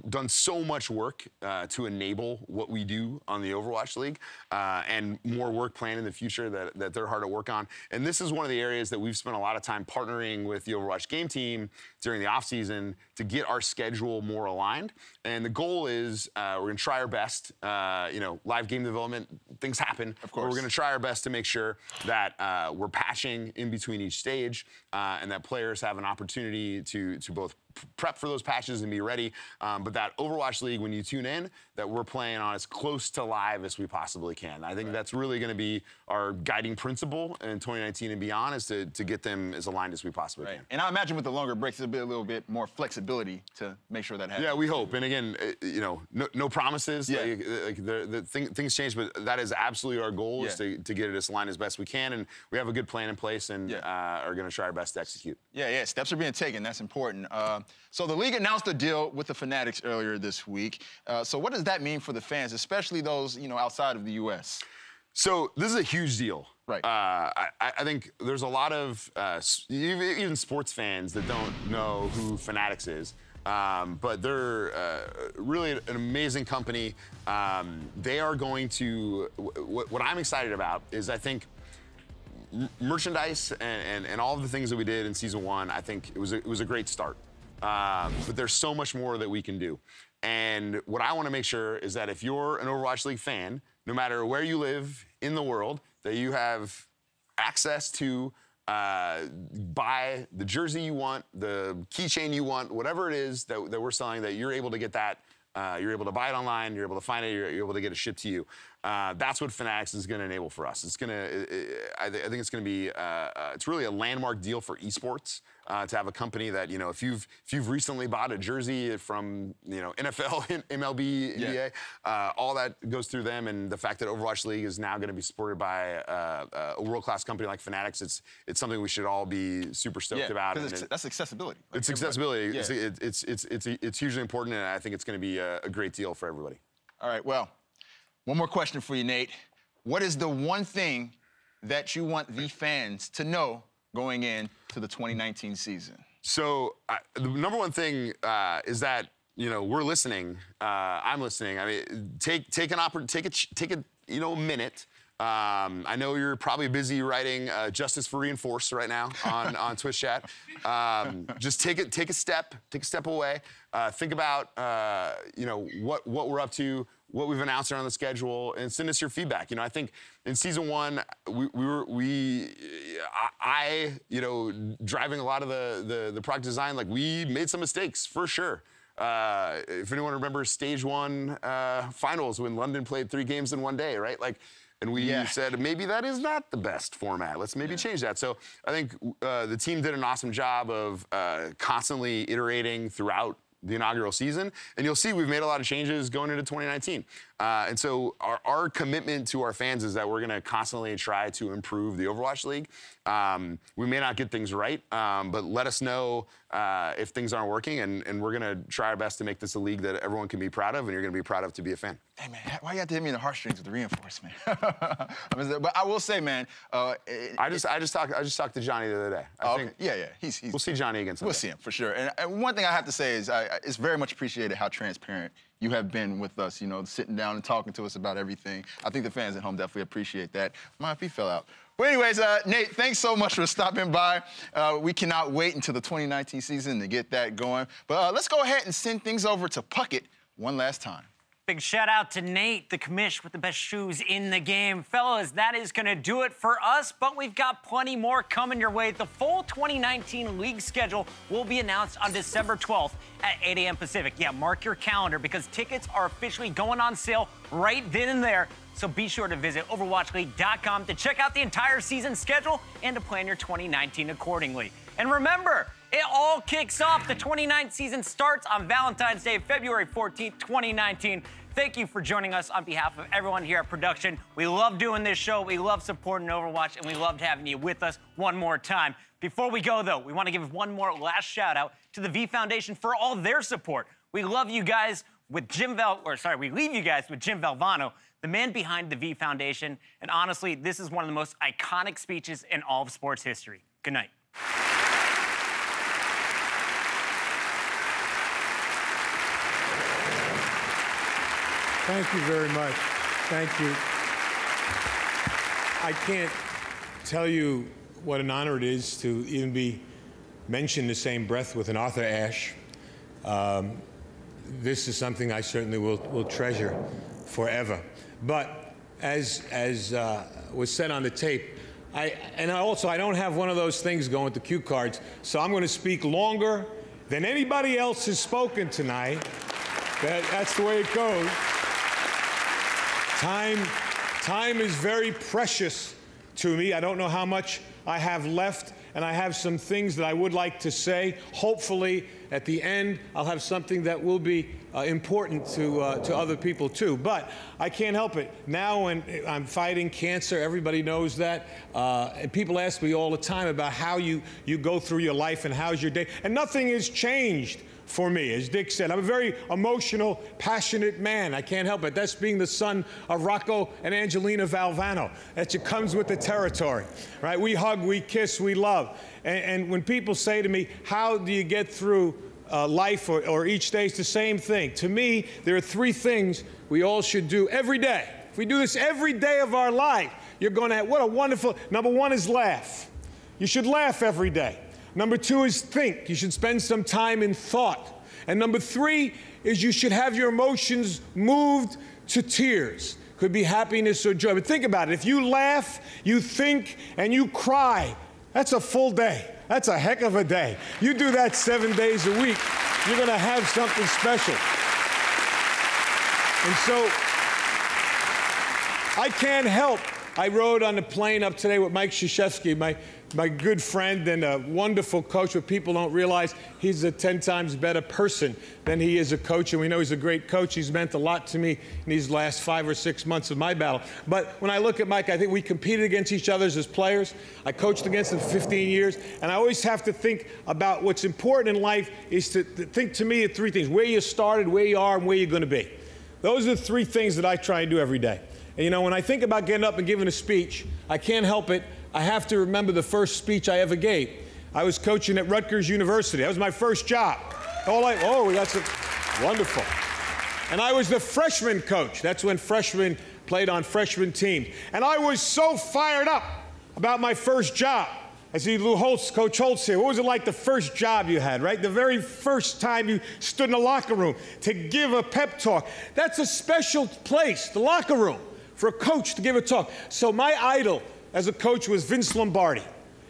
done so much work to enable what we do on the Overwatch League, and more work planned in the future that they're hard at work on. And this is one of the areas that we've spent a lot of time partnering with the Overwatch game team during the off season to get our schedule more aligned. And the goal is we're going to try our best. Live game development, things happen. Of course. But we're going to try our best to make sure that we're patching in between each stage, and that players have an opportunity to both prep for those patches and be ready. But that Overwatch League, when you tune in, that we're playing on as close to live as we possibly can. I think that's really going to be our guiding principle in 2019 and beyond, is to get them as aligned as we possibly can. And I imagine with the longer breaks, there'll be a little bit more flexibility to make sure that happens. Yeah, we hope. And again, no promises. Yeah. Things change, but that is absolutely our goal, is to get it as aligned as best we can. And we have a good plan in place, and are going to try our best to execute. Yeah, steps are being taken. That's important. So the league announced a deal with the Fanatics earlier this week. So what does that mean for the fans, especially those outside of the U.S.? So this is a huge deal. Right. I think there's a lot of even sports fans that don't know who Fanatics is. But they're really an amazing company. They are going to, what I'm excited about is, I think, merchandise and all of the things that we did in season 1, I think it was a great start. But there's so much more that we can do. And what I want to make sure is that if you're an Overwatch League fan, no matter where you live in the world, that you have access to buy the jersey you want, the keychain you want, whatever it is that we're selling, that you're able to get that. You're able to buy it online, you're able to find it, you're able to get it shipped to you. That's what Fanatics is going to enable for us. It's going to, I think it's going to be, it's really a landmark deal for esports to have a company that, if you've recently bought a jersey from, NFL, MLB, NBA, all that goes through them. And the fact that Overwatch League is now going to be supported by a world-class company like Fanatics, it's something we should all be super stoked about. That's accessibility. It's accessibility. It's hugely important, and I think it's going to be a great deal for everybody. All right, well, one more question for you, Nate. What is the one thing that you want the fans to know going into the 2019 season? So the number one thing is that we're listening. I'm listening. I mean, take a minute. I know you're probably busy writing Justice for Reinforced right now on Twitch chat. Just take a step away. Think about what we're up to, what we've announced around the schedule, and send us your feedback. I think in season 1, I driving a lot of the product design, we made some mistakes for sure. If anyone remembers stage 1 finals when London played 3 games in one day, right? And we said, maybe that is not the best format. Let's maybe change that. So I think the team did an awesome job of constantly iterating throughout the inaugural season. And you'll see we've made a lot of changes going into 2019. And so our commitment to our fans is that we're going to constantly try to improve the Overwatch League. We may not get things right, but let us know if things aren't working, and we're going to try our best to make this a league that everyone can be proud of and you're going to be proud of to be a fan. Hey, man, why you have to hit me in the heartstrings with the reinforcement? But I will say, man, I just talked to Johnny the other day. I think, he's we'll see Johnny again someday. We'll see him for sure. And one thing I have to say is it's very much appreciated how transparent you have been with us, sitting down and talking to us about everything. I think the fans at home definitely appreciate that. My feet fell out. Well, anyways, Nate, thanks so much for stopping by. We cannot wait until the 2019 season to get that going. But let's go ahead and send things over to Puckett one last time. Big shout out to Nate, the commish with the best shoes in the game. Fellas, that is going to do it for us, but we've got plenty more coming your way. The full 2019 league schedule will be announced on December 12th at 8 a.m. Pacific. Yeah, mark your calendar because tickets are officially going on sale right then and there. So be sure to visit OverwatchLeague.com to check out the entire season schedule and to plan your 2019 accordingly. And remember, it all kicks off. The 29th season starts on Valentine's Day, February 14th, 2019. Thank you for joining us on behalf of everyone here at production. We love doing this show. We love supporting Overwatch, and we loved having you with us one more time. Before we go, though, we want to give one more last shout out to the V Foundation for all their support. We love you guys with we leave you guys with Jim Valvano, the man behind the V Foundation. And honestly, this is one of the most iconic speeches in all of sports history. Good night. Thank you very much. Thank you. I can't tell you what an honor it is to even be mentioned in the same breath with an Arthur Ashe. This is something I certainly will treasure forever. But as was said on the tape, I don't have one of those things going with the cue cards, so I'm going to speak longer than anybody else has spoken tonight. That's the way it goes. Time is very precious to me. I don't know how much I have left, and I have some things that I would like to say. Hopefully, at the end, I'll have something that will be important to other people, too. But I can't help it. Now, when I'm fighting cancer, everybody knows that. And people ask me all the time about how you go through your life and how's your day. And nothing has changed for me. As Dick said, I'm a very emotional, passionate man. I can't help it. That's being the son of Rocco and Angelina Valvano. That just comes with the territory, right? We hug, we kiss, we love. And when people say to me, how do you get through life or each day, it's the same thing. To me, there are three things we all should do every day. If we do this every day of our life, you're going to have, what a wonderful, number one is laugh. You should laugh every day. Number two is think. You should spend some time in thought. And number three is you should have your emotions moved to tears. Could be happiness or joy. But think about it. If you laugh, you think, and you cry, that's a full day. That's a heck of a day. You do that 7 days a week, you're going to have something special. And so I can't help. I rode on the plane up today with Mike Krzyzewski, my good friend and a wonderful coach, but people don't realize he's a 10 times better person than he is a coach, and we know he's a great coach. He's meant a lot to me in these last 5 or 6 months of my battle. But when I look at Mike, I think we competed against each other as players. I coached against him for 15 years, and I always have to think about what's important in life is to think, to me, of three things: where you started, where you are, and where you're going to be. Those are the three things that I try and do every day. And, you know, when I think about getting up and giving a speech, I can't help it. I have to remember the first speech I ever gave. I was coaching at Rutgers University. That was my first job. That's wonderful. And I was the freshman coach. That's when freshmen played on freshman teams. And I was so fired up about my first job. I see Coach Holtz here. What was it like the first job you had, right? The very first time you stood in the locker room to give a pep talk. That's a special place, the locker room, for a coach to give a talk. So my idol as a coach was Vince Lombardi.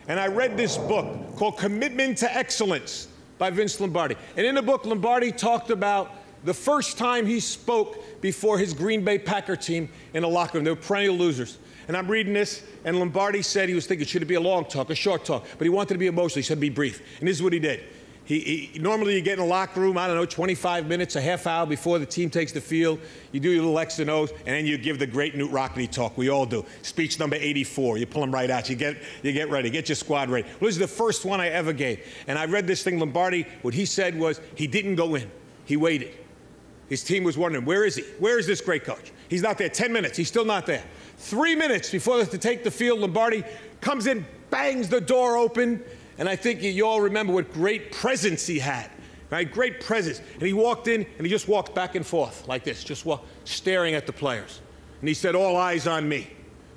And I read this book called Commitment to Excellence by Vince Lombardi. And in the book, Lombardi talked about the first time he spoke before his Green Bay Packer team in the locker room. They were perennial losers. And I'm reading this, and Lombardi said he was thinking, should it be a long talk, a short talk? But he wanted to be emotional. He said, be brief. And this is what he did. Normally you get in a locker room, 25 minutes, a half hour before the team takes the field. You do your little X and O's, and then you give the great Newt Rockney talk. We all do. Speech number 84. You pull them right out. You get ready. Get your squad ready. Well, this is the first one I ever gave. And I read this thing, Lombardi, what he said was he didn't go in. He waited. His team was wondering, where is he? Where is this great coach? He's not there. 10 minutes. He's still not there. 3 minutes before they have to take the field, Lombardi comes in, bangs the door open, and I think you all remember what great presence he had, right? Great presence. And he walked in, and he just walked back and forth like this, just staring at the players. And he said, all eyes on me.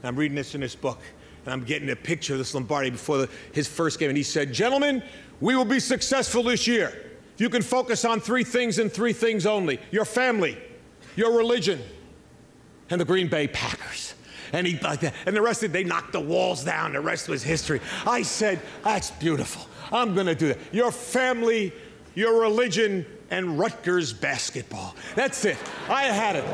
And I'm reading this in this book, and I'm getting a picture of this Lombardi before his first game. And he said, gentlemen, we will be successful this year. You can focus on three things and three things only: your family, your religion, and the Green Bay Packers. And he like that. And the rest of it, they knocked the walls down. The rest was history. I said, that's beautiful. I'm going to do that. Your family, your religion, and Rutgers basketball. That's it. I had it.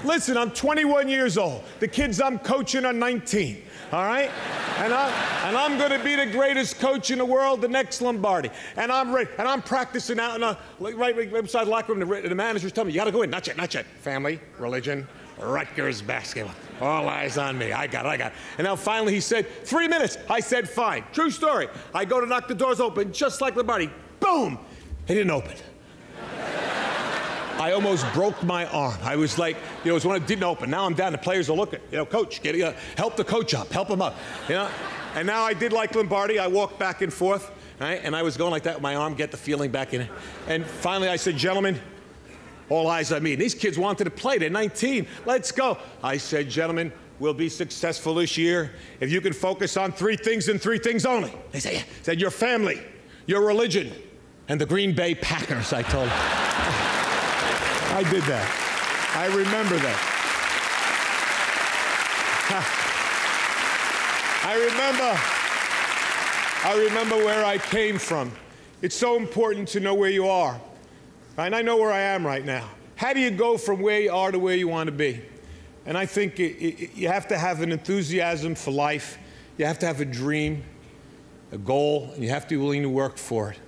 Listen, I'm 21 years old. The kids I'm coaching are 19. All right? And I'm going to be the greatest coach in the world, the next Lombardi. And I'm ready. And I'm practicing out in right beside the locker room. The manager's telling me, you got to go in. Not yet, not yet. Family, religion, Rutgers basketball. All eyes on me. I got it. And now finally he said, 3 minutes. I said, fine. True story. I go to knock the doors open, just like Lombardi. Boom! It didn't open. I almost broke my arm. I was like, it was when it didn't open. Now I'm down. The players are looking. Coach, help the coach up. Help him up. And now I did like Lombardi. I walked back and forth, right? And I was going like that with my arm, get the feeling back in it. And finally I said, gentlemen, all eyes on me. And these kids wanted to play. They're 19. Let's go. I said, gentlemen, we'll be successful this year if you can focus on 3 things and 3 things only. They said, yeah. I said, your family, your religion, and the Green Bay Packers, I told them. I did that. I remember that. I remember where I came from. It's so important to know where you are. And I know where I am right now. How do you go from where you are to where you want to be? And I think you have to have an enthusiasm for life. You have to have a dream, a goal, and you have to be willing to work for it.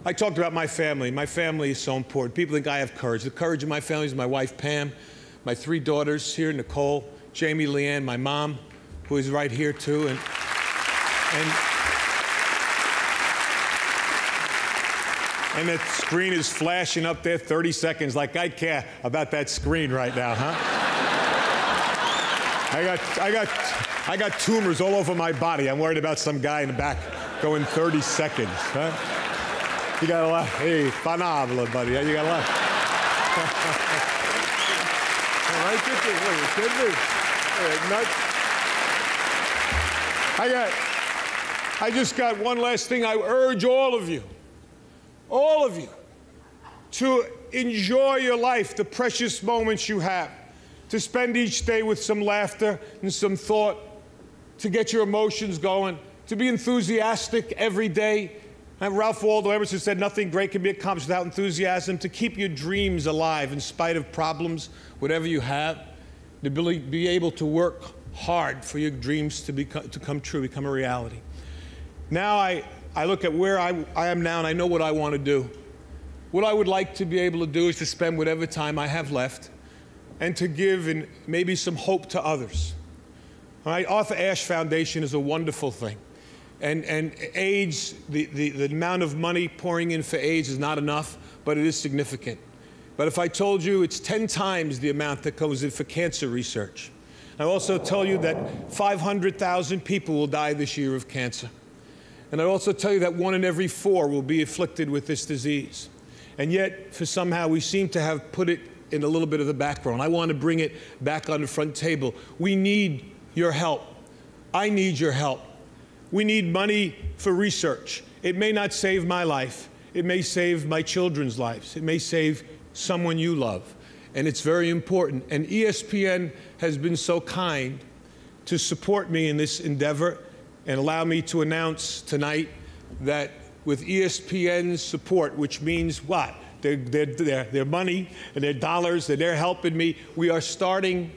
I talked about my family. My family is so important. People think I have courage. The courage of my family is my wife, Pam, my 3 daughters here, Nicole, Jamie, Leanne, my mom, who is right here, too. And that screen is flashing up there 30 seconds like I care about that screen right now, huh? I got tumors all over my body. I'm worried about some guy in the back going 30 seconds, huh? You got a lot. Hey, phenomenal, buddy. You got a lot. I just got one last thing. I urge all of you, to enjoy your life, the precious moments you have, to spend each day with some laughter and some thought, to get your emotions going, to be enthusiastic every day. And Ralph Waldo Emerson said, nothing great can be accomplished without enthusiasm, to keep your dreams alive in spite of problems, whatever you have, to be able to work hard for your dreams to come true, become a reality. Now I look at where I am now, and I know what I want to do. What I would like to be able to do is to spend whatever time I have left and to give and maybe some hope to others. All right, Arthur Ashe Foundation is a wonderful thing. And AIDS, the amount of money pouring in for AIDS is not enough, but it is significant. But if I told you it's 10 times the amount that goes in for cancer research. I also tell you that 500,000 people will die this year of cancer. And I also tell you that 1 in every 4 will be afflicted with this disease. And yet, for somehow, we seem to have put it in a little bit of the background. I want to bring it back on the front table. We need your help. I need your help. We need money for research. It may not save my life. It may save my children's lives. It may save someone you love. And it's very important. And ESPN has been so kind to support me in this endeavor and allow me to announce tonight that with ESPN's support, which means what? Their money and their dollars, and they're helping me, we are starting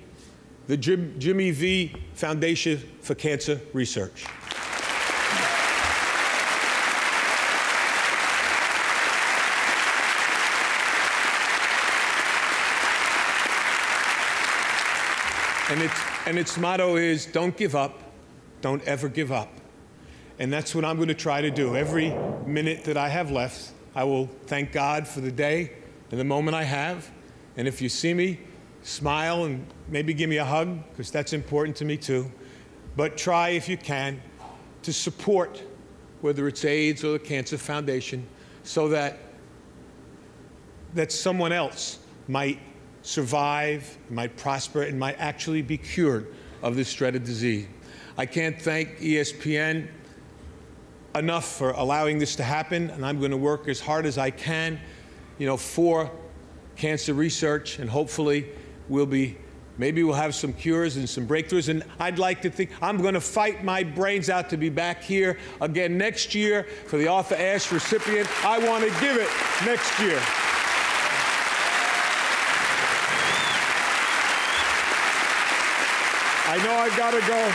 the Jimmy V Foundation for Cancer Research. And its motto is, don't give up, don't ever give up. And that's what I'm going to try to do. Every minute that I have left, I will thank God for the day and the moment I have. And if you see me, smile and maybe give me a hug, because that's important to me too. But try, if you can, to support, whether it's AIDS or the Cancer Foundation, so that someone else might survive, might prosper, and might actually be cured of this dreaded disease. I can't thank ESPN enough for allowing this to happen, and I'm going to work as hard as I can, for cancer research, and hopefully maybe we'll have some cures and some breakthroughs. And I'd like to think I'm going to fight my brains out to be back here again next year for the Arthur Ashe recipient. I want to give it next year. I know I've got to go.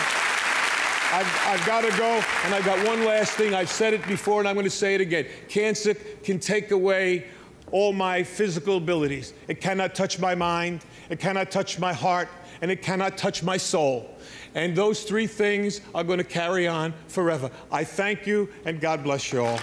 I've got to go, and I've got one last thing. I've said it before, and I'm going to say it again. Cancer can take away all my physical abilities. It cannot touch my mind, it cannot touch my heart, and it cannot touch my soul. And those three things are going to carry on forever. I thank you, and God bless you all.